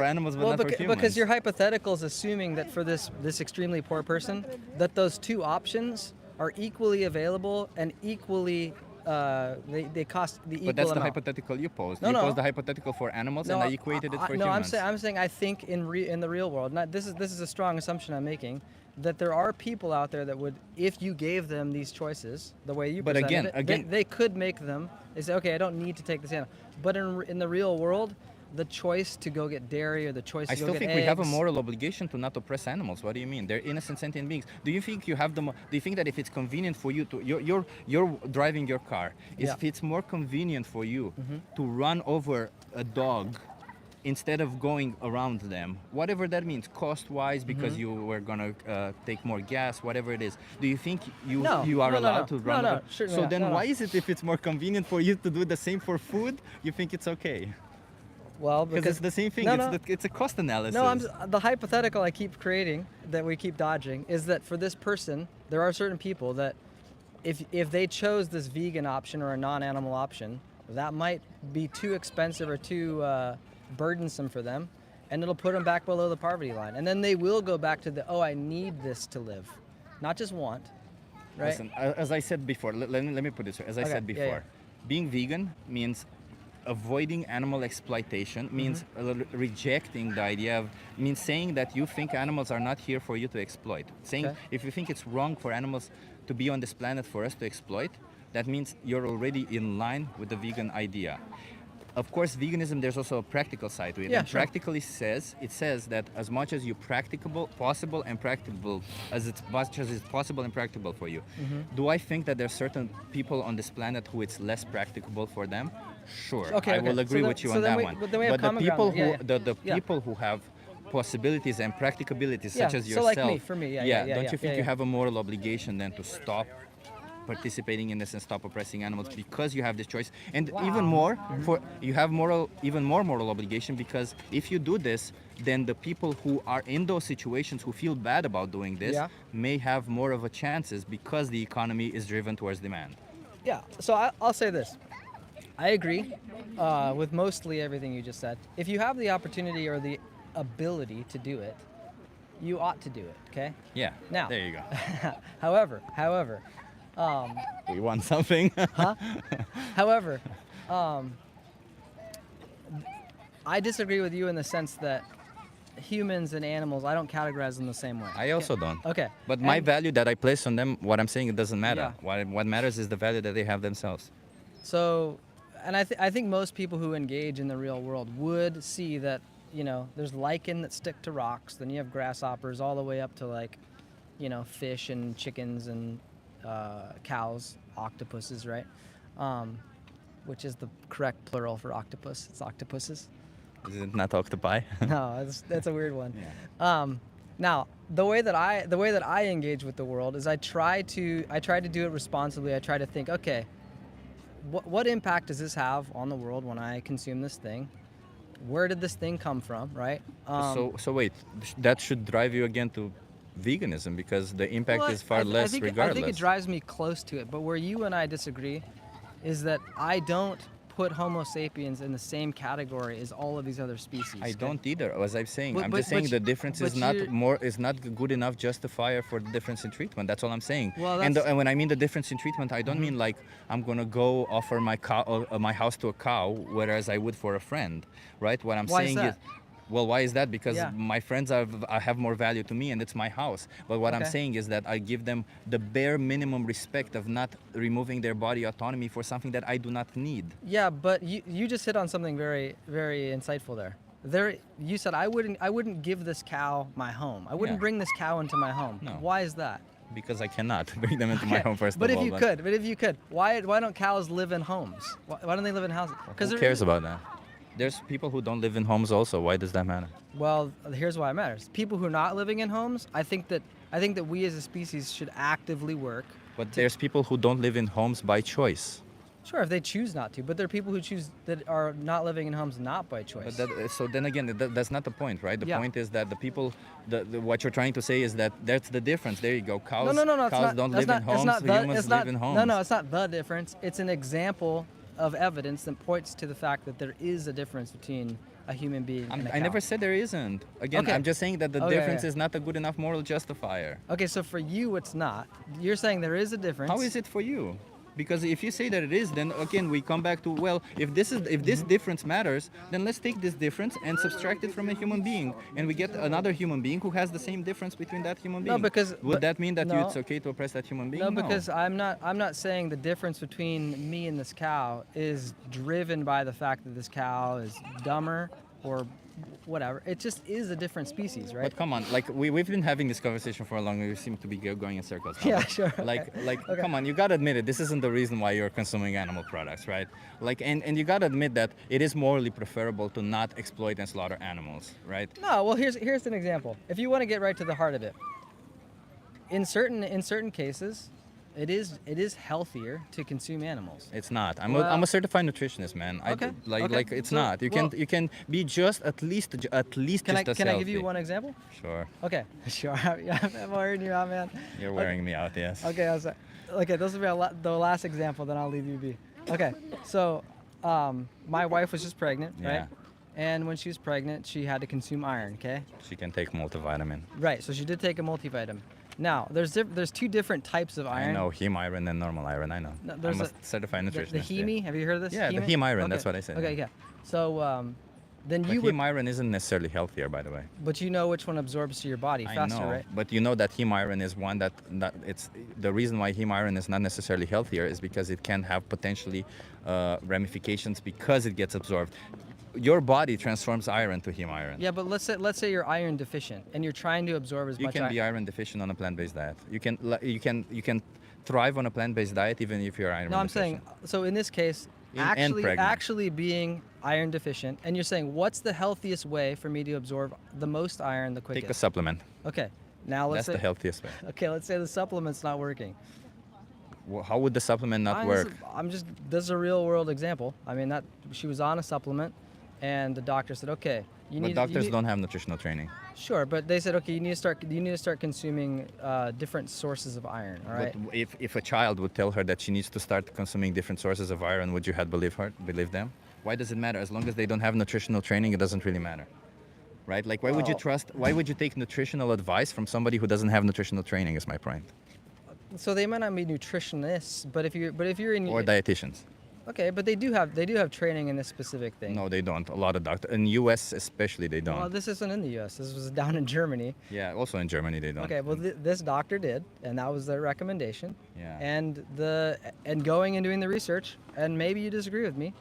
animals but not for humans? Because your hypothetical is assuming that for this extremely poor person, that those two options are equally available and equally they cost the equal But that's the amount. hypothetical you posed. No, You no. posed the hypothetical for animals, and I equated it for no, humans. I'm saying I think in the real world. This is a strong assumption I'm making, that there are people out there that would, if you gave them these choices the way you But presented again- they could make them. They say, okay, I don't need to take this animal. But in the real world, the choice to go get dairy or the choice I to go still get think eggs, we have a moral obligation to not oppress animals. What do you mean? They're innocent sentient beings. Do you think you have do you think that if it's convenient for you to you're driving your car, Yeah. if it's more convenient for you Mm-hmm. to run over a dog instead of going around them, whatever that means, cost-wise, because Mm-hmm. you were gonna take more gas, whatever it is, do you think you No, are no, allowed no. to run No, over? sure, So yeah, then no, no. why is it, if it's more convenient for you to do the same for food, you think it's okay? Well, Because it's the same thing. It's a cost analysis. No, the hypothetical I keep creating, that we keep dodging, is that for this person, there are certain people that if they chose this vegan option or a non-animal option, that might be too expensive or too burdensome for them, and it'll put them back below the poverty line. And then they will go back to I need this to live, not just want, right? Listen, as I said before, let me put it this way. As I said before, being vegan means avoiding animal exploitation, means rejecting the idea of, means saying that you think animals are not here for you to exploit. Saying if you think it's wrong for animals to be on this planet for us to exploit, that means you're already in line with the vegan idea. Of course, veganism, there's also a practical side to it. And practically says that as much as possible and practicable for you. Do I think that there's certain people on this planet who it's less practicable for them? Sure, I will agree with you on that one. But the people who have possibilities and practicabilities, such as yourself, so like me, for me, don't you think you have a moral obligation then to stop participating in this and stop oppressing animals because you have this choice? And even more, you have even more moral obligation, because if you do this, then the people who are in those situations who feel bad about doing this may have more of a chances because the economy is driven towards demand. Yeah, so I'll say this. I agree with mostly everything you just said. If you have the opportunity or the ability to do it, you ought to do it, okay? Yeah, now, there you go. However, we want something. However, I disagree with you in the sense that humans and animals, I don't categorize them the same way. I also don't. Okay. But my value that I place on them, what I'm saying, it doesn't matter. What matters is the value that they have themselves. So, and I think most people who engage in the real world would see that, there's lichen that stick to rocks, then you have grasshoppers all the way up to fish and chickens and cows, octopuses, right? Which is the correct plural for octopus. It's octopuses. Is it not octopi? No, that's a weird one. Now, the way that I engage with the world is I try to do it responsibly. I try to think, okay, what impact does this have on the world when I consume this thing? Where did this thing come from, right? So wait, that should drive you again to veganism, because the impact is far less regardless. I think it drives me close to it, but where you and I disagree is that I don't put Homo sapiens in the same category as all of these other species. I don't either, as I'm saying. I'm just saying the difference is not good enough justifier for the difference in treatment. That's all I'm saying. Well, and when I mean the difference in treatment, I don't mean like I'm gonna go offer my house to a cow, whereas I would for a friend, right? What I'm saying is. Well, why is that? Because my friends have more value to me, and it's my house. But what I'm saying is that I give them the bare minimum respect of not removing their body autonomy for something that I do not need. Yeah, but you just hit on something very, very insightful there. You said I wouldn't give this cow my home. I wouldn't bring this cow into my home. No. Why is that? Because I cannot bring them into my home first but of all. But if you could, why don't cows live in homes? Why don't they live in houses? Who cares about that? There's people who don't live in homes also. Why does that matter? Well, here's why it matters. People who are not living in homes, I think that we as a species should actively work. But there's people who don't live in homes by choice. Sure, if they choose not to. But there are people who choose that are not living in homes not by choice. But so then again, that's not the point, right? The point is that the people, what you're trying to say is that that's the difference. There you go. Cows, cows don't live in homes. Humans live in homes. No, it's not the difference. It's an example of evidence that points to the fact that there is a difference between a human being and a cow. I never said there isn't. Again, I'm just saying that the difference is not a good enough moral justifier. Okay, so for you it's not. You're saying there is a difference. How is it for you? Because if you say that it is, then again we come back to, well, if this difference matters, then let's take this difference and subtract it from a human being, and we get another human being who has the same difference between that human being. No, because would that mean that it's okay to oppress that human being? No, because I'm not saying the difference between me and this cow is driven by the fact that this cow is dumber or whatever. It just is a different species, right? But come on, like we've been having this conversation for a long. We seem to be going in circles. Yeah, sure. Come on, you gotta admit it. This isn't the reason why you're consuming animal products, right? Like, and you gotta admit that it is morally preferable to not exploit and slaughter animals, right? No, well, here's an example. If you want to get right to the heart of it, in certain cases, it is healthier to consume animals. It's not. Well- I'm a certified nutritionist, man. Okay, Like okay. like it's So, not. You can be just at least Can I just as can I give you healthy. one example? Sure. Okay, sure. I'm wearing you out, man. You're wearing me out, yes. Okay, okay. This will be the last example. Then I'll leave you be. Okay, so my wife was just pregnant, right? And when she was pregnant, she had to consume iron. Okay. She can take multivitamin. Right. So she did take a multivitamin. Now there's two different types of iron. I know heme iron and normal iron. I know. No, there's I'm a certified nutritionist. The heme. Have you heard of this? Yeah, the heme iron. That's Okay. what I said. Okay, yeah. So then But you would, heme iron isn't necessarily healthier, by the way. but you know which one absorbs to your body faster, I know, right? but you know that heme iron is one that it's the reason why heme iron is not necessarily healthier is because it can have potentially ramifications because it gets absorbed. Your body transforms iron to heme iron. Yeah, but let's say you're iron deficient and you're trying to absorb as You much can iron. be iron deficient on a plant-based diet. You can thrive on a plant-based diet even if you're iron No, I'm deficient. saying so in this case, And pregnant. actually being iron deficient, and you're saying what's the healthiest way for me to absorb the most iron the quickest? Take a supplement. Okay, now let's That's say the healthiest way. okay, let's say the supplement's not working. How would the supplement not work? This is a real world example. I mean that she was on a supplement, and the doctor said, okay, But doctors don't have nutritional training. Sure, but they said, okay, you need to start consuming different sources of iron. All right. But if a child would tell her that she needs to start consuming different sources of iron, would you have believe them? Why does it matter? As long as they don't have nutritional training, it doesn't really matter. Right? Like why would you why would you take nutritional advice from somebody who doesn't have nutritional training is my point. So they might not be nutritionists, but if you're in Or dietitians. Okay, but they do have training in this specific thing. No, they don't. A lot of doctors in US especially they don't. Well, this isn't in the U.S. This was down in Germany. Yeah, also in Germany they don't. Okay, well this doctor did, and that was their recommendation. Yeah. And going and doing the research, and maybe you disagree with me,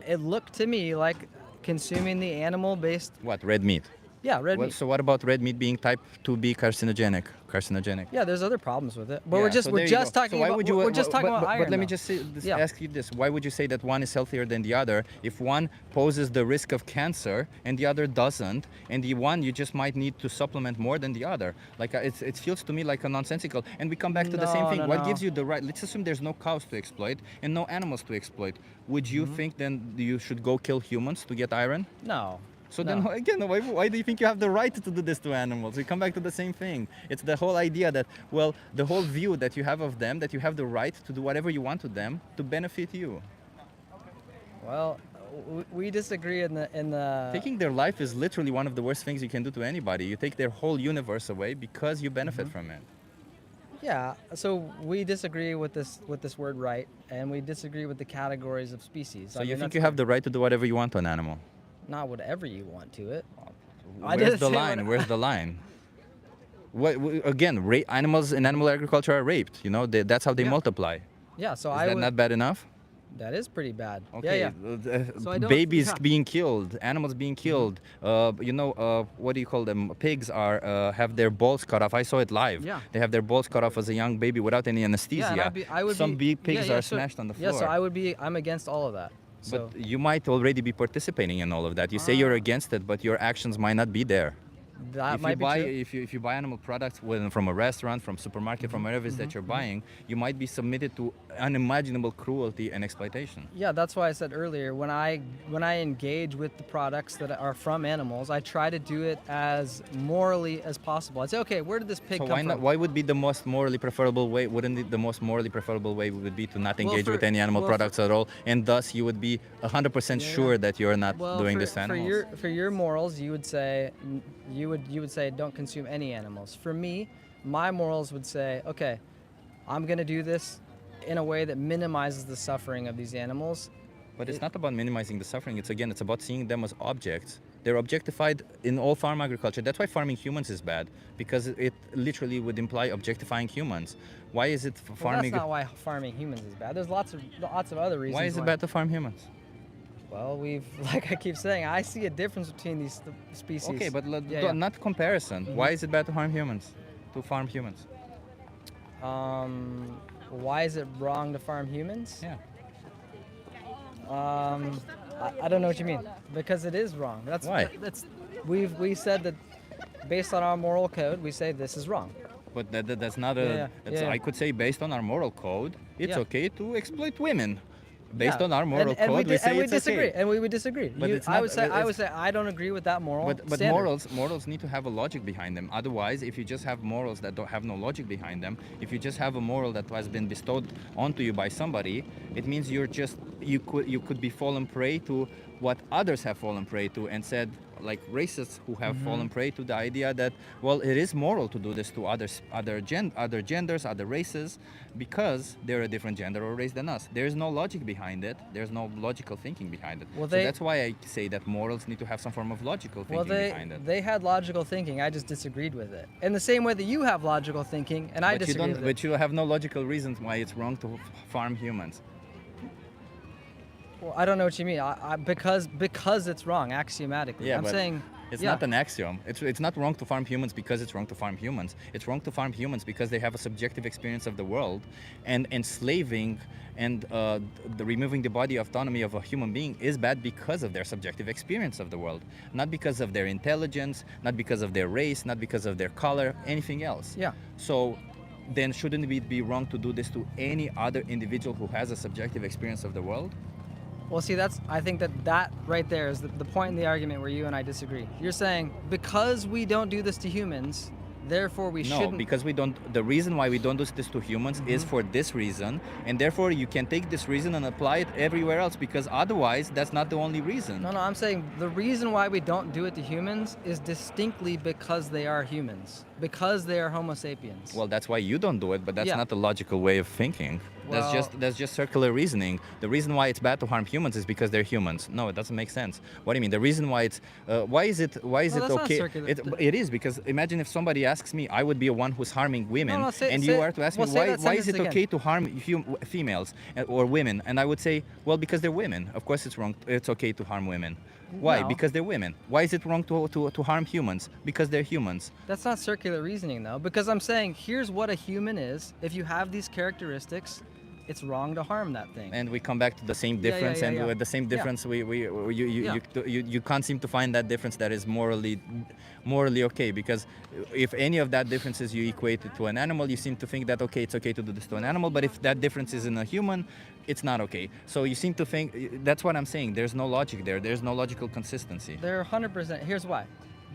it looked to me like consuming the animal-based. What, red meat? Yeah, red meat. So what about red meat being type 2B carcinogenic? Yeah, there's other problems with it, but Yeah, we're just so there we're you just go. talking So why about would you, we're just talking but, about but, iron. But let me though. just say, Yeah. ask you this: why would you say that one is healthier than the other if one poses the risk of cancer and the other doesn't? And the one you just might need to supplement more than the other. Like it feels to me like a nonsensical. And we come back to the same thing. What gives you the right? Let's assume there's no cows to exploit and no animals to exploit. Would you think then you should go kill humans to get iron? No. So then again, why do you think you have the right to do this to animals? We come back to the same thing. It's the whole idea that, well, the whole view that you have of them, that you have the right to do whatever you want to them to benefit you. Well, we disagree in the. Taking their life is literally one of the worst things you can do to anybody. You take their whole universe away because you benefit from it. Yeah, so we disagree with this word right, and we disagree with the categories of species. So you think you have the right to do whatever you want to an animal? Not whatever you want to it. Where's the line? Where's the line? Again, animals in animal agriculture are raped. You know, that's how they multiply. Yeah, so Is that not bad enough? That is pretty bad. Okay, Yeah. So I don't- babies yeah. being killed, animals being killed. What do you call them? Pigs have their balls cut off. I saw it live. Yeah. They have their balls cut off as a young baby without any anesthesia. Some pigs are smashed on the floor. Yeah, so I'm against all of that. So. But you might already be participating in all of that. You say you're against it, but your actions might not be there. That might be true. If you buy animal products from a restaurant, from supermarket, from wherever it is that you're buying, you might be submitted to unimaginable cruelty and exploitation. Yeah, that's why I said earlier, when I engage with the products that are from animals, I try to do it as morally as possible. I say, okay, where did this pig come from? Why would be the most morally preferable way? Wouldn't it the most morally preferable way would be to not engage with any animal products at all, and thus you would be 100% sure that you're not doing this to animals? For your morals, you would say don't consume any animals. For me, my morals would say, okay, I'm going to do this in a way that minimizes the suffering of these animals. But it's not about minimizing the suffering. It's about seeing them as objects. They're objectified in all farm agriculture. That's why farming humans is bad, because it literally would imply objectifying humans. Why is it farming? That's not why farming humans is bad. There's lots of other reasons. Why is it bad to farm humans? Well, like I keep saying, I see a difference between these species. Okay, but not comparison. Why is it bad to farm humans? Why is it wrong to farm humans? Yeah. I don't know what you mean. Because it is wrong. Why? We said that based on our moral code, we say this is wrong. But that's not a. I could say based on our moral code, it's okay to exploit women. Based on our moral code, we say it's disagree, okay. and we would disagree. But it's not, I would say I don't agree with that moral. But standard. morals need to have a logic behind them. Otherwise, if you just have morals that don't have no logic behind them, if you just have a moral that has been bestowed onto you by somebody, it means you could be fallen prey to what others have fallen prey to, and said, like racists who have fallen prey to the idea that, well, it is moral to do this to other genders, other races, because they're a different gender or race than us. There is no logic behind it. There's no logical thinking behind it. So that's why I say that morals need to have some form of logical thinking behind it. They had logical thinking. I just disagreed with it. In the same way that you have logical thinking, and I disagree with it. But you have no logical reasons why it's wrong to farm humans. Well, I don't know what you mean. Because it's wrong axiomatically. Yeah, I'm saying it's not an axiom. It's not wrong to farm humans because it's wrong to farm humans. It's wrong to farm humans because they have a subjective experience of the world, and enslaving and the removing the body autonomy of a human being is bad because of their subjective experience of the world, not because of their intelligence, not because of their race, not because of their color, anything else. Yeah. So then shouldn't it be wrong to do this to any other individual who has a subjective experience of the world? Well, see, I think that right there is the point in the argument where you and I disagree. You're saying because we don't do this to humans, therefore we shouldn't. No, because we don't. The reason why we don't do this to humans is for this reason, and therefore you can take this reason and apply it everywhere else, because otherwise that's not the only reason. No, I'm saying the reason why we don't do it to humans is distinctly because they are humans, because they are Homo sapiens. Well, that's why you don't do it, but that's not the logical way of thinking. Well, that's just circular reasoning. The reason why it's bad to harm humans is because they're humans. No, it doesn't make sense. What do you mean? The reason why it's why is it okay? It is because imagine if somebody asks me, I would be one who's harming women, you are to ask me why is it okay to harm females or women, and I would say, well, because they're women. Of course, it's wrong. It's okay to harm women. Why? No. Because they're women. Why is it wrong to harm humans? Because they're humans. That's not circular reasoning, though, because I'm saying here's what a human is. If you have these characteristics, it's wrong to harm that thing. And we come back to the same difference, and with the same difference, you can't seem to find that difference that is morally okay, because if any of that differences you equate it to an animal, you seem to think that it's okay to do this to an animal, but if that difference is in a human, it's not okay. So you seem to think, that's what I'm saying, there's no logic there, there's no logical consistency. There 100%, here's why.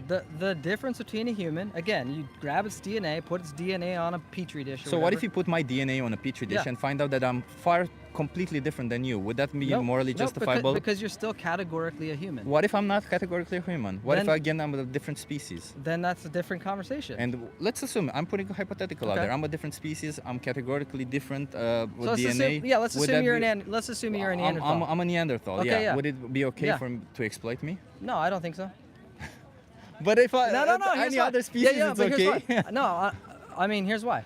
The difference between a human, again, you grab its DNA, put its DNA on a petri dish. So what if you put my DNA on a petri dish and find out that I'm completely different than you? Would that be morally justifiable? Because you're still categorically a human. What if I'm not categorically a human? What if again I'm a different species? Then that's a different conversation. And let's assume I'm putting a hypothetical out there. I'm a different species. I'm categorically different with DNA. Let's assume you're a Neanderthal. I'm a Neanderthal. Okay, yeah. Would it be okay for him to exploit me? No, I don't think so. But if any why. other species, it's okay. No, I mean, here's why.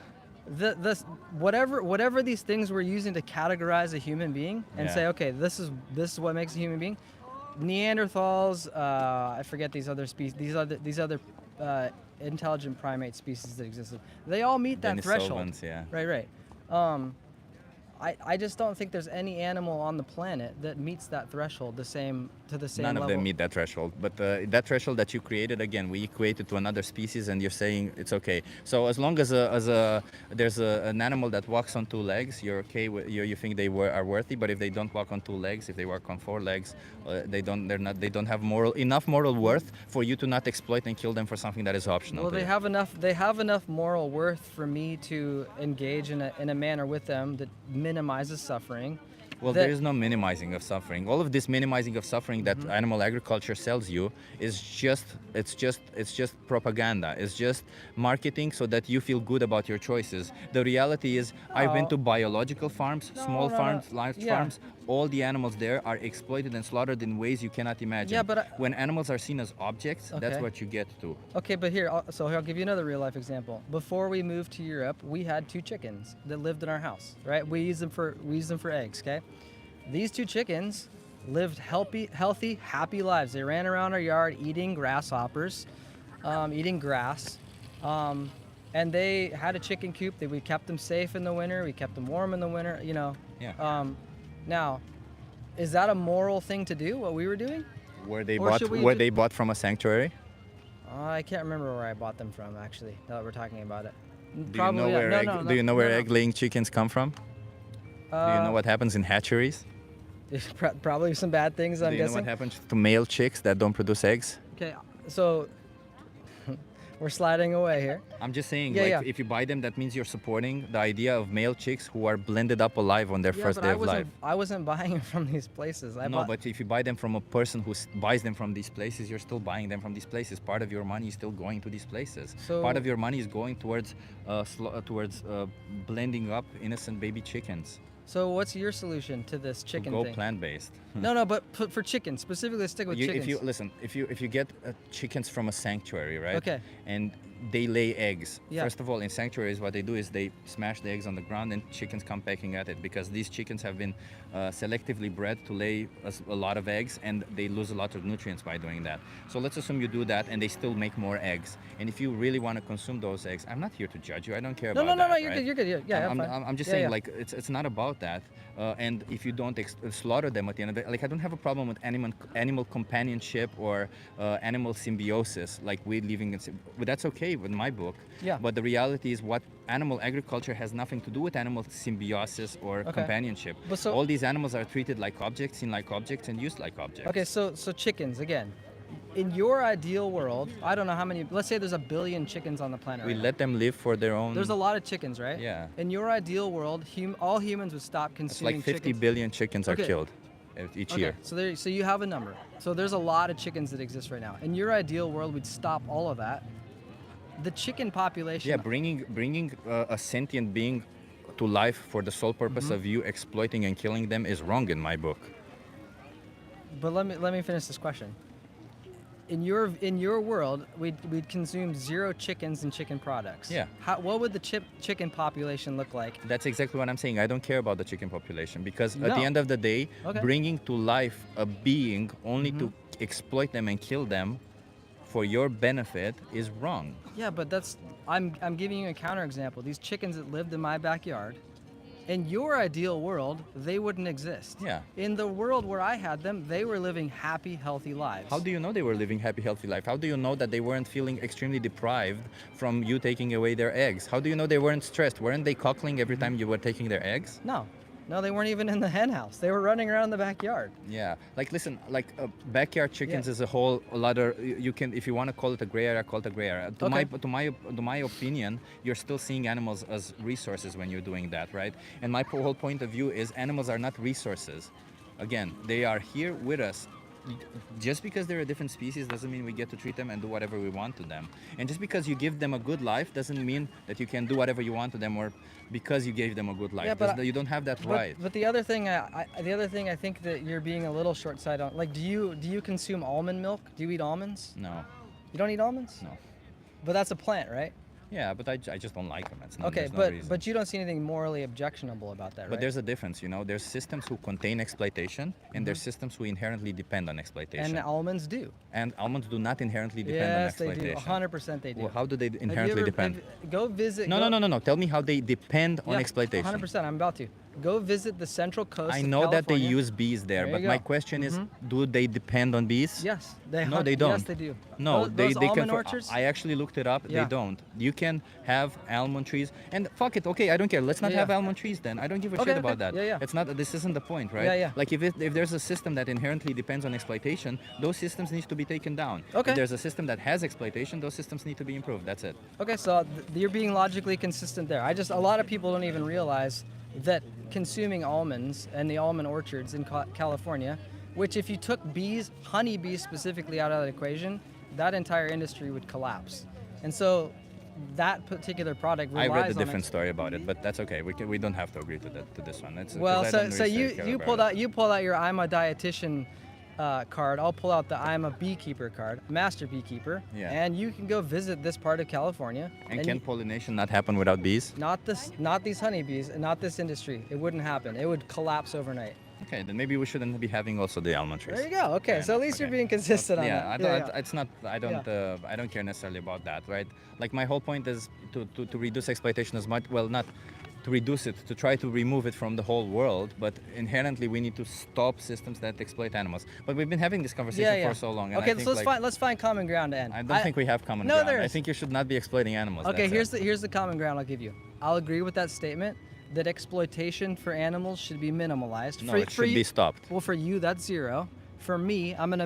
Whatever these things we're using to categorize a human being and say, okay, this is what makes a human being. Neanderthals, I forget these other species. These other intelligent primate species that existed. They all meet that threshold. Right. I just don't think there's any animal on the planet that meets that threshold to the same None level. of them meet that threshold, but that threshold that you created, again, we equate it to another species, and you're saying it's okay. So as long as there's an animal that walks on two legs, you're okay with, you think they are worthy. But if they don't walk on two legs, if they walk on four legs, they don't have enough moral worth for you to not exploit and kill them for something that is optional. Well, they have enough moral worth for me to engage in a manner with them that minimizes suffering. Well, there is no minimizing of suffering. All of this minimizing of suffering that animal agriculture sells you is just propaganda. It's just marketing so that you feel good about your choices. The reality is, I've been to biological farms, small farms, large farms. All the animals there are exploited and slaughtered in ways you cannot imagine. Yeah, but when animals are seen as objects, that's what you get to. Okay, but here I'll give you another real life example. Before we moved to Europe, we had 2 chickens that lived in our house, right? We use them for eggs, okay? These 2 chickens lived healthy, happy lives. They ran around our yard eating grasshoppers, eating grass. And they had a chicken coop that we kept them safe in the winter. We kept them warm in the winter, you know. Yeah. Now, is that a moral thing to do, what we were doing? Were they bought from a sanctuary? I can't remember where I bought them from, actually, now that we're talking about it. Do you know where do you know where egg-laying chickens come from? Do you know what happens in hatcheries? Probably some bad things, I'm Do you know guessing. what happens to male chicks that don't produce eggs? Okay, so we're sliding away here. I'm just saying, Yeah, if you buy them, that means you're supporting the idea of male chicks who are blended up alive on their first day of life. I wasn't buying it from these places. But if you buy them from a person who buys them from these places, you're still buying them from these places. Part of your money is still going to these places. So part of your money is going towards blending up innocent baby chickens. So what's your solution to this chicken Go thing? plant-based. No, but for chickens specifically, stick with chickens. If you get chickens from a sanctuary, right? Okay. And they lay eggs. Yeah. First of all, in sanctuaries, what they do is they smash the eggs on the ground, and chickens come pecking at it because these chickens have been selectively bred to lay a lot of eggs, and they lose a lot of nutrients by doing that. So let's assume you do that, and they still make more eggs. And if you really want to consume those eggs, I'm not here to judge you. I don't care about that. No, right? you're good. Yeah, I'm just saying, like, it's not about that. And if you don't slaughter them at the end of it, like, I don't have a problem with animal companionship or animal symbiosis, like we living in. But that's okay with my book. Yeah. But the reality is, what animal agriculture has nothing to do with animal symbiosis or companionship. But so, all these animals are treated like objects, seen like objects, and used like objects. Okay, so chickens again. In your ideal world, I don't know how many. Let's say there's 1 billion chickens on the planet. We let them live for their own. There's a lot of chickens, right? Yeah. In your ideal world, all humans would stop consuming. It's like 50 chickens. billion chickens are killed each year. So you have a number. So there's a lot of chickens that exist right now. In your ideal world, we'd stop all of that. The chicken population. Yeah, bringing a sentient being to life for the sole purpose of you exploiting and killing them is wrong in my book. But let me finish this question. In your world, we'd consume 0 chickens and chicken products. Yeah. What would the chicken population look like? That's exactly what I'm saying. I don't care about the chicken population because at the end of the day, bringing to life a being only to exploit them and kill them for your benefit is wrong. Yeah, but I'm giving you a counterexample. These chickens that lived in my backyard, in your ideal world, they wouldn't exist. Yeah. In the world where I had them, they were living happy, healthy lives. How do you know they were living happy, healthy life? How do you know that they weren't feeling extremely deprived from you taking away their eggs? How do you know they weren't stressed? Weren't they cockling every time you were taking their eggs? No, they weren't even in the hen house. They were running around the backyard. Yeah, like listen, like backyard chickens is a whole lot of. You can, if you want to call it a gray area, call it a gray area. To my opinion, you're still seeing animals as resources when you're doing that, right? And my whole point of view is animals are not resources. Again, they are here with us. Just because they're a different species doesn't mean we get to treat them and do whatever we want to them. And just because you give them a good life doesn't mean that you can do whatever you want to them, or because you gave them a good life. Yeah, you don't have that right. But the other thing, I think that you're being a little short-sighted on. Like, do you consume almond milk? Do you eat almonds? No. You don't eat almonds? No. But that's a plant, right? Yeah, but I just don't like them. It's not, okay, no reason. But you don't see anything morally objectionable about that, right? But there's a difference, you know. There's systems who contain exploitation, and there's systems who inherently depend on exploitation. And almonds do. And almonds do not inherently depend on exploitation. Yes, they do. 100% they do. Well, how do they inherently depend? Go visit. No. Tell me how they depend on exploitation. 100%. I'm about to. Go visit the Central Coast. I know of that they California. use bees there, but my question is, do they depend on bees? Yes. No, they don't. Yes, they do. No, those they almond can. orchards? I actually looked it up. They don't. You can have almond trees, and fuck it. Okay, I don't care. Let's not have almond trees then. I don't give a shit about that. Yeah. It's not. This isn't the point, right? Yeah. Like if there's a system that inherently depends on exploitation, those systems need to be taken down. Okay. If there's a system that has exploitation, those systems need to be improved. That's it. Okay, so you're being logically consistent there. A lot of people don't even realize that consuming almonds and the almond orchards in California, which if you took honeybees specifically out of the equation, that entire industry would collapse. And so that particular product relies on... I read a different story about it, but that's okay. We don't have to agree to this one. You pulled out your I'm a dietitian card. I'll pull out the I'm a beekeeper card, master beekeeper, and you can go visit this part of California. And can pollination not happen without bees? Not these honeybees, not this industry. It wouldn't happen. It would collapse overnight. Okay, then maybe we shouldn't be having also the almond trees. There you go. Okay, so at least you're being consistent on that. It's not. I don't care necessarily about that, right? Like my whole point is to reduce exploitation as much. Well, not. to reduce it, to try to remove it from the whole world, but inherently we need to stop systems that exploit animals. But we've been having this conversation for so long. And Okay, I think, so let's find common ground to end. I don't think we have common No, ground. there I is. think you should not be exploiting animals. Okay, That's here's the common ground I'll give you. I'll agree with that statement that exploitation for animals should be minimalized. No, it should be stopped. Well, for you, that's 0. For me, I want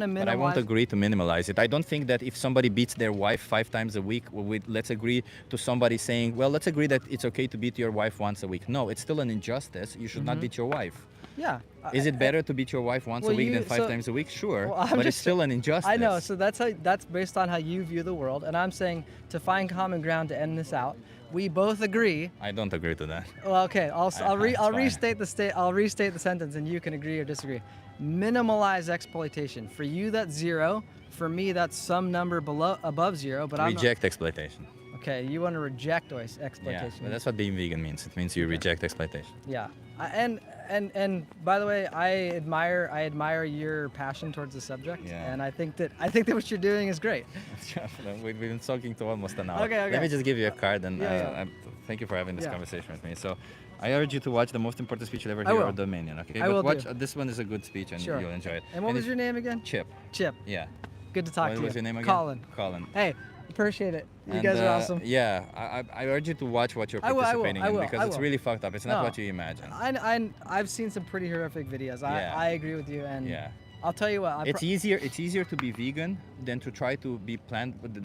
to minimize. But I won't agree to minimalize it. I don't think that if somebody beats their wife 5 times a week, let's agree to somebody saying, well, let's agree that it's okay to beat your wife once a week. No, it's still an injustice. You should not beat your wife. Yeah. Is it better to beat your wife once a week than 5 times a week? Sure, but it's still an injustice. I know. So that's based on how you view the world, and I'm saying to find common ground to end this out. We both agree. I don't agree to that. Well, okay. I'll restate I'll restate the sentence, and you can agree or disagree. Minimalize exploitation. For you, that's 0. For me, that's some number above 0. But reject exploitation. Okay, you want to reject exploitation. Yeah, but that's what being vegan means. It means you reject exploitation. Yeah, and by the way, I admire your passion towards the subject, and I think that what you're doing is great. We've been talking to almost an hour. Okay. Let me just give you a card, and thank you for having this Yeah. conversation with me. So, I urge you to watch the most important speech you'll ever hear of Dominion. Okay, I but will watch do. this one is a good speech, and you'll enjoy it. And what was your name again? Chip. Chip. Yeah. Good to talk to you. What was your name again? Colin. Colin. Hey, appreciate it. You And, guys are awesome. Yeah, I urge you to watch what you're I will, participating in I will, because I it's will. really fucked up. It's not No. what you imagine. I've seen some pretty horrific videos. Yeah. I agree with you, and Yeah. I'll tell you what. It's easier to be vegan than to try to be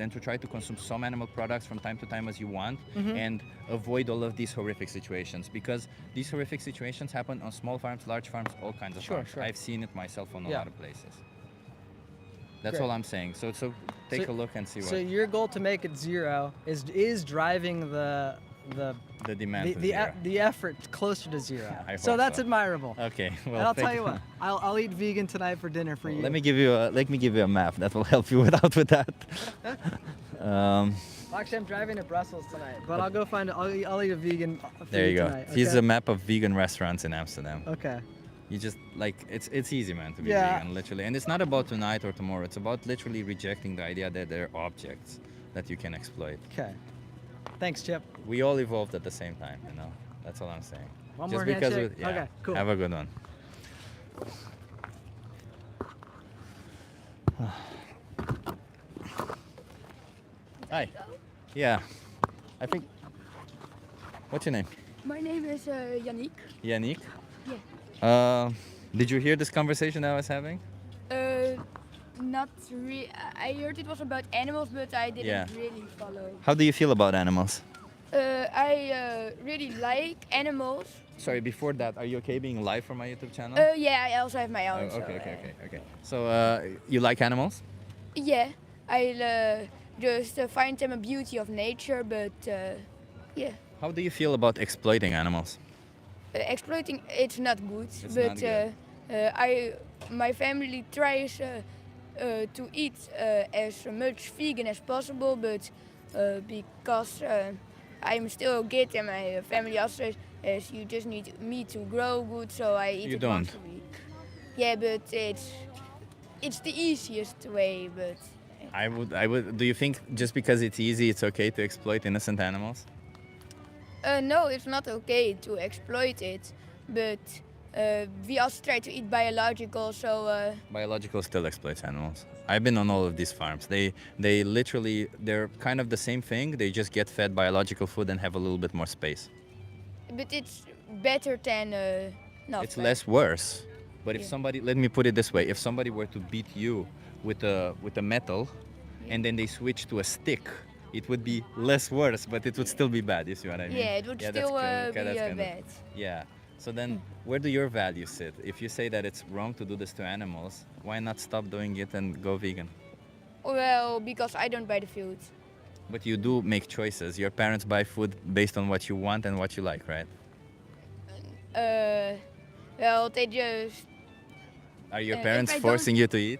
than to try to consume some animal products from time to time as you want and avoid all of these horrific situations, because these horrific situations happen on small farms, large farms, all kinds of farms. Sure. I've seen it myself on a Yeah. lot of places. That's Great. all I'm saying. So take a look and see So what your goal to make it 0 is driving the demand to zero. the effort closer to 0. I So hope that's so. admirable. Okay. Well, And I'll thank tell you what, I'll eat vegan tonight for dinner for you. Let me give you a map that will help you out with that. Actually, I'm driving to Brussels tonight, but I'll go find. I'll eat a vegan. There you go. Tonight, Here's okay? a map of vegan restaurants in Amsterdam. Okay. You just it's easy, man, to be Yeah. vegan, literally. And it's not about tonight or tomorrow. It's about literally rejecting the idea that they're objects that you can exploit. Okay. Thanks, Chip. We all evolved at the same time, you know. That's all I'm saying. One just more because handshake? Okay, cool. Have a good one. Hi. Yeah. I think. What's your name? My name is Yannick. Yannick? Yeah. Did you hear this conversation I was having? Not really. I heard it was about animals, but I didn't Yeah. really follow. How do you feel about animals? I really like animals. Sorry, before that, are you okay being live for my YouTube channel? Yeah, I also have my Oh, own. so, okay. So, you like animals? Yeah, I just find them a beauty of nature, but yeah. How do you feel about exploiting animals? Exploiting it's not good, It's but not good. my family tries to eat as much vegan as possible, but because I'm still kid and my family also says you just need meat to grow good, so I eat You it don't. once a week. Yeah, but it's the easiest way, but I would. Do you think just because it's easy, it's okay to exploit innocent animals? no, it's not okay to exploit it, but we also try to eat biological, so Biological still exploits animals. I've been on all of these farms. They literally, they're kind of the same thing. They just get fed biological food and have a little bit more space. but it's better than nothing. It's less worse. But if Yeah. somebody, let me put it this way, if somebody were to beat you with a metal and then they switch to a stick, it would be less worse, but it would still be bad. You see what I mean? Yeah, it would that's still cool. Okay, be that's kind of- bad. Yeah. So then, where do your values sit? If you say that it's wrong to do this to animals, why not stop doing it and go vegan? Well, because I don't buy the food. But you do make choices. Your parents buy food based on what you want and what you like, right? Well, they just Are your if parents I don't- forcing you to eat?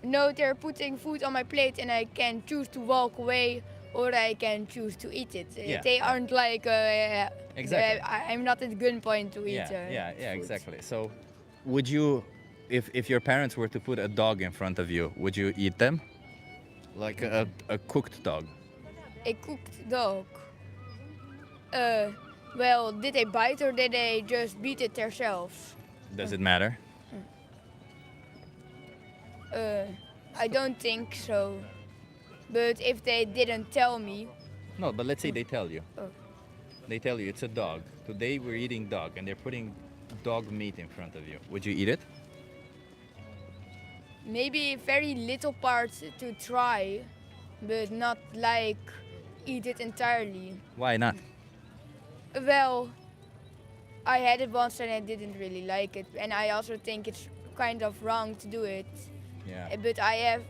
no, they're putting food on my plate, and I can choose to walk away or I can choose to eat it. Yeah. They aren't like Exactly. I'm not at gunpoint to eat. Yeah, food. exactly. So, would you, if your parents were to put a dog in front of you, would you eat them? Like a cooked dog? A cooked dog. Well, did they bite or did they just beat it themselves? Does it matter? I don't think so. But if they didn't tell me, No, but let's say they tell you. Oh. They tell you it's a dog. Today we're eating dog, and they're putting dog meat in front of you. Would you eat it? maybe very little parts to try, but not like eat it entirely. Why not? Well, I had it once and I didn't really like it, and I also think it's kind of wrong to do it. Yeah. But I have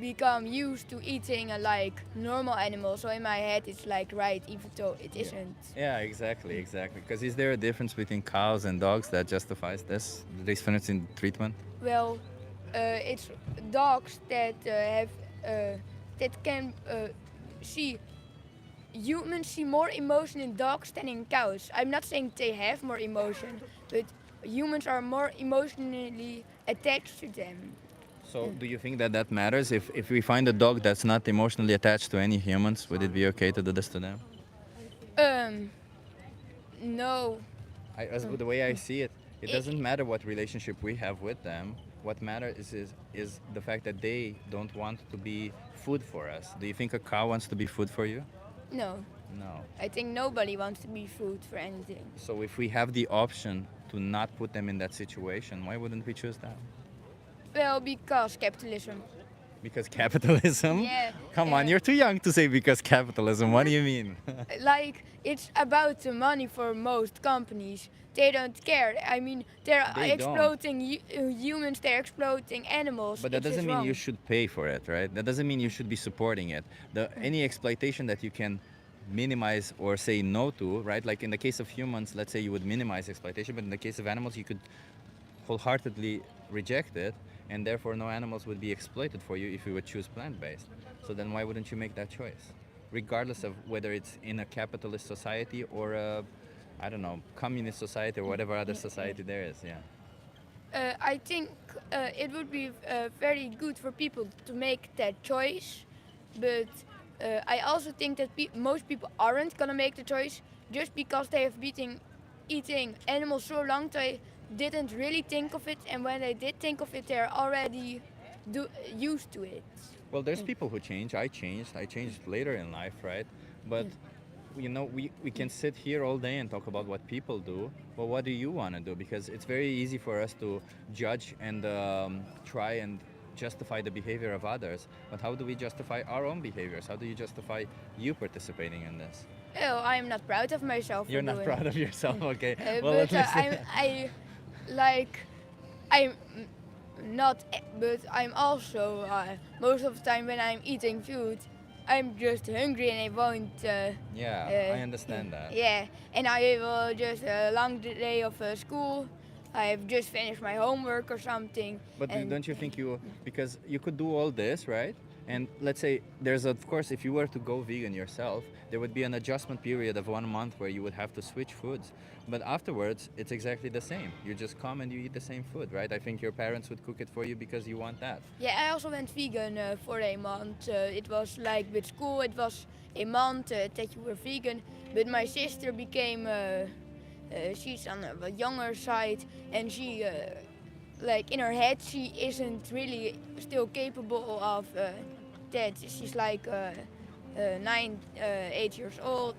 become used to eating like normal animals, so in my head it's like right, even though it isn't. Yeah, exactly. Because is there a difference between cows and dogs that justifies this difference in treatment? Well, it's dogs that have that can see. Humans see more emotion in dogs than in cows. I'm not saying they have more emotion, but humans are more emotionally attached to them. So, do you think that matters? If we find a dog that's not emotionally attached to any humans, would it be okay to do this to them? No. As the way I see it, it doesn't matter what relationship we have with them. What matters is the fact that they don't want to be food for us. Do you think a cow wants to be food for you? No. No. I think nobody wants to be food for anything. So if we have the option to not put them in that situation, why wouldn't we choose that? Well, because capitalism. Because capitalism? Yeah. Come on, you're too young to say because capitalism. What do you mean? Like, it's about the money for most companies. They don't care. I mean, they're They exploiting humans, they're exploiting animals. But that It's just doesn't mean wrong. you should pay for it, right? That doesn't mean you should be supporting it. Any exploitation that you can minimize or say no to, right? Like in the case of humans, let's say you would minimize exploitation, but in the case of animals, you could wholeheartedly reject it, and therefore no animals would be exploited for you if you would choose plant-based. So then why wouldn't you make that choice? Regardless of whether it's in a capitalist society or a, I don't know, communist society or whatever other society there is, yeah. I think it would be very good for people to make that choice, but I also think that most people aren't gonna make the choice just because they have been eating animals so long they didn't really think of it, and when they did think of it, they're already used to it. Well, there's people who change. I changed later in life, right? But you know, we can sit here all day and talk about what people do, but what do you want to do? Because it's very easy for us to judge and try and justify the behavior of others, but how do we justify our own behaviors? How do you justify you participating in this? Oh, I'm not proud of myself. You're for not doing proud of yourself, okay? But I'm not, but I'm also most of the time when I'm eating food, I'm just hungry and I won't. Yeah, I understand that. Yeah, and I will just a long day of school. I've just finished my homework or something. But and don't you think because you could do all this, right? And let's say of course, if you were to go vegan yourself, there would be an adjustment period of 1 month where you would have to switch foods. But afterwards, it's exactly the same. You just come and you eat the same food, right? I think your parents would cook it for you because you want that. Yeah, I also went vegan for a month. It was like with school, it was a month that you were vegan. But my sister became, she's on the younger side, and she, like in her head, she isn't really still capable of that. She's like 8 years old,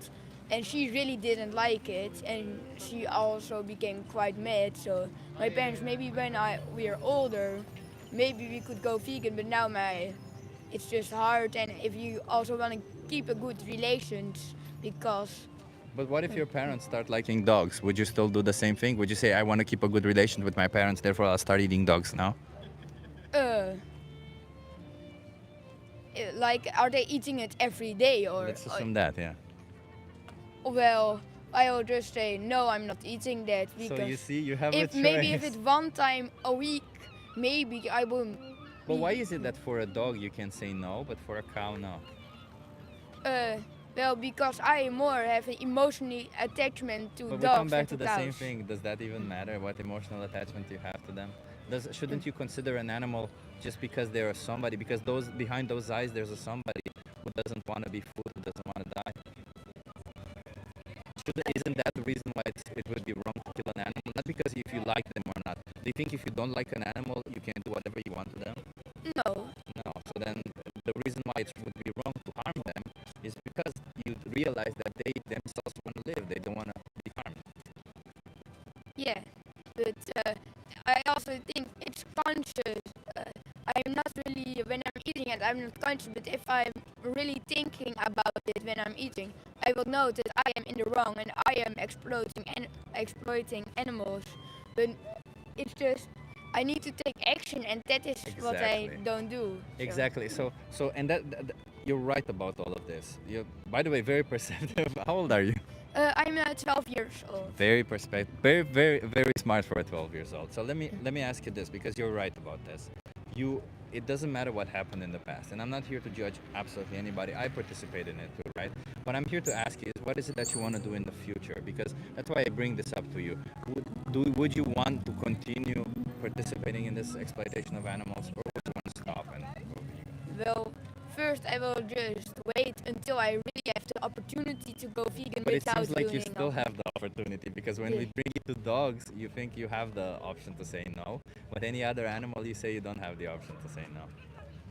and she really didn't like it, and she also became quite mad. So my parents, maybe when we are older, maybe we could go vegan, but now it's just hard. And if you also want to keep a good relations, because But what if your parents start liking dogs? Would you still do the same thing? Would you say, I want to keep a good relation with my parents, therefore I'll start eating dogs now? like, are they eating it every day or? Let's assume that, yeah. Well, I will just say no, I'm not eating that, because So you see, you have a choice. maybe if it's one time a week, maybe I will. But why is it that for a dog you can say no, but for a cow no? Well, because I more have an emotional attachment to But we dogs come back to than the cows. same thing. Does that even matter, what emotional attachment you have to them? Shouldn't you consider an animal just because they're a somebody? Because behind those eyes there's a somebody who doesn't want to be food, who doesn't want to die. Isn't that the reason why it would be wrong to kill an animal? Not because if you like them or not. Do you think if you don't like an animal, you can do whatever you want to them? No. No. So then the reason why it would be wrong to harm them is because you realize that they themselves want to live. They don't want to be harmed. Yeah, but I also think it's conscious. I'm not really, when I'm eating it, I'm not conscious, but if I'm really thinking about it when I'm eating, I will know that I am in the wrong and I am exploiting animals. But it's just, I need to take action, and that is what I don't do. Exactly. So and that you're right about all of this. You're, by the way, very perceptive. How old are you? I'm 12 years old. Very very smart for a 12 years old. So let me ask you this, because you're right about this. It doesn't matter what happened in the past, and I'm not here to judge absolutely anybody. I participate in it too, right? What I'm here to ask you is, what is it that you want to do in the future? Because that's why I bring this up to you. Would you want to continue participating in this exploitation of animals, or would you want to stop? Well, first I will just wait until I really have the opportunity to go vegan But it without seems like you doing still nothing. have the opportunity, because when we bring it to dogs, you think you have the option to say no. But any other animal, you say you don't have the option to say no.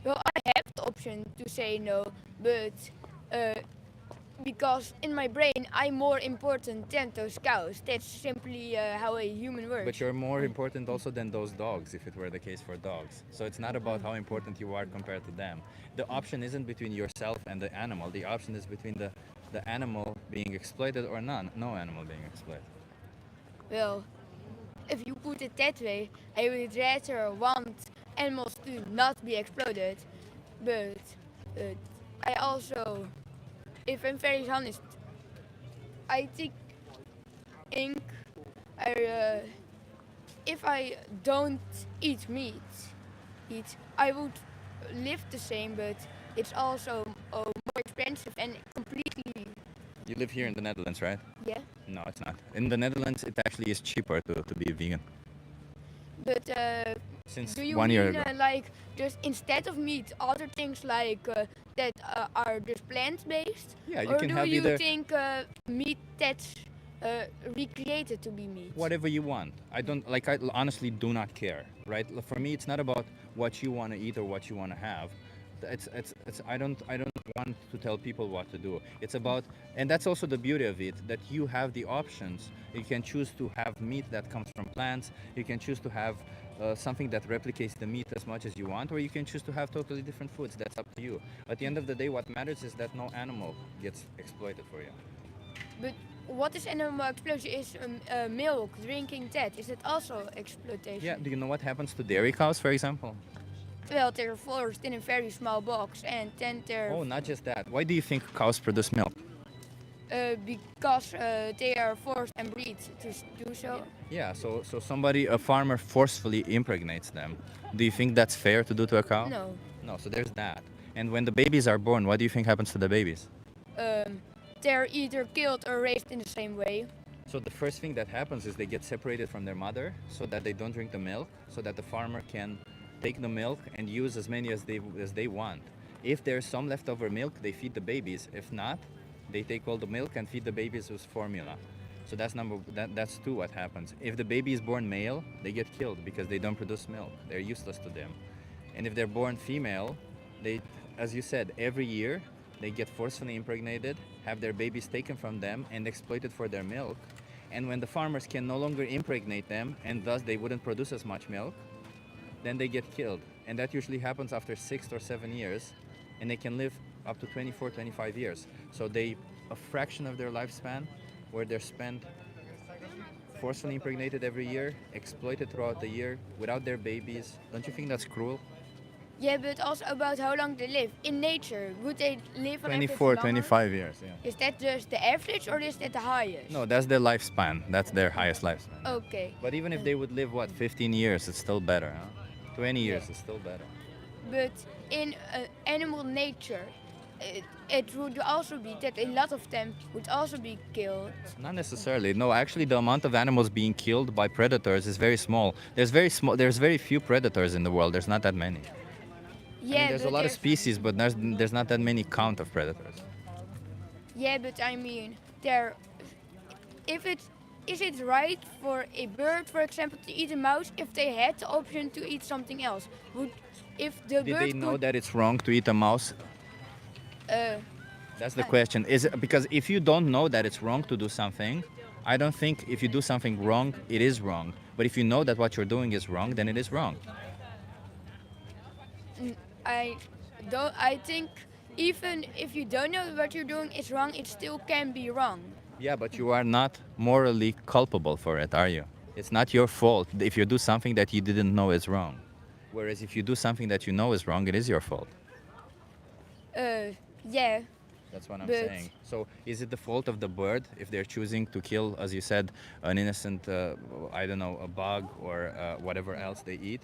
Well, I have the option to say no, but because in my brain I'm more important than those cows. That's simply how a human works. But you're more important also than those dogs, if it were the case for dogs. So it's not about how important you are compared to them. The option isn't between yourself and the animal. The option is between the animal being exploited or no animal being exploited. Well, if you put it that way, I would rather want animals to not be exploited. But I also, if I'm very honest, I think if I don't eat meat, I would live the same, but it's also more expensive and completely. You live here in the Netherlands, right? Yeah. No, it's not. In the Netherlands, it actually is cheaper to be vegan. But Since do you 1 year mean ago. like just instead of meat, other things like that are just plant-based? Yeah, you or can do have you either think meat that's recreated to be meat? whatever you want. I honestly do not care, right? For me, it's not about what you want to eat or what you want to have. I don't want to tell people what to do. It's about, and that's also the beauty of it, that you have the options. You can choose to have meat that comes from plants. You can choose to have something that replicates the meat as much as you want, or you can choose to have totally different foods. That's up to you. At the end of the day, what matters is that no animal gets exploited for you. But what is animal exploitation? Is milk, drinking that, is it also exploitation? Yeah, do you know what happens to dairy cows, for example? Well, they're forced in a very small box, and then they're Oh, not just that. Why do you think cows produce milk? because they are forced and breed to do so. Yeah, so a farmer forcefully impregnates them. Do you think that's fair to do to a cow? No. No, so there's that. And when the babies are born, what do you think happens to the babies? They're either killed or raised in the same way. So the first thing that happens is they get separated from their mother so that they don't drink the milk, so that the farmer can take the milk and use as many as they want. If there's some leftover milk, they feed the babies. If not, they take all the milk and feed the babies with formula. So that's two what happens. If the baby is born male, they get killed because they don't produce milk. They're useless to them. And if they're born female, they, as you said, every year they get forcefully impregnated, have their babies taken from them and exploited for their milk. And when the farmers can no longer impregnate them, and thus they wouldn't produce as much milk, then they get killed. And that usually happens after 6 or 7 years, and they can live up to 24, 25 years. So a fraction of their lifespan, where they're spent forcefully impregnated every year, exploited throughout the year, without their babies. Don't you think that's cruel? Yeah, but also about how long they live. In nature, would they live on 24, average longer? 25 years, yeah. Is that just the average or is that the highest? No, that's their lifespan. That's their highest lifespan. Okay. But even if they would live, 15 years, it's still better, huh? 20 years is still better. But in animal nature, it would also be that a lot of them would also be killed. Not necessarily. No, actually, the amount of animals being killed by predators is very small. There's very few predators in the world. There's not that many. Yeah, I mean, there's a but lot of species, but there's not that many count of predators. Yeah, but I mean, is it right for a bird, for example, to eat a mouse if they had the option to eat something else? If the Did bird they know could, that it's wrong to eat a mouse? uh, That's the question. Is it because if you don't know that it's wrong to do something, I don't think if you do something wrong, it is wrong. But if you know that what you're doing is wrong, then it is wrong. I don't. I think even if you don't know what you're doing is wrong, it still can be wrong. Yeah, but you are not morally culpable for it, are you? It's not your fault if you do something that you didn't know is wrong. Whereas if you do something that you know is wrong, it is your fault. Yeah. That's what I'm But- saying. So is it the fault of the bird if they're choosing to kill, as you said, an innocent, I don't know, a bug or whatever else they eat?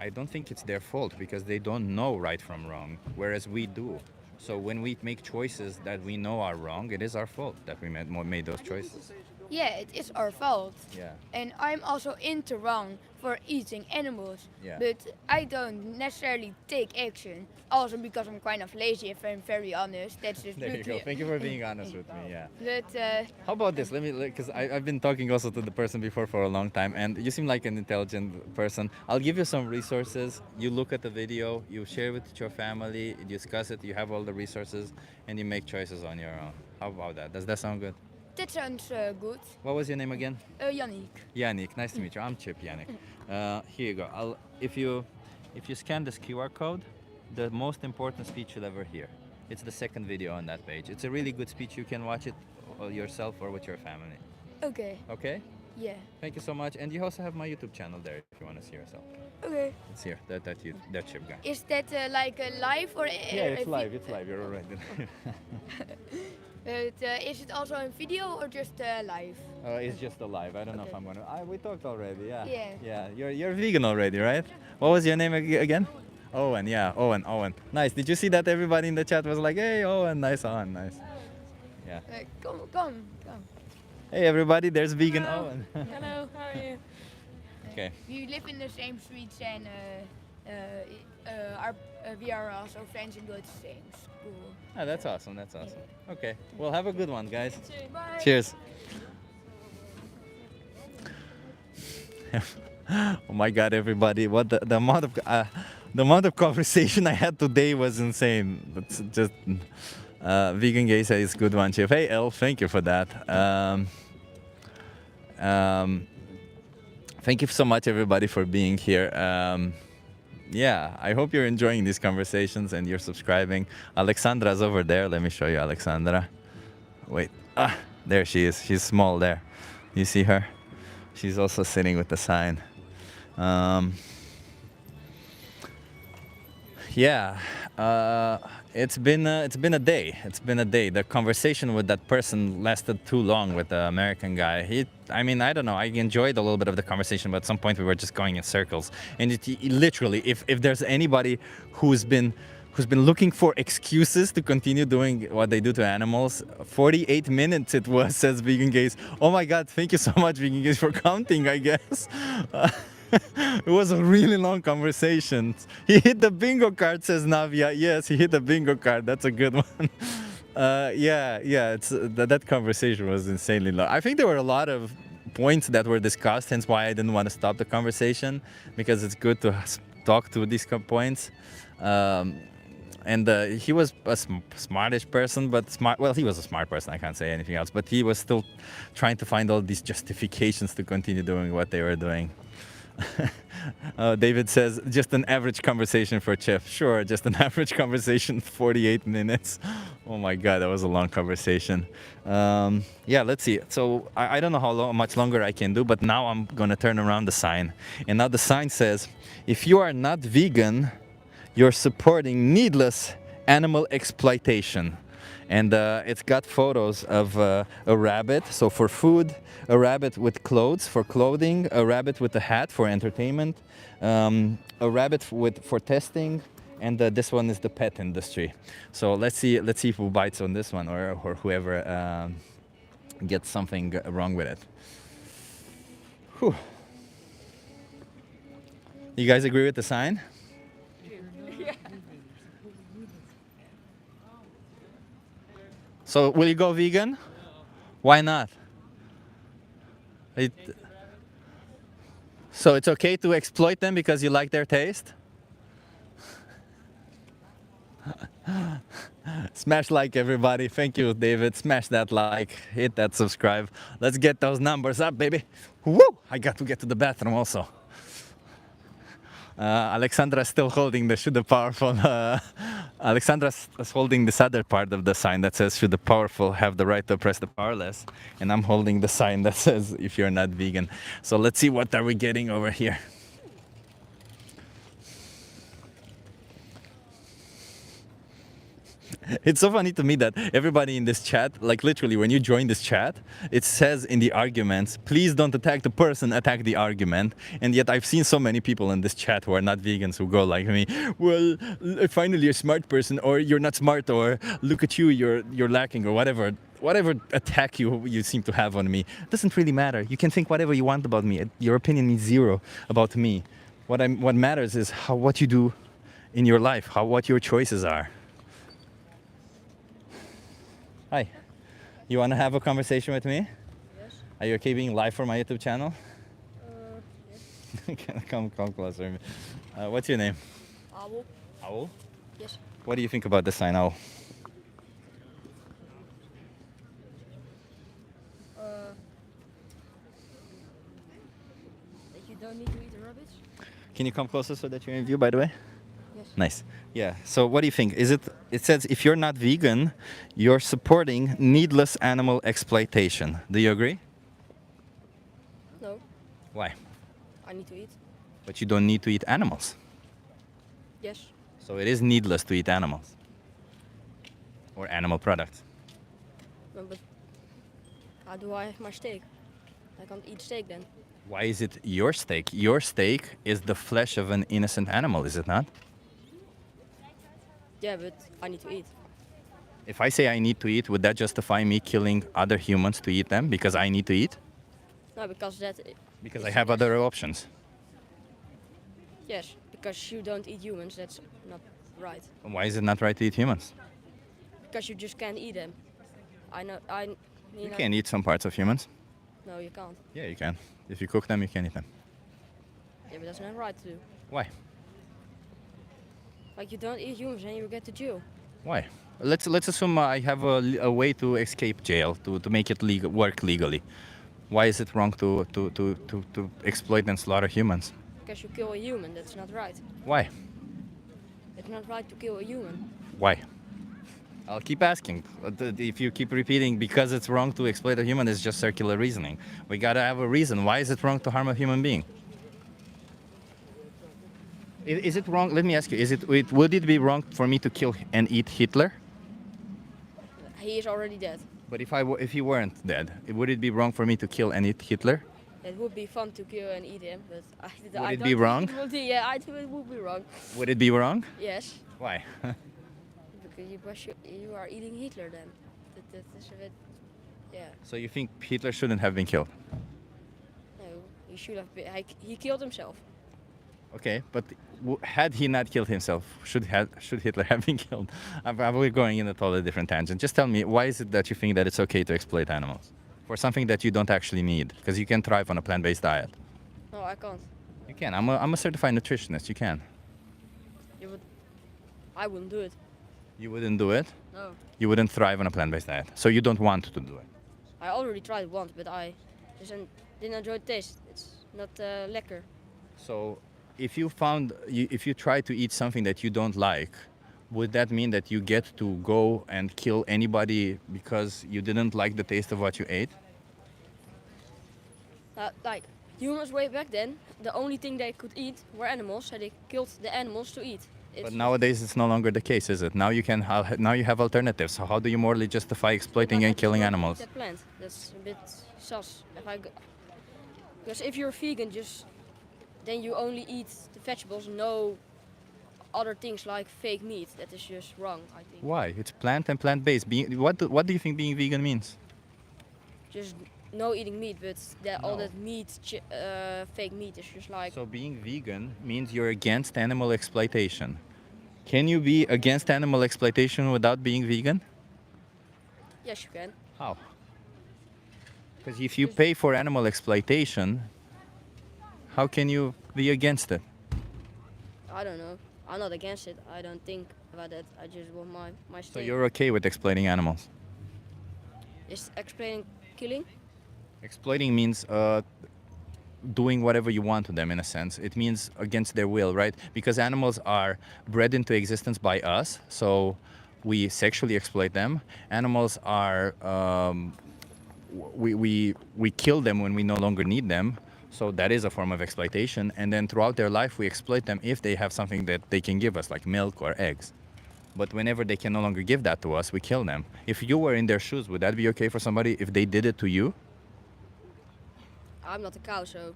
I don't think it's their fault because they don't know right from wrong, whereas we do. So when we make choices that we know are wrong, it is our fault that we made those choices. Yeah, it is our fault. Yeah. And I'm also into wrong for eating animals. Yeah. But I don't necessarily take action. Also because I'm kind of lazy, if I'm very honest. That's just There you go. brutally- Thank you for being honest with me. Yeah. But How about this? Let me, because I've been talking also to the person before for a long time, and you seem like an intelligent person. I'll give you some resources. You look at the video, you share it with your family, you discuss it, you have all the resources, and you make choices on your own. How about that? Does that sound good? that sounds good. What was your name again? Yannick. Yannick. Nice to meet you. I'm Chip Yannick. Here you go. If you scan this QR code, the most important speech you'll ever hear. It's the second video on that page. It's a really good speech. You can watch it yourself or with your family. Okay. Okay? Yeah. Thank you so much. And you also have my YouTube channel there if you want to see yourself. Okay. It's here. That Chip guy. Is that like a live or? Yeah, it's live. It's live. You're alright. But is it also in video or just live? It's just a live. I don't know if I'm gonna. We talked already. Yeah. Yeah. Yeah. You're vegan already, right? What was your name again? Owen. Yeah. Owen. Nice. Did you see that everybody in the chat was like, "Hey, Owen, nice on, nice." Yeah. Come. Hey, everybody. There's vegan Hello. Owen. Hello, how are you? Okay. We live in the same streets and we are also friends and go to the same school. Oh, that's awesome. That's awesome. Okay. Well, have a good one, guys. Bye. Cheers. Oh my God, everybody! What the amount of conversation I had today was insane. It's just vegan gay says good one, Chip. Hey, El, thank you for that. Thank you so much, everybody, for being here. Yeah, I hope you're enjoying these conversations and you're subscribing. Alexandra's over there. Let me show you Alexandra. Wait, there she is. She's small there. You see her? She's also sitting with the sign. Yeah, it's been a day. It's been a day. The conversation with that person lasted too long with the American guy. I don't know. I enjoyed a little bit of the conversation, but at some point we were just going in circles. And it literally, if there's anybody who's been looking for excuses to continue doing what they do to animals, 48 minutes it was, says Vegan Gaze. Oh my God, thank you so much, Vegan Gaze, for counting, I guess. It was a really long conversation. He hit the bingo card, says Navia. Yes, he hit the bingo card. That's a good one. Yeah. It's that conversation was insanely long. I think there were a lot of points that were discussed, hence why I didn't want to stop the conversation, because it's good to talk to these points. And he was a smartish person, but smart. Well, he was a smart person. I can't say anything else. But he was still trying to find all these justifications to continue doing what they were doing. David says, just an average conversation for Chef. Sure, just an average conversation, 48 minutes. Oh my God, that was a long conversation. Yeah, let's see. So I don't know how much longer I can do, but now I'm going to turn around the sign. And now the sign says, if you are not vegan, you're supporting needless animal exploitation. And it's got photos of a rabbit, so for food, a rabbit with clothes for clothing, a rabbit with a hat for entertainment, a rabbit for testing, and this one is the pet industry. So let's see who bites on this one, or whoever gets something wrong with it. Whew. You guys agree with the sign? So will you go vegan? Why not? It, so it's okay to exploit them because you like their taste? Smash like, everybody. Thank you, David. Smash that like, hit that subscribe. Let's get those numbers up, baby. Woo! I got to get to the bathroom also. Alexandra is still holding the should the powerful. Alexandra is holding this other part of the sign that says should the powerful have the right to oppress the powerless, and I'm holding the sign that says if you're not vegan. So let's see what are we getting over here. It's so funny to me that everybody in this chat, like literally when you join this chat, it says in the arguments, please don't attack the person, attack the argument. And yet I've seen so many people in this chat who are not vegans who go like me, well, finally you're a smart person, or you're not smart, or look at you, you're lacking, or whatever attack you seem to have on me. It doesn't really matter. You can think whatever you want about me. Your opinion means zero about me. What matters is what you do in your life, what your choices are. Hi, you want to have a conversation with me? Yes. Are you okay being live for my YouTube channel? Yes. Come closer. What's your name? Owl. Owl? Yes. What do you think about the sign owl? That you don't need to eat the rabbits? Can you come closer so that you're in view, by the way? Yes. Nice. Yeah. So what do you think? It says if you're not vegan, you're supporting needless animal exploitation. Do you agree? No. Why? I need to eat. But you don't need to eat animals. Yes. So it is needless to eat animals. Or animal products. No, but how do I have my steak? I can't eat steak then. Why is it your steak? Your steak is the flesh of an innocent animal, is it not? Yeah, but I need to eat. If I say I need to eat, would that justify me killing other humans to eat them because I need to eat? No, because that. Because I have other options. Yes, because you don't eat humans. That's not right. Why is it not right to eat humans? Because you just can't eat them. I know. You can eat some parts of humans. No, you can't. Yeah, you can. If you cook them, you can eat them. Yeah, but that's not right to do. Why? Like you don't eat humans and you get to jail. Why? Let's assume I have a way to escape jail, to make it work legally. Why is it wrong to exploit and slaughter humans? Because you kill a human, that's not right. Why? It's not right to kill a human. Why? I'll keep asking. If you keep repeating because it's wrong to exploit a human, it's just circular reasoning. We gotta have a reason. Why is it wrong to harm a human being? Is it wrong? Let me ask you. Would it be wrong for me to kill and eat Hitler? He is already dead. But if he weren't dead, would it be wrong for me to kill and eat Hitler? It would be fun to kill and eat him, but I Would it don't be think wrong? Yeah, I think it would be wrong. Would it be wrong? Yes. Why? Because you are eating Hitler then. That is a bit, yeah. So you think Hitler shouldn't have been killed? No, he should have been. He killed himself. Okay, but had he not killed himself, should Hitler have been killed? We're going in a totally different tangent. Just tell me, why is it that you think that it's okay to exploit animals for something that you don't actually need? Because you can thrive on a plant-based diet. No, I can't. You can. I'm a certified nutritionist. You can. I wouldn't do it. You wouldn't do it? No. You wouldn't thrive on a plant-based diet. So you don't want to do it? I already tried it once, but I just didn't enjoy the taste. It's not lekker. So if you try to eat something that you don't like, would that mean that you get to go and kill anybody because you didn't like the taste of what you ate? Like humans way back then, the only thing they could eat were animals, so they killed the animals to eat. But nowadays it's no longer the case, is it? Now you have alternatives. So how do you morally justify exploiting and killing animals? That plant, that's a bit sus. Because if you're vegan, then you only eat the vegetables, no other things like fake meat. That is just wrong, I think. Why? It's plant and plant-based. What do you think being vegan means? Just no eating meat, but all that meat, fake meat is just like... So being vegan means you're against animal exploitation. Can you be against animal exploitation without being vegan? Yes, you can. How? Because if you pay for animal exploitation, how can you be against it? I don't know. I'm not against it. I don't think about it. I just want my So stake. you're okay with exploiting animals? Is explaining killing? Exploiting means doing whatever you want to them, in a sense. It means against their will, right? Because animals are bred into existence by us, so we sexually exploit them. Animals are, we kill them when we no longer need them, so that is a form of exploitation. And then throughout their life, we exploit them if they have something that they can give us, like milk or eggs. But whenever they can no longer give that to us, we kill them. If you were in their shoes, would that be okay for somebody if they did it to you? I'm not a cow, so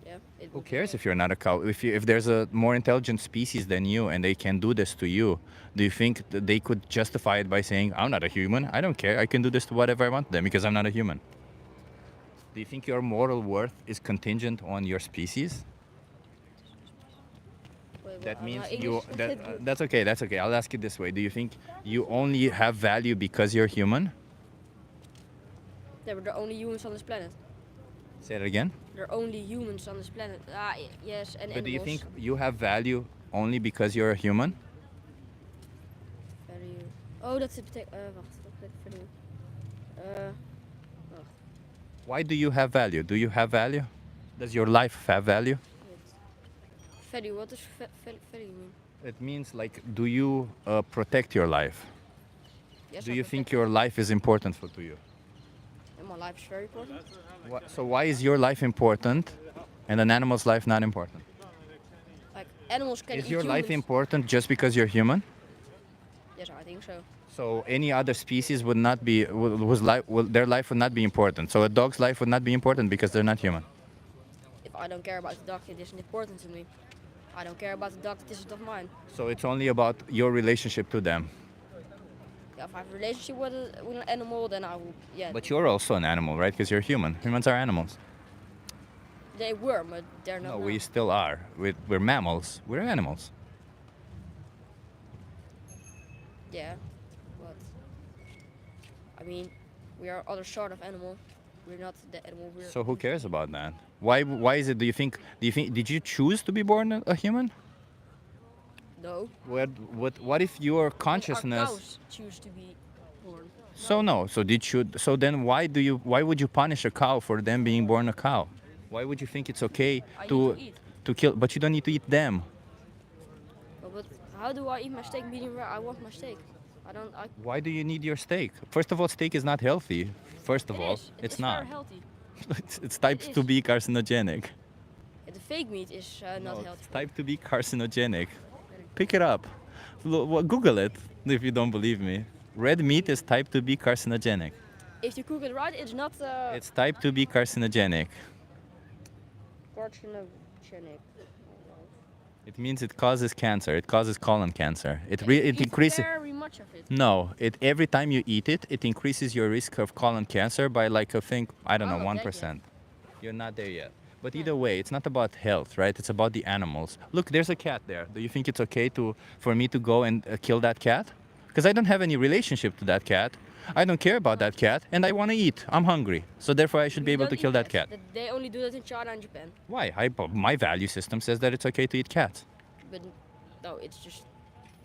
yeah. Who cares if you're not a cow? If there's a more intelligent species than you and they can do this to you, do you think that they could justify it by saying, I'm not a human, I don't care, I can do this to whatever I want to them because I'm not a human? Do you think your moral worth is contingent on your species? That means you. That's okay. That's okay. I'll ask it this way: do you think you only have value because you're human? Yeah, but there are only humans on this planet. Say it again. There are only humans on this planet. Yes, and But animals. do you think you have value only because you're a human? Value. Oh, dat betekent. Wacht, wat betekent value? Wacht. Why do you have value? Do you have value? Does your life have value? Value. What does value mean? It means like, do you protect your life? Yes, Do I you protect think your life is important to you? And my life is very important. So why is your life important and an animal's life not important? Like animals can Is eat your life humans. important just because you're human? Yes, I think so. So any other species would not be, their life would not be important. So a dog's life would not be important because they're not human. If I don't care about the dog, it isn't important to me. I don't care about the dog, it isn't of mine. So it's only about your relationship to them. Yeah, if I have a relationship with an animal, then I will. Yeah. But you're also an animal, right? Because you're human. Humans are animals. They were, but they're not. No, now. we still are. We're mammals. We're animals. Yeah, but I mean, we are other sort of animal. We're not the animal. We're So who cares about that? Why is it? Do you think? Did you choose to be born a human? No. What if your Our consciousness? cows choose to be born. So no. So then why would you punish a cow for them being born a cow? Why would you think it's okay I to need to eat. kill? But you don't need to eat them. But how do I eat my steak medium rare? I want my steak. I don't. Why do you need your steak? First of all, steak is not healthy. First of It all, is. It it's is not. very healthy. It's typed to be carcinogenic. The fake meat is not No, healthy. it's typed to be carcinogenic. Pick it up. Google it if you don't believe me. Red meat is typed to be carcinogenic. If you cook it right, it's not. It's typed to be carcinogenic. Carcinogenic. It means it causes cancer. It causes colon cancer. It increases. Very much of it. No, every time you eat it, it increases your risk of colon cancer by like I don't know, I'm not there 1%. You're not there yet. But either way, it's not about health, right? It's about the animals. Look, there's a cat there. Do you think it's okay for me to go and kill that cat? Because I don't have any relationship to that cat. I don't care about that cat, and I want to eat. I'm hungry, so therefore I should be able to kill that cat. They only do that in China and Japan. Why? My value system says that it's okay to eat cats. But no, it's just.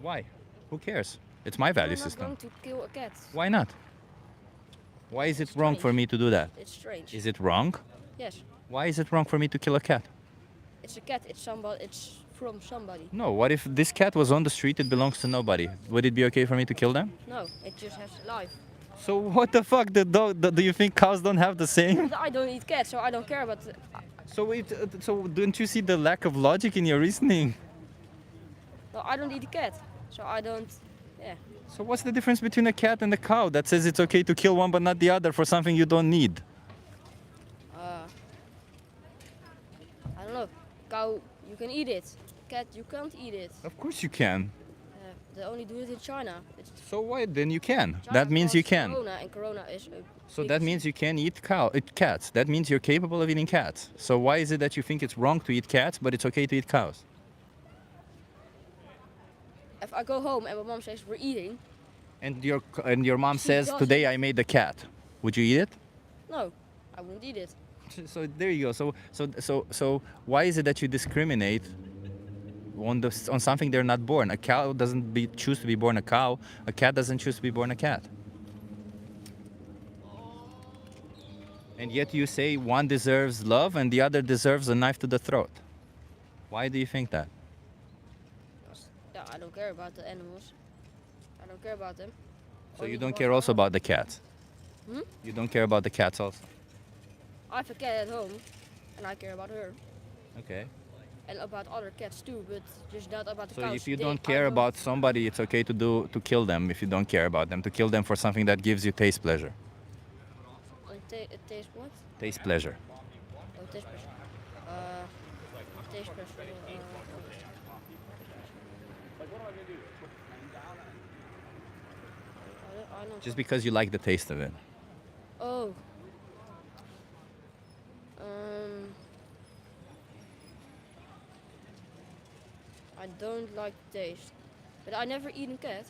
Why? Who cares? It's my value I'm not system. going to kill a cat. Why not? Why is it wrong for me to do that? It's strange. Is it wrong? Yes. Why is it wrong for me to kill a cat? It's a cat. It's somebody. It's from somebody. No, what if this cat was on the street, it belongs to nobody? Would it be okay for me to kill them? No, it just has life. So what the fuck? Do you think cows don't have the same? But I don't eat cats, so I don't care about. So don't you see the lack of logic in your reasoning? No, I don't eat a cat, so I don't. Yeah. So what's the difference between a cat and a cow that says it's okay to kill one but not the other for something you don't need? I don't know. Cow, you can eat it. Cat, you can't eat it. Of course you can. They only do it in China. So why? Then you can. China That means you caused can. Corona, and Corona is. So that means you can eat cats. That means you're capable of eating cats. So why is it that you think it's wrong to eat cats, but it's okay to eat cows? If I go home and my mom says we're eating. And your mom She says, doesn't. today I made a cat. Would you eat it? No, I I won't eat it. So there you go. So why is it that you discriminate on something they're not born? A cow doesn't choose to be born a cow. A cat doesn't choose to be born a cat. And yet you say one deserves love and the other deserves a knife to the throat. Why do you think that? Yeah, I don't care about the animals. I don't care about them. So you don't care also about the cats? Hmm? You don't care about the cats also? I have a cat at home, and I care about her. Okay. And about other cats too, but just not about the So cows. if you don't care about somebody, it's okay to kill them if you don't care about them, to kill them for something that gives you taste pleasure. Taste what? Taste pleasure. Oh, taste pleasure. Taste pleasure. I don't Just because you like the taste of it. Oh. I don't like the taste, but I never eaten cat.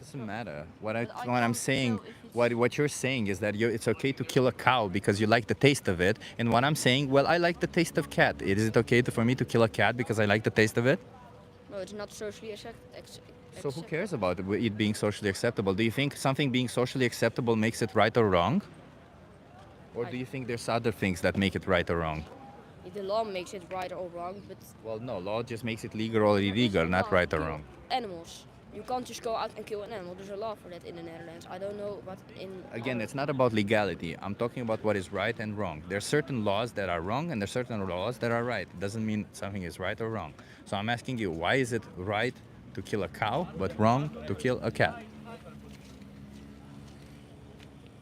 Doesn't matter. What But I I'm can't saying, tell if what you're saying is that it's okay to kill a cow because you like the taste of it. And what I'm saying, well, I like the taste of cat. Is it okay for me to kill a cat because I like the taste of it? No, it's not socially acceptable. So who cares about it being socially acceptable? Do you think something being socially acceptable makes it right or wrong? Or do you think there's other things that make it right or wrong? The law makes it right or wrong, but Well, no, law just makes it legal or illegal, not right or kill wrong. Animals. You can't just go out and kill an animal. There's a law for that in the Netherlands. I don't know, but in Again, other- it's not about legality. I'm talking about what is right and wrong. There are certain laws that are wrong and there are certain laws that are right. It doesn't mean something is right or wrong. So I'm asking you, why is it right to kill a cow but wrong to kill a cat?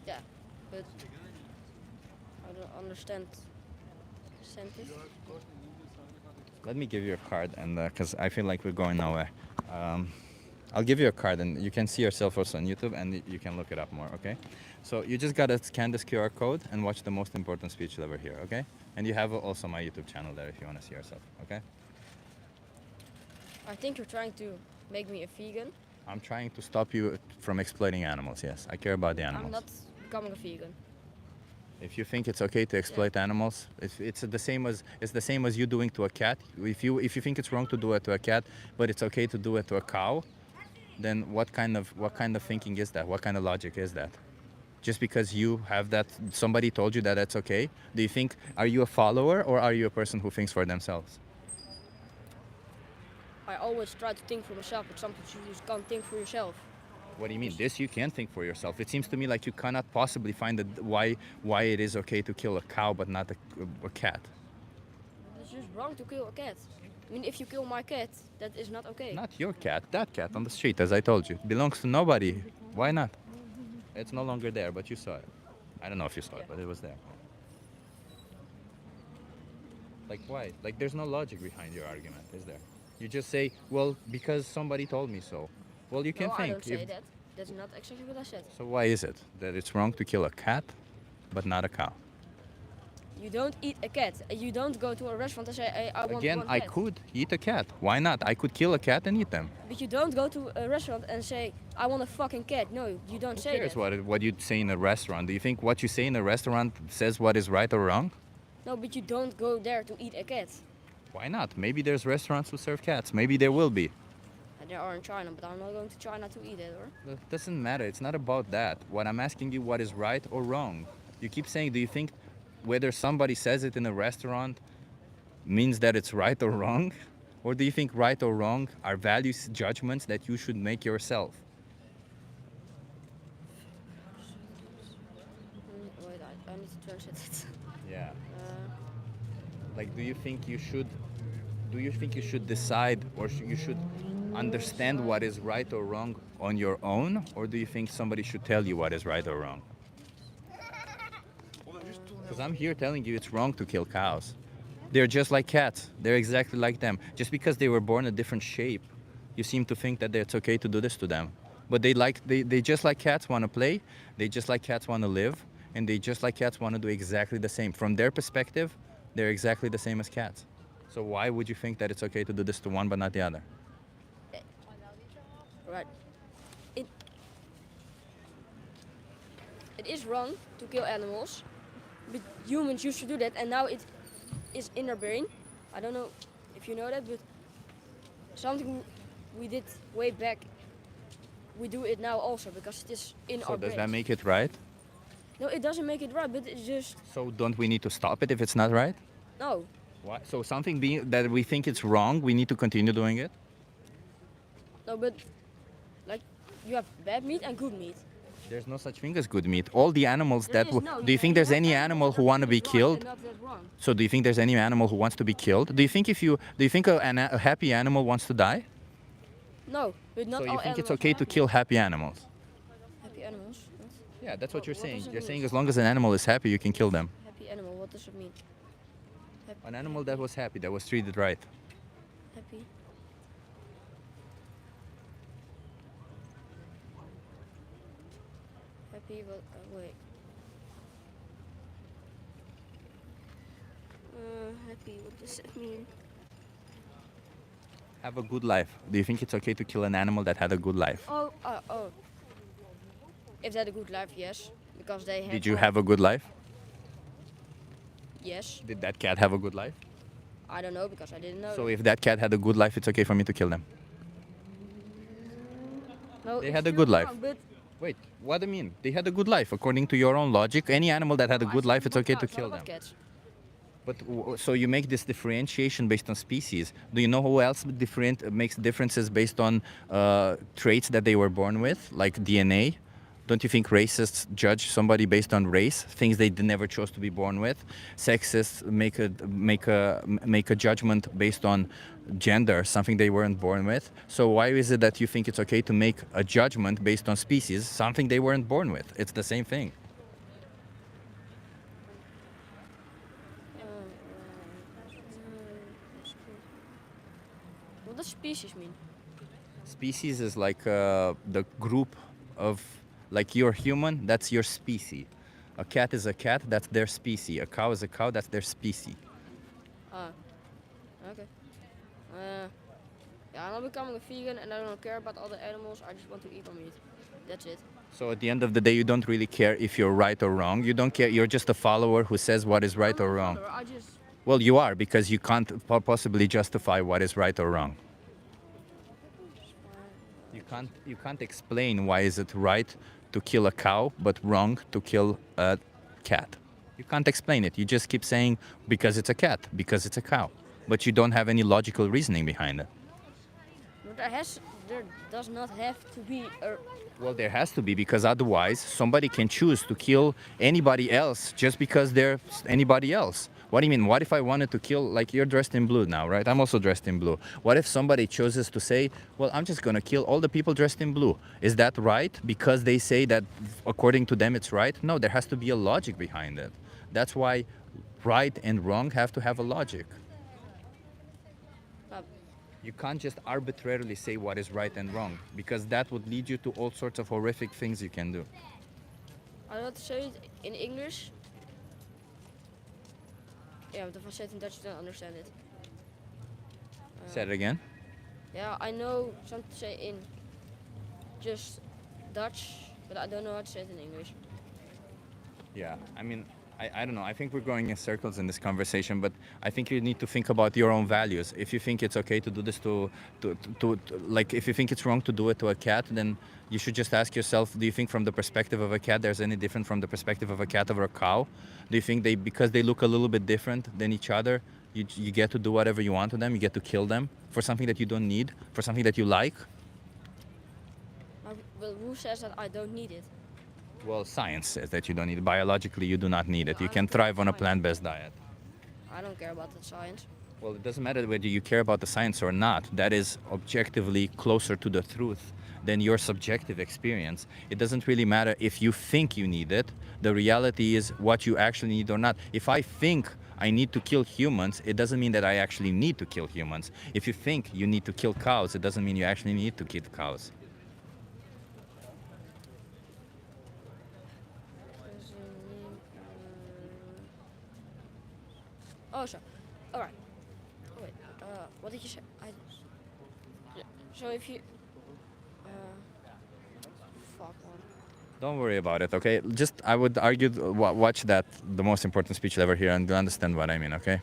Yeah, but I don't understand. Sentence. Let me give you a card, and because I feel like we're going nowhere. I'll give you a card, and you can see yourself also on YouTube, and you can look it up more, okay? So you just gotta scan this QR code and watch the most important speech you'll ever hear, okay? And you have also my YouTube channel there if you want to see yourself, okay? I think you're trying to make me a vegan. I'm trying to stop you from exploiting animals, yes. I care about the animals. I'm not becoming a vegan. If you think it's okay to exploit animals, it's the same as you doing to a cat. If you think it's wrong to do it to a cat, but it's okay to do it to a cow, then what kind of thinking is that? What kind of logic is that? Just because you have that, somebody told you that that's okay? Do you think, are you a follower or are you a person who thinks for themselves? I always try to think for myself, but sometimes you just can't think for yourself. What do you mean? This you can think for yourself. It seems to me like you cannot possibly find why it is okay to kill a cow but not a cat. It's just wrong to kill a cat. I mean, if you kill my cat, that is not okay. Not your cat, that cat on the street, as I told you. It belongs to nobody. Why not? It's no longer there, but you saw it. I don't know if you saw it, but it was there. Like why? Like there's no logic behind your argument, is there? You just say, well, because somebody told me so. Well, you can No, think. I don't say that. That's not exactly what I said. So why is it that it's wrong to kill a cat, but not a cow? You don't eat a cat. You don't go to a restaurant and say, hey, I want Again, one I cat. could eat a cat. Why not? I could kill a cat and eat them. But you don't go to a restaurant and say, I want a fucking cat. No, you don't Who say cares that. what you say in a restaurant? Do you think what you say in a restaurant says what is right or wrong? No, but you don't go there to eat a cat. Why not? Maybe there's restaurants who serve cats. Maybe there will be. And there are in China, but I'm not going to China to eat it, or? It doesn't matter. It's not about that. What I'm asking you, what is right or wrong? You keep saying, do you think whether somebody says it in a restaurant means that it's right or wrong? Or do you think right or wrong are values, judgments that you should make yourself? Wait, I need to translate it. Yeah. Like, do you think you should decide or you should understand what is right or wrong on your own? Or do you think somebody should tell you what is right or wrong? Because I'm here telling you it's wrong to kill cows. They're just like cats. They're exactly like them. Just because they were born a different shape, you seem to think that it's okay to do this to them. But they just like cats want to play, they just like cats want to live, and they just like cats want to do exactly the same. From their perspective, they're exactly the same as cats. So why would you think that it's okay to do this to one but not the other? Right. It is wrong to kill animals, but humans used to do that, and now it is in their brain. I don't know if you know that, but something we did way back, we do it now also because it is in So our does brains. that make it right? No, it doesn't make it right, but it's just So don't we need to stop it if it's not right? no. Why? So something being that we think it's wrong, we need to continue doing it? No, but like you have bad meat and good meat. There's no such thing as good meat. All the animals There that is, no, do you think there's any animal who want to be Right killed? and not that wrong. So do you think there's any animal who wants to be killed? Do you think a happy animal wants to die? No, but not So all you think it's animals okay are to kill happy animals? happy animals. What? Yeah, that's what you're What saying. does it You're mean? saying as long as an animal is happy, you can kill them. Happy animal. What does it mean? An animal that was happy, that was treated right. Happy. Happy, but wait. Happy. What does it mean? Have a good life. Do you think it's okay to kill an animal that had a good life? Oh. If they had a good life, yes, because they had. Did you have a good life? Yes. Did that cat have a good life? I don't know because I didn't know. So that. if that cat had a good life, it's okay for me to kill them. No, they it's had a still good life. wrong, but Wait, what do you mean? They had a good life. According to your own logic, any animal that had a I good said life, it's about okay to cows, not kill about them. Cats. But so you make this differentiation based on species. Do you know who else makes differences based on traits that they were born with, like DNA? Don't you think racists judge somebody based on race, things they never chose to be born with? Sexists make a judgment based on gender, something they weren't born with. So why is it that you think it's okay to make a judgment based on species, something they weren't born with? It's the same thing. What does species mean? Species is like the group of, like you're human, that's your species. A cat is a cat, that's their species. A cow is a cow, that's their species. Okay. Yeah, I'm not becoming a vegan and I don't care about other animals. I just want to eat more meat. That's it. So at the end of the day, you don't really care if you're right or wrong. You don't care, you're just a follower who says what is right or wrong. I just. Well, you are, because you can't possibly justify what is right or wrong. You can't explain why is it right to kill a cow, but wrong to kill a cat. You can't explain it. You just keep saying because it's a cat, because it's a cow. But you don't have any logical reasoning behind it. But there does not have to be a. Well, there has to be, because otherwise somebody can choose to kill anybody else just because they're anybody else. What do you mean? What if I wanted to kill, like you're dressed in blue now, right? I'm also dressed in blue. What if somebody chooses to say, well, I'm just going to kill all the people dressed in blue? Is that right? Because they say that according to them it's right? No, there has to be a logic behind it. That's why right and wrong have to have a logic. You can't just arbitrarily say what is right and wrong, because that would lead you to all sorts of horrific things you can do. I want to say it in English. Yeah, but if I say it in Dutch, you don't understand it. Say it again. Yeah, I know something to say in just Dutch, but I don't know how to say it in English. Yeah, I mean, I don't know. I think we're going in circles in this conversation, but I think you need to think about your own values. If you think it's okay to do this like, if you think it's wrong to do it to a cat, then you should just ask yourself, do you think from the perspective of a cat there's any different from the perspective of a cat or a cow? Do you think because they look a little bit different than each other, you get to do whatever you want to them? You get to kill them for something that you don't need, for something that you like? Well, who says that I don't need it? Well, science says that you don't need it. Biologically, you do not need it. You can thrive on a plant-based diet. I don't care about the science. Well, it doesn't matter whether you care about the science or not. That is objectively closer to the truth than your subjective experience. It doesn't really matter if you think you need it. The reality is what you actually need or not. If I think I need to kill humans, it doesn't mean that I actually need to kill humans. If you think you need to kill cows, it doesn't mean you actually need to kill cows. Oh, so, all right. Oh, wait, what did you say? So if you, fuck one. Don't worry about it, okay? Just, I would argue, watch that, the most important speech you'll ever hear, and you'll understand what I mean, okay?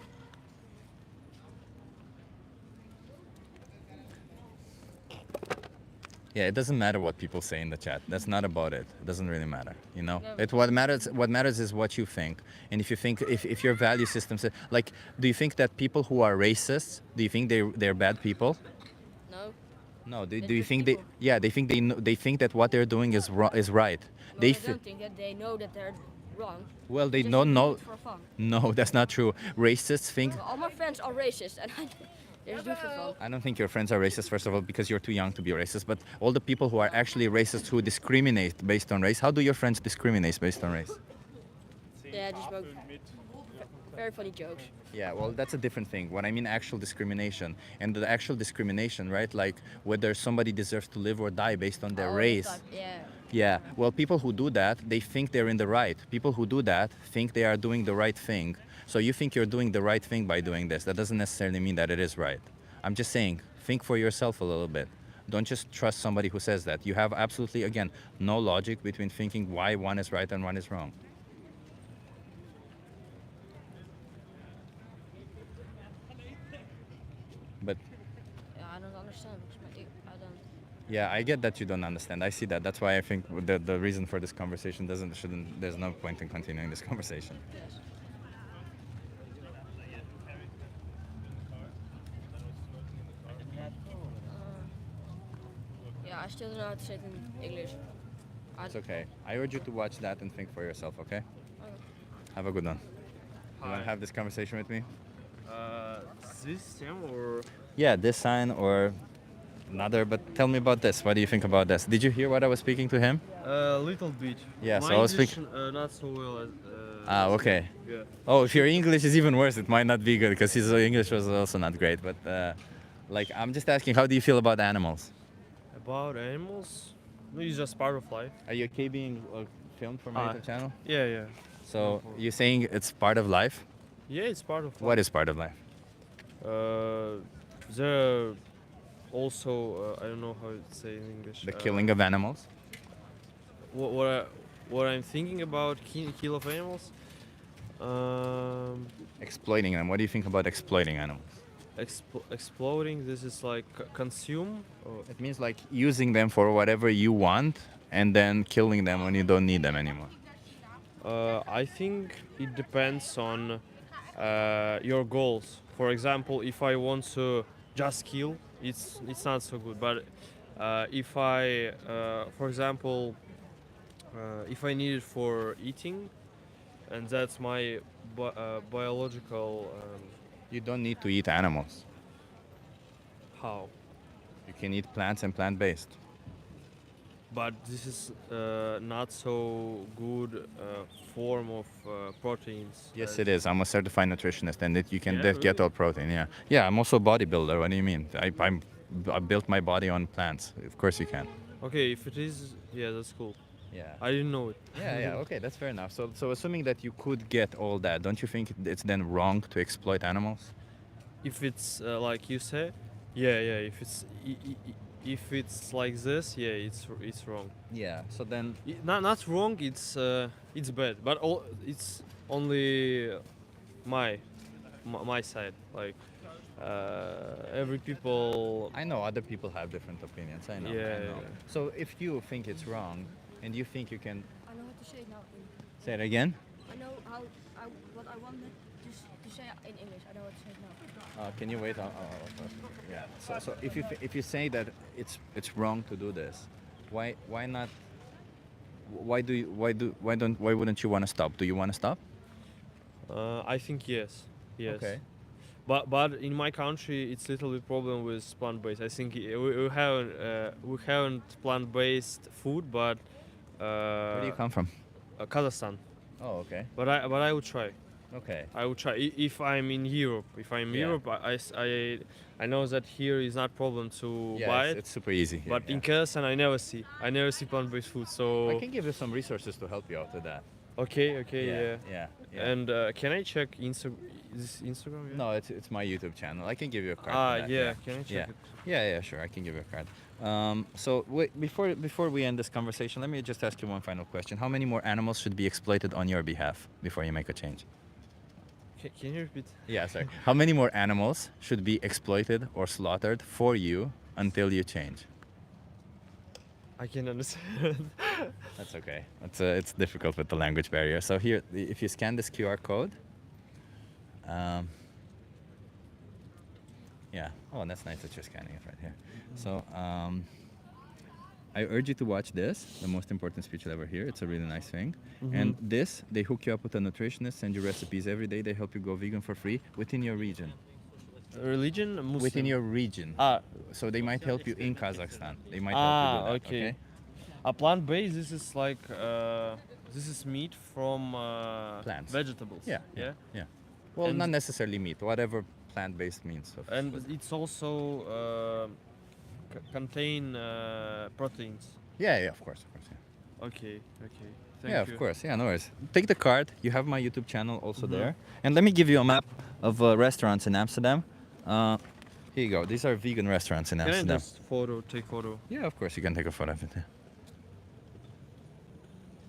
Yeah, it doesn't matter what people say in the chat. That's not about it. It doesn't really matter, you know? What matters is what you think. And if you think, if your value system says, like, do you think that people who are racists, do you think they're bad people? No. No, do you think they, yeah, they think they think that what they're doing is right. No, I don't think that they know that they're wrong. Well, they just don't do know. it for fun. No, that's not true. Racists think. Well, all my friends are racist, and they just do it for fun. I don't think your friends are racist, first of all, because you're too young to be racist. But all the people who are actually racist, who discriminate based on race, how do your friends discriminate based on race? Yeah, just about very funny jokes. Yeah, well, that's a different thing. What I mean, actual discrimination. And the actual discrimination, right? Like whether somebody deserves to live or die based on their race. Yeah. Yeah, well, people who do that, they think they're in the right. People who do that think they are doing the right thing. So you think you're doing the right thing by doing this. That doesn't necessarily mean that it is right. I'm just saying, think for yourself a little bit. Don't just trust somebody who says that. You have absolutely, again, no logic between thinking why one is right and one is wrong. But Yeah, I don't understand. I don't. yeah, I get that you don't understand. I see that. That's why I think the reason for this conversation shouldn't. There's no point in continuing this conversation. Yes. Yeah, I still don't know how to say it in English. It's okay. I urge you to watch that and think for yourself, okay? Have a good one. You want to have this conversation with me? This same or? Yeah, this sign or another, but tell me about this. What do you think about this? Did you hear what I was speaking to him? A little bit. Yeah, My so I was English, speaking. not so well. Okay. Yeah. Oh, if your English is even worse, it might not be good because his English was also not great. But like, I'm just asking, how do you feel about animals? About animals? No, it's just part of life. Are you okay being filmed for my YouTube channel? Yeah, yeah. So you're saying it's part of life? Yeah, it's part of life. What is part of life? There are also, I don't know how to say in English. The killing of animals? What I'm thinking about kill of animals? Exploiting them. What do you think about exploiting animals? Exploding, this is like consume? It means like using them for whatever you want and then killing them when you don't need them anymore. I think it depends on your goals. For example, if I want to just kill, it's not so good. But if I, for example, if I need it for eating, and that's my biological. You don't need to eat animals. How? You can eat plants and plant-based. But this is not so good form of proteins. Yes, it is. I'm a certified nutritionist, and you can Yeah, get all protein. Yeah, yeah. I'm also a bodybuilder. What do you mean? I built my body on plants. Of course you can. Okay, if it is, yeah, that's cool. Yeah. I didn't know it. Yeah, yeah. Okay, that's fair enough. So assuming that you could get all that, don't you think it's then wrong to exploit animals? If it's like you say, yeah. If it's like this, yeah, it's wrong. Yeah. So then. Not wrong. It's bad, but it's only my side. Like every people. I know other people have different opinions. I know. Yeah. I know. So if you think it's wrong, and you think you can. I know how to say it now. Say it again. I know what I wanted to say in English. I know how to say it now. Can you wait? Yeah. So if you say that it's wrong to do this, why not? Why wouldn't you want to stop? Do you want to stop? I think yes. Okay. But in my country, it's a little bit problem with plant-based. I think we haven't plant-based food, but Where do you come from? Kazakhstan. Oh, okay. But I would try. Okay. I would try if I'm in Europe. If I'm in Europe, I know that here is not problem to buy it. It's super easy. But in Kazakhstan, I never see plant-based food. So I can give you some resources to help you out with that. Okay, okay, Yeah, yeah. yeah. And can I check Is this Instagram? Yeah? No, it's my YouTube channel. I can give you a card. Ah, for that. yeah. Can I check Yeah. it? Yeah, sure. I can give you a card. So wait, before we end this conversation, let me just ask you one final question. How many more animals should be exploited on your behalf before you make a change? Can you repeat? Yeah, sorry. How many more animals should be exploited or slaughtered for you until you change? I can understand. That's okay. It's difficult with the language barrier. So here, if you scan this QR code, yeah. Oh, that's nice that you're scanning it right here. So I urge you to watch this, the most important speech you'll ever hear. It's a really nice thing. And this, they hook you up with a nutritionist, send you recipes every day. They help you go vegan for free within your region. Religion? Muslim. Within your region. Ah. So they might help you in Kazakhstan. They might help you do that. Okay. A plant-based. This is like this is meat from Plants. vegetables. Yeah. Yeah. Well, And- not necessarily meat. Whatever plant-based means. And it's also contain proteins. Yeah, of course. Yeah. Okay. Thank Yeah, you. of course. Yeah, no worries. Take the card. You have my YouTube channel also there. And let me give you a map of restaurants in Amsterdam. Here you go. These are vegan restaurants in Can I Amsterdam. just take photo? Yeah, of course. You can take a photo of it.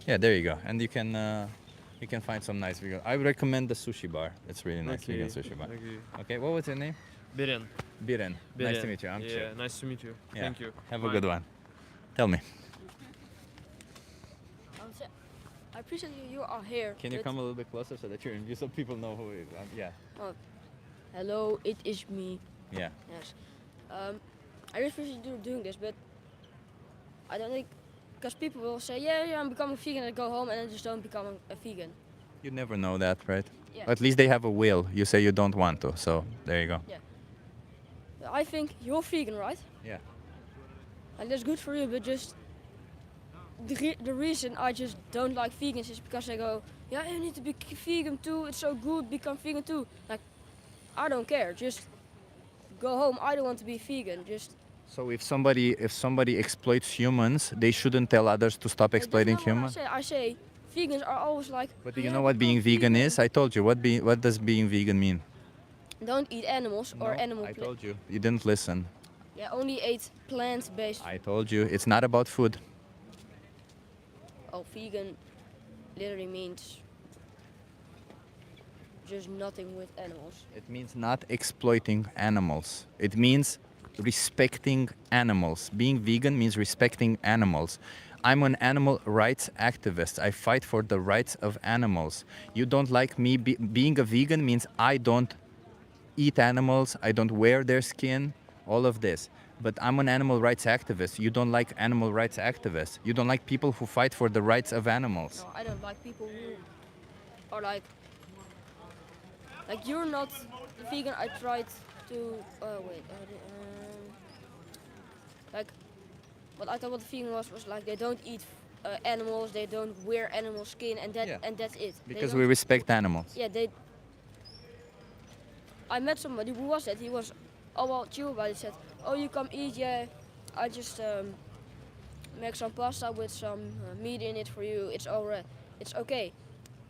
Yeah, there you go. And you can find some nice vegan. I would recommend the sushi bar. It's really nice vegan sushi bar. Okay, what was your name? Biren. Biren. Nice to meet you. I'm Yeah, Chip. nice to meet you. Yeah. Thank you. Have a Bye. good one. Tell me. I appreciate you are here. Can you but- come a little bit closer so that so people know who it is? Yeah. Oh. Hello, it is me. Yeah. Yes. I really appreciate you doing this, but I don't think, because people will say, yeah, I'm becoming vegan, and I go home and I just don't become a vegan. You never know that, right? Yeah. At least they have a will. You say you don't want to, so there you go. Yeah. I think you're vegan, right? Yeah. And that's good for you, but just the reason I just don't like vegans is because they go, yeah, you need to be vegan too, it's so good, become vegan too. Like, I don't care, just go home, I don't want to be vegan, just... So if somebody exploits humans, they shouldn't tell others to stop exploiting That's not what humans. I say vegans are always like, But do "Yeah, you know what become being vegan is? I told you. What does being vegan mean? Don't eat animals or animal I told you. You didn't listen. Yeah, only eat plant-based. I told you. It's not about food. Oh, vegan literally means just nothing with animals. It means not exploiting animals. It means respecting animals. Being vegan means respecting animals. I'm an animal rights activist. I fight for the rights of animals. You don't like me being a vegan means I don't eat animals, I don't wear their skin, all of this. But I'm an animal rights activist. You don't like animal rights activists. You don't like people who fight for the rights of animals. No, I don't like people who are like you're not vegan. I tried to like what I thought what vegan was like they don't eat animals, they don't wear animal skin, and that's it. They Because don't- we respect animals. Yeah, I met somebody who was that. He was all chill about it. He said, "Oh, you come eat? Yeah, I just make some pasta with some meat in it for you. It's alright. It's okay."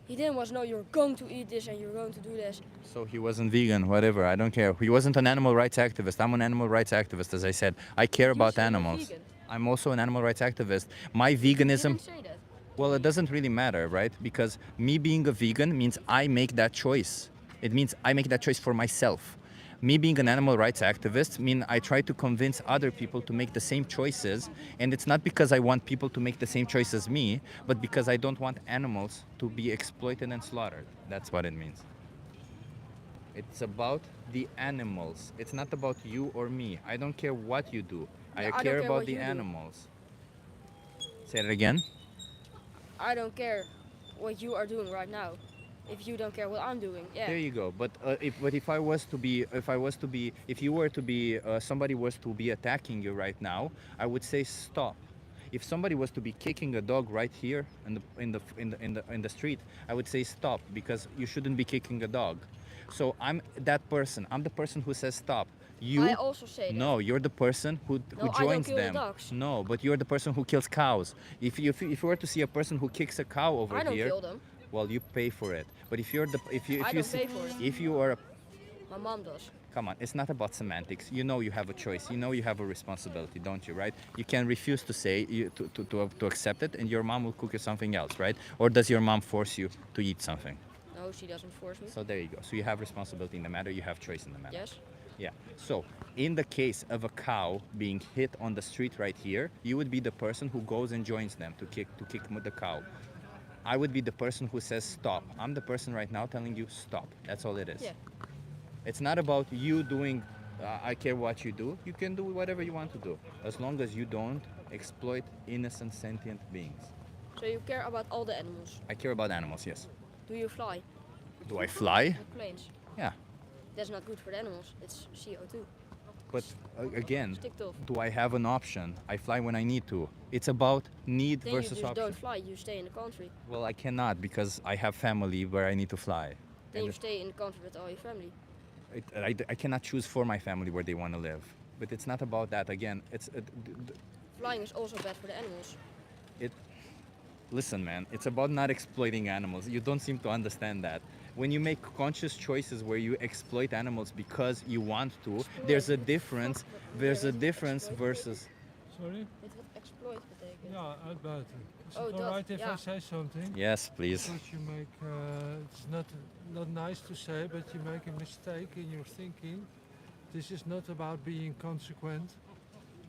He didn't was no. You're going to eat this and you're going to do this. So he wasn't vegan, whatever, I don't care. He wasn't an animal rights activist. I'm an animal rights activist, as I said. I care about said you're animals. vegan. I'm also an animal rights activist. My veganism... You didn't say that. Well, it doesn't really matter, right? Because me being a vegan means I make that choice. It means I make that choice for myself. Me being an animal rights activist means I try to convince other people to make the same choices. And it's not because I want people to make the same choice as me, but because I don't want animals to be exploited and slaughtered. That's what it means. It's about the animals. It's not about you or me. I don't care what you do. I Yeah, I don't care care about what the you do. animals. Say it again. I don't care what you are doing right now. If you don't care what I'm doing, yeah. There you go. But if you were to be, somebody was to be attacking you right now, I would say stop. If somebody was to be kicking a dog right here in the street, I would say stop, because you shouldn't be kicking a dog. So I'm that person. I'm the person who says stop. You I also say that. No, you're the person who No, I don't joins kill the them. dogs. No, but you're the person who kills cows. If you were to see a person who kicks a cow over I don't here, kill them. well, you pay for it. But if you're the I don't pay for it. if you are a My mom does. Come on, it's not about semantics. You know you have a choice. You know you have a responsibility, don't you, right? You can refuse to say, to accept it, and your mom will cook you something else, right? Or does your mom force you to eat something? No, she doesn't force me. So there you go. So you have responsibility in the matter, you have choice in the matter. Yes. Yeah. So in the case of a cow being hit on the street right here, you would be the person who goes and joins them to kick the cow. I would be the person who says stop. I'm the person right now telling you stop. That's all it is. Yeah. It's not about you doing, I care what you do. You can do whatever you want to do, as long as you don't exploit innocent sentient beings. So you care about all the animals. I care about animals, yes. Do you fly? Do I fly? With planes. Yeah. That's not good for the animals. It's CO2. But again, Stick tough. do I have an option? I fly when I need to. It's about need Then you versus just option. don't fly. You stay in the country. Well, I cannot because I have family where I need to fly. Then And you stay in the country with all your family. I cannot choose for my family where they want to live. But it's not about that. Again, Flying is also bad for the animals. Listen, man, it's about not exploiting animals. You don't seem to understand that. When you make conscious choices where you exploit animals because you want to, there's a difference. There's a difference versus. Sorry? Weet wat exploit betekent? Ja, uitbuiten. Is Oh, it dat, alright if ja. I say something? Yes, please. Because you make, it's not nice to say, but you make a mistake in your thinking. This is not about being consequent.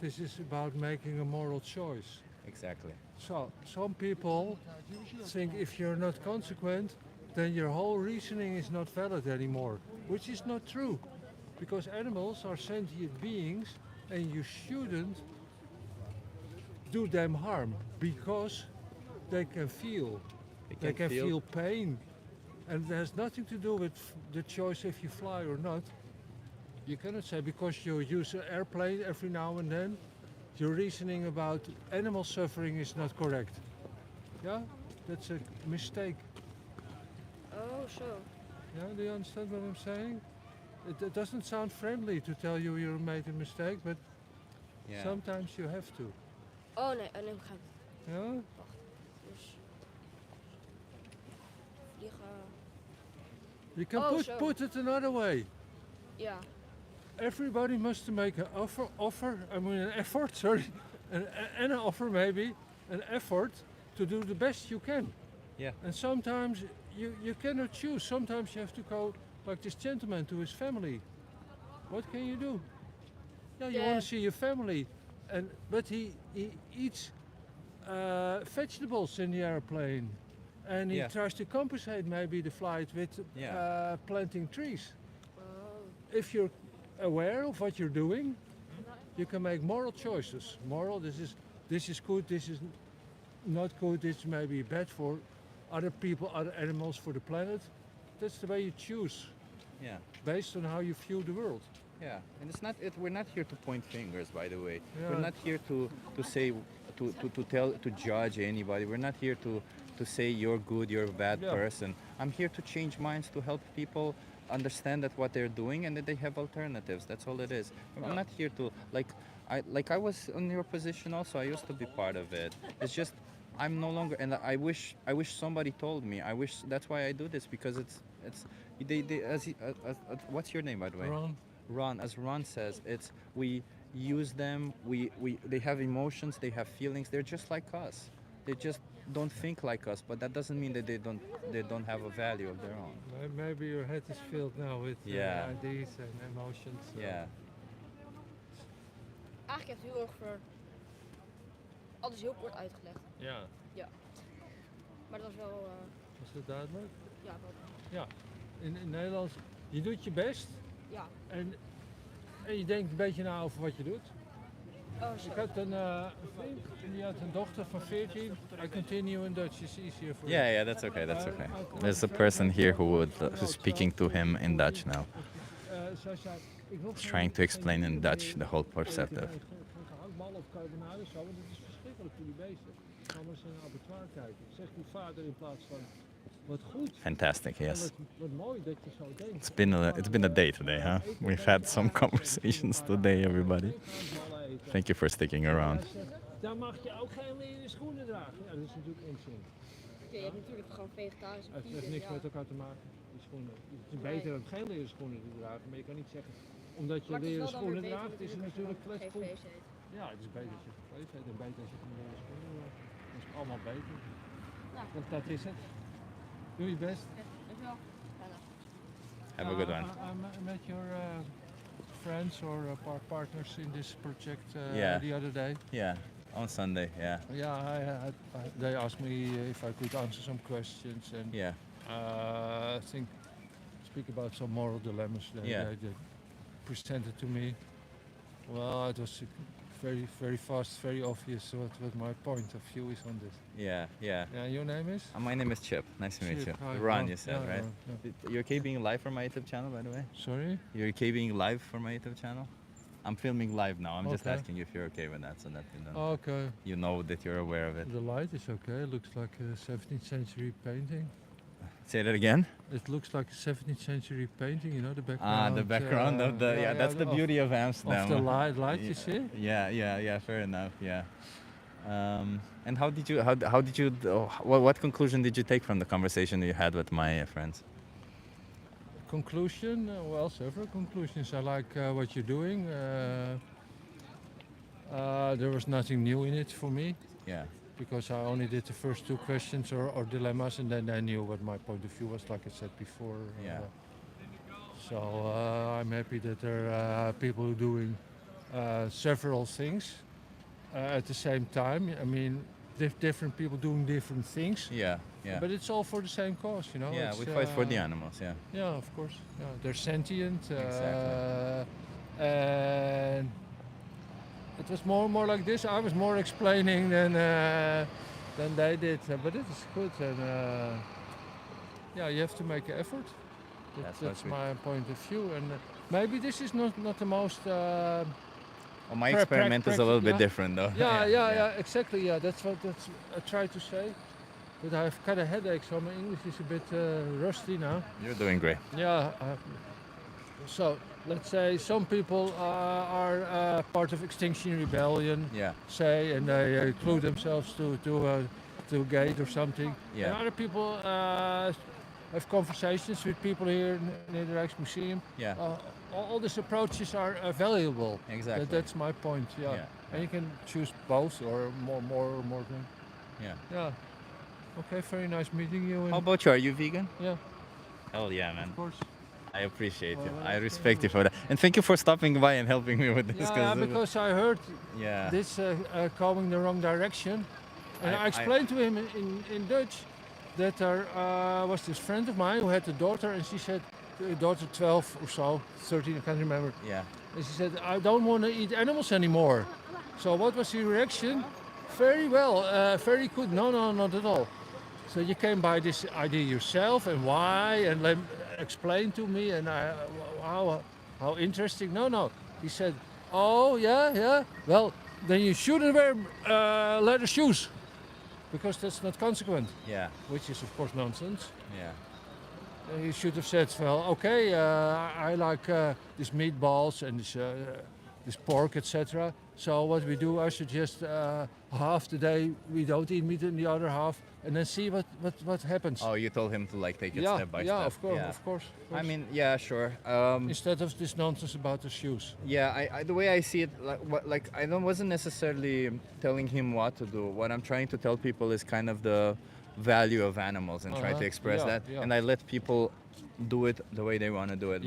This is about making a moral choice. Exactly. So, some people think if you're not consequent, then your whole reasoning is not valid anymore, which is not true. Because animals are sentient beings and you shouldn't do them harm because they can feel. They can feel pain. And it has nothing to do with the choice if you fly or not. You cannot say because you use an airplane every now and then, your reasoning about animal suffering is not correct. Yeah? That's a mistake. Oh, so. Yeah, do you understand what I'm saying? It doesn't sound friendly to tell you you made a mistake, but sometimes you have to. Oh nee, nee, begrijp. Ja? Wacht. Dus. Vliegen. You can put it another way. Ja. Everybody must make an effort, sorry, an offer maybe, an effort to do the best you can. Yeah. And sometimes you cannot choose. Sometimes you have to go like this gentleman to his family. What can you do? Yeah, you want to see your family, but he eats vegetables in the airplane, and he tries to compensate maybe the flight with planting trees. If you're aware of what you're doing, you can make moral choices. Moral, this is good, this is not good, this may be bad for other people, other animals, for the planet. That's the way you choose. Yeah. Based on how you view the world. Yeah, and it's not. We're not here to point fingers, by the way. Yeah. We're not here to say, to judge anybody. We're not here to say you're good, you're a bad person. I'm here to change minds, to help people understand that what they're doing and that they have alternatives. That's all it is. I'm not here to I was in your position also. I used to be part of it. It's just I'm no longer, and I wish somebody told me. I wish that's why I do this, because it's what's your name, by the way? Ron. As Ron says, it's we use them. They have emotions. They have feelings. They're just like us. They just don't think like us, but that doesn't mean that they don't have a value of their own. Maybe your head is filled now with ideas and emotions. Yeah. Eigenlijk heeft u ongeveer alles heel kort uitgelegd. Ja. Ja. Maar dat was wel. Was dat duidelijk? Ja, wel. Ja. In Nederlands, je doet je best. Ja. En je denkt een beetje na over wat je doet. Oh, zo. Ik had een vriend, die had een dochter van 14. I continue in Dutch, it's easier for you. Yeah, that's okay. That's okay. There's a person here who's speaking to him in Dutch now. He's trying to explain in Dutch the whole perspective. Gehaktbal of carbonade zo, want het is verschrikkelijk voor die beesten. Ga maar eens naar een abattoir kijken. Zegt uw vader in plaats van Wat goed. Fantastic, yes. Wat mooi dat je zo denkt. It's been a day today, huh? We've had some conversations today, everybody. Thank you for sticking around. Dan mag je ook geen leren schoenen dragen. Ja, dat is natuurlijk onzin. Je hebt natuurlijk gewoon vegetarische Het heeft niks met elkaar te maken, die schoenen. Het is beter om geen leren schoenen te dragen, maar je kan niet zeggen, omdat je leren schoenen draagt, is het natuurlijk kletskoek. Ja, het is beter als je geen vlees eet en beter als je geen leren schoenen draagt. Dat is allemaal beter. Dat is het. Doe je best. Have a good one. I met your friends or partners in this project the other day. Yeah, on Sunday, yeah. Yeah, they asked me if I could answer some questions and speak about some moral dilemmas they presented to me. Well, it was very, very fast, very obvious what my point of view is on this. Yeah. Your name is? My name is Chip. Nice to meet you. Hi. Ron, you said, right? Yeah. You're okay being live for my YouTube channel, by the way? Sorry? You're okay being live for my YouTube channel? I'm filming live now. I'm just Okay. asking you if you're okay with that, so that Okay. you know that you're aware of it. The light is okay. It looks like a 17th century painting. Say that again? It looks like a 17th century painting, you know, the background. The background of the that's the beauty of Amsterdam. Of the light, you see? Yeah, fair enough. Yeah. And how did you what conclusion did you take from the conversation you had with my friends? Conclusion? Well, several conclusions. I like what you're doing. There was nothing new in it for me. Yeah. Because I only did the first two questions or dilemmas, and then I knew what my point of view was, like I said before. Yeah. So I'm happy that there are people doing several things at the same time. I mean, different people doing different things. Yeah. But it's all for the same cause, you know. Yeah, it's, we fight for the animals. Yeah. Yeah, of course. Yeah, they're sentient. Exactly. And it was more like this. I was more explaining than they did, but it is good. And you have to make an effort. That's my point of view. And maybe this is not the most. My experiment is a little bit different, though. Yeah, exactly. Yeah, that's what I try to say. But I have kind of headache, so my English is a bit rusty now. You're doing great. Yeah. So let's say some people are part of Extinction Rebellion, say, and they glue themselves to a gate or something. Yeah. And other people have conversations with people here near the Rijksmuseum. Yeah. All these approaches are valuable. Exactly. That's my point. Yeah. And you can choose both or more than. Yeah. Okay. Very nice meeting you. How about you? Are you vegan? Yeah. Hell yeah, man. Of course. I appreciate you. I respect you for that. And thank you for stopping by and helping me with this. Yeah, because I heard Yeah. this going the wrong direction. And I explained to him in Dutch that there was this friend of mine who had a daughter, and she said, daughter 12 or so, 13, I can't remember. Yeah. And she said, I don't want to eat animals anymore. So what was your reaction? Very well, very good. No, not at all. So you came by this idea yourself, and why, and explain to me, and how interesting. No. He said, oh, yeah. Well, then you shouldn't wear leather shoes, because that's not consequent. Yeah. Which is, of course, nonsense. Yeah. You should have said, well, okay, I like these meatballs and this pork, etc. So what we do, I suggest half the day we don't eat meat, and the other half, and then see what happens. Oh, you told him to take it step by step. Yeah, of course. I mean, yeah, sure. Instead of this nonsense about the shoes. Yeah, I the way I see it, I wasn't necessarily telling him what to do. What I'm trying to tell people is kind of the value of animals and try to express that. Yeah. And I let people do it the way they want to do it.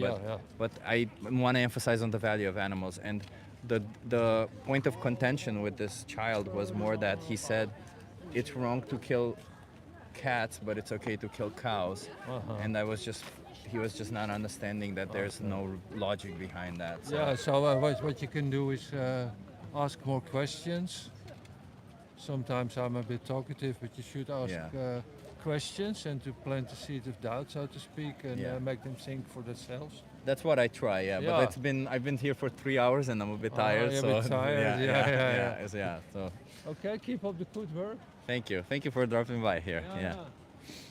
But I want to emphasize on the value of animals. And the point of contention with this child was more that he said it's wrong to kill cats, but it's okay to kill cows. And he was just not understanding that there's no logic behind that. So. Yeah, so what you can do is ask more questions. Sometimes I'm a bit talkative, but you should ask questions and to plant the seed of doubt, so to speak, and make them think for themselves. That's what I try, but I've been here for 3 hours and I'm a bit tired. You're a bit tired. Yeah. So okay, keep up the good work. Thank you for dropping by here. Yeah.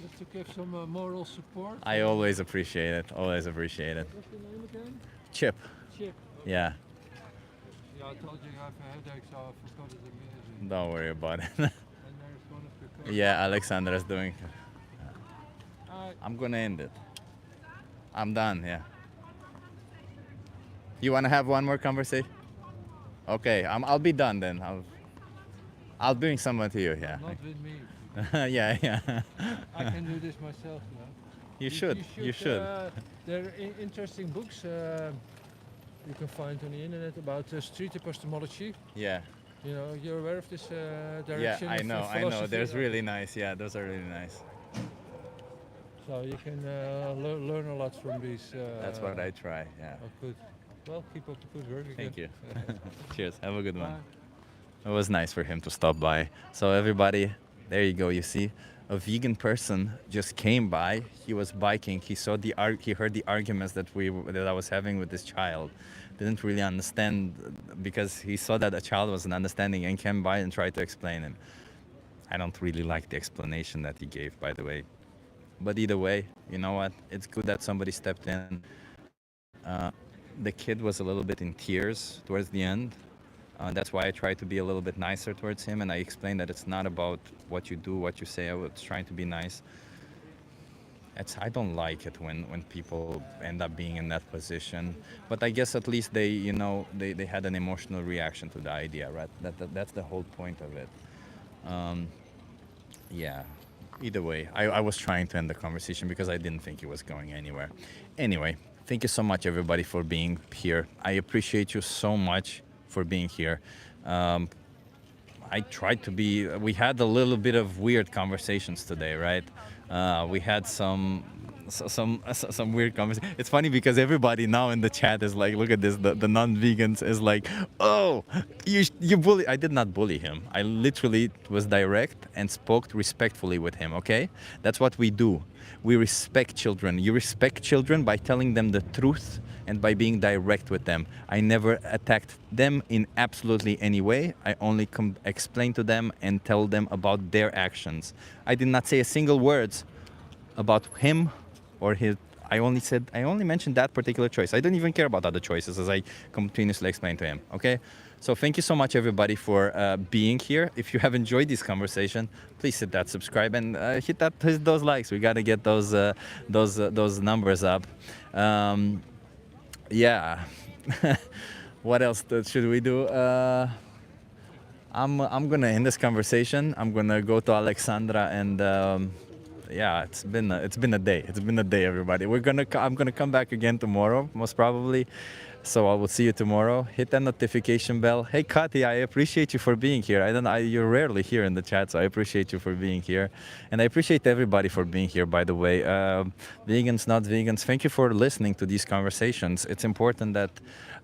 Just to give some moral support. I always appreciate it. Always appreciate it. What's your name again? Chip. Chip. Yeah. Yeah, I told you I have a headache, so I forgot it immediately. Don't worry about it. And there's one of the coaches. Yeah, Alexandra's doing. Alright. I'm gonna end it. I'm done. Yeah. You wanna have one more conversation? Okay, I'll be done then. I'll bring someone to you. Yeah. Not with me. Yeah, yeah. I can do this myself now. You should. You should. There are interesting books you can find on the internet about street epistemology. Yeah. You know, you're aware of this Yeah, direction? I of know. I philosophy? know. There's really nice. Yeah, those are really nice. So you can learn a lot from these. That's what I try. Yeah. Oh, good. Well, keep up the good work again. Thank you. Cheers. Have a good one. It was nice for him to stop by. So everybody, there you go. You see, a vegan person just came by. He was biking. He saw he heard the arguments that I was having with this child. Didn't really understand because he saw that a child wasn't understanding and came by and tried to explain him. I don't really like the explanation that he gave, by the way. But either way, you know what? It's good that somebody stepped in. The kid was a little bit in tears towards the end. That's why I tried to be a little bit nicer towards him, and I explained that it's not about what you do, what you say. I was trying to be nice. I don't like it when people end up being in that position. But I guess at least they had an emotional reaction to the idea, right? That's the whole point of it. Yeah. Either way, I was trying to end the conversation because I didn't think it was going anywhere. Anyway, thank you so much, everybody, for being here. I appreciate you so much for being here. I tried to be. We had a little bit of weird conversations today, right? We had some weird conversations. It's funny because everybody now in the chat is like, look at this. The non-vegans is like, oh, you bully. I did not bully him. I literally was direct and spoke respectfully with him. Okay, that's what we do. We respect children. You respect children by telling them the truth and by being direct with them. I never attacked them in absolutely any way. I only explain to them and tell them about their actions. I did not say a single word about him or his. I only mentioned that particular choice. I don't even care about other choices, as I continuously explained to him. Okay, so thank you so much, everybody, for being here. If you have enjoyed this conversation, please hit that subscribe and hit those likes. We got to get those numbers up. Yeah. What else should we do? I'm gonna end this conversation. I'm gonna go to Alexandra and. Yeah, it's been a day. It's been a day, everybody. I'm gonna come back again tomorrow, most probably. So I will see you tomorrow. Hit that notification bell. Hey, Kati, I appreciate you for being here. You're rarely here in the chat, so I appreciate you for being here, and I appreciate everybody for being here. By the way, vegans, not vegans, thank you for listening to these conversations. It's important that,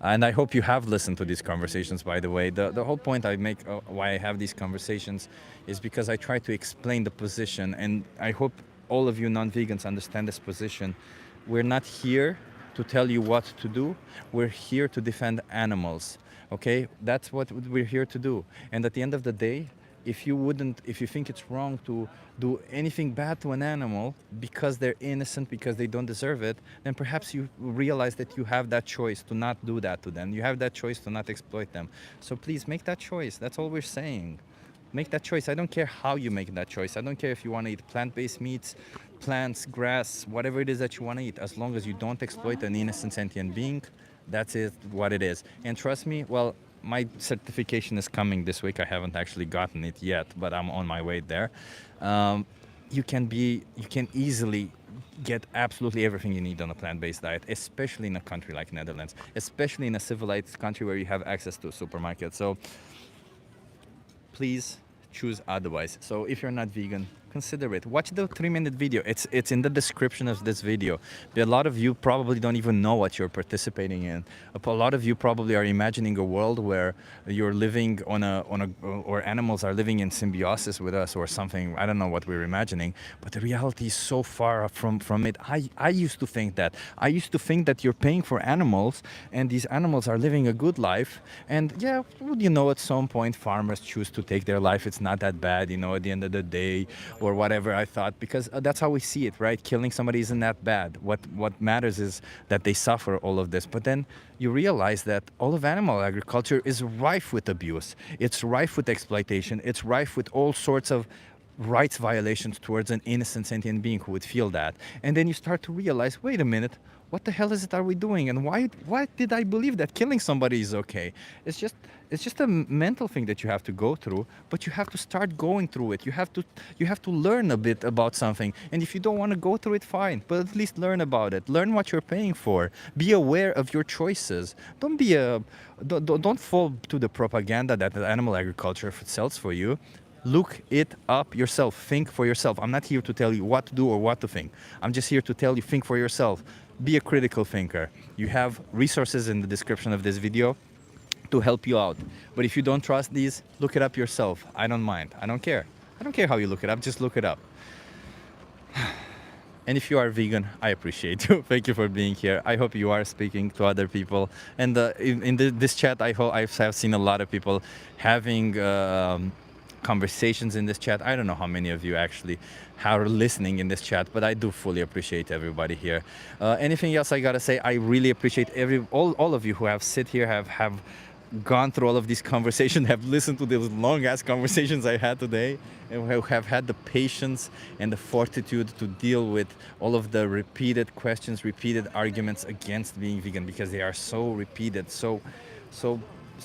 and I hope you have listened to these conversations. By the way, the whole point I make why I have these conversations is because I try to explain the position, and I hope all of you non-vegans understand this position. We're not here to tell you what to do. We're here to defend animals, okay? That's what we're here to do. And at the end of the day, if you think it's wrong to do anything bad to an animal because they're innocent, because they don't deserve it, then perhaps you realize that you have that choice to not do that to them. You have that choice to not exploit them. So please make that choice. That's all we're saying. Make that choice. I don't care how you make that choice. I don't care if you want to eat plant-based meats, plants, grass, whatever it is that you want to eat. As long as you don't exploit an innocent sentient being, that's what it is. And trust me, well, my certification is coming this week. I haven't actually gotten it yet, but I'm on my way there. You can easily get absolutely everything you need on a plant-based diet, especially in a country like Netherlands, especially in a civilized country where you have access to a supermarket. So please choose otherwise. So if you're not vegan, consider it. Watch the 3-minute video. It's in the description of this video. A lot of you probably don't even know what you're participating in. A lot of you probably are imagining a world where you're living or animals are living in symbiosis with us or something. I don't know what we're imagining, but the reality is so far from it. I used to think that. I used to think that you're paying for animals and these animals are living a good life. And yeah, at some point farmers choose to take their life. It's not that bad, at the end of the day. or whatever I thought, because that's how we see it, right? Killing somebody isn't that bad. What matters is that they suffer all of this. But then you realize that all of animal agriculture is rife with abuse. It's rife with exploitation. It's rife with all sorts of rights violations towards an innocent sentient being who would feel that. And then you start to realize, wait a minute, what the hell is it are we doing? And why did I believe that killing somebody is okay? It's just a mental thing that you have to go through, but you have to start going through it. You have to learn a bit about something. And if you don't want to go through it, fine, but at least learn about it. Learn what you're paying for. Be aware of your choices. Don't fall to the propaganda that the animal agriculture sells for you. Look it up yourself. Think for yourself. I'm not here to tell you what to do or what to think. I'm just here to tell you, think for yourself. Be a critical thinker. You have resources in the description of this video to help you out. But if you don't trust these, look it up yourself. I don't mind. I don't care. I don't care how you look it up. Just look it up. And if you are vegan, I appreciate you. Thank you for being here. I hope you are speaking to other people. And this chat, I have seen a lot of people having conversations in this chat. I don't know how many of you actually are listening in this chat, but I do fully appreciate everybody here. Anything else I gotta say? I really appreciate all of you who have sit here, have gone through all of these conversations, have listened to those long ass conversations I had today, and who have had the patience and the fortitude to deal with all of the repeated questions, repeated arguments against being vegan, because they are so repeated, so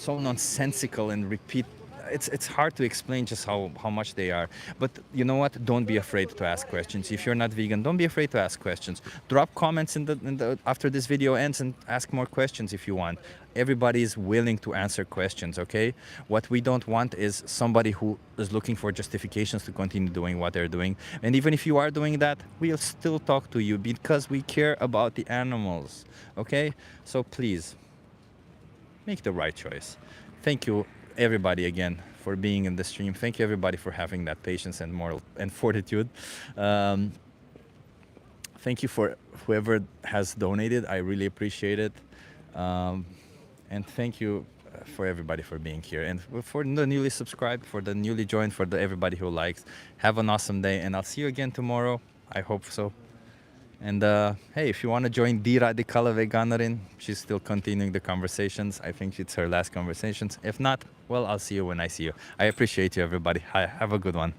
nonsensical and repeat. It's hard to explain just how much they are. But you know what? Don't be afraid to ask questions. If you're not vegan, don't be afraid to ask questions. Drop comments after this video ends and ask more questions if you want. Everybody is willing to answer questions, okay? What we don't want is somebody who is looking for justifications to continue doing what they're doing. And even if you are doing that, we'll still talk to you because we care about the animals, okay? So please, make the right choice. Thank you everybody again for being in the stream. Thank you everybody for having that patience and moral and fortitude. Thank you for whoever has donated. I really appreciate it. And thank you for everybody for being here, and for the newly subscribed, for the newly joined, for everybody who likes. Have an awesome day, and I'll see you again tomorrow. I hope so. And hey, if you want to join Die Radikale Veganerin, she's still continuing the conversations. I think it's her last conversations. If not, well, I'll see you when I see you. I appreciate you, everybody. Have a good one.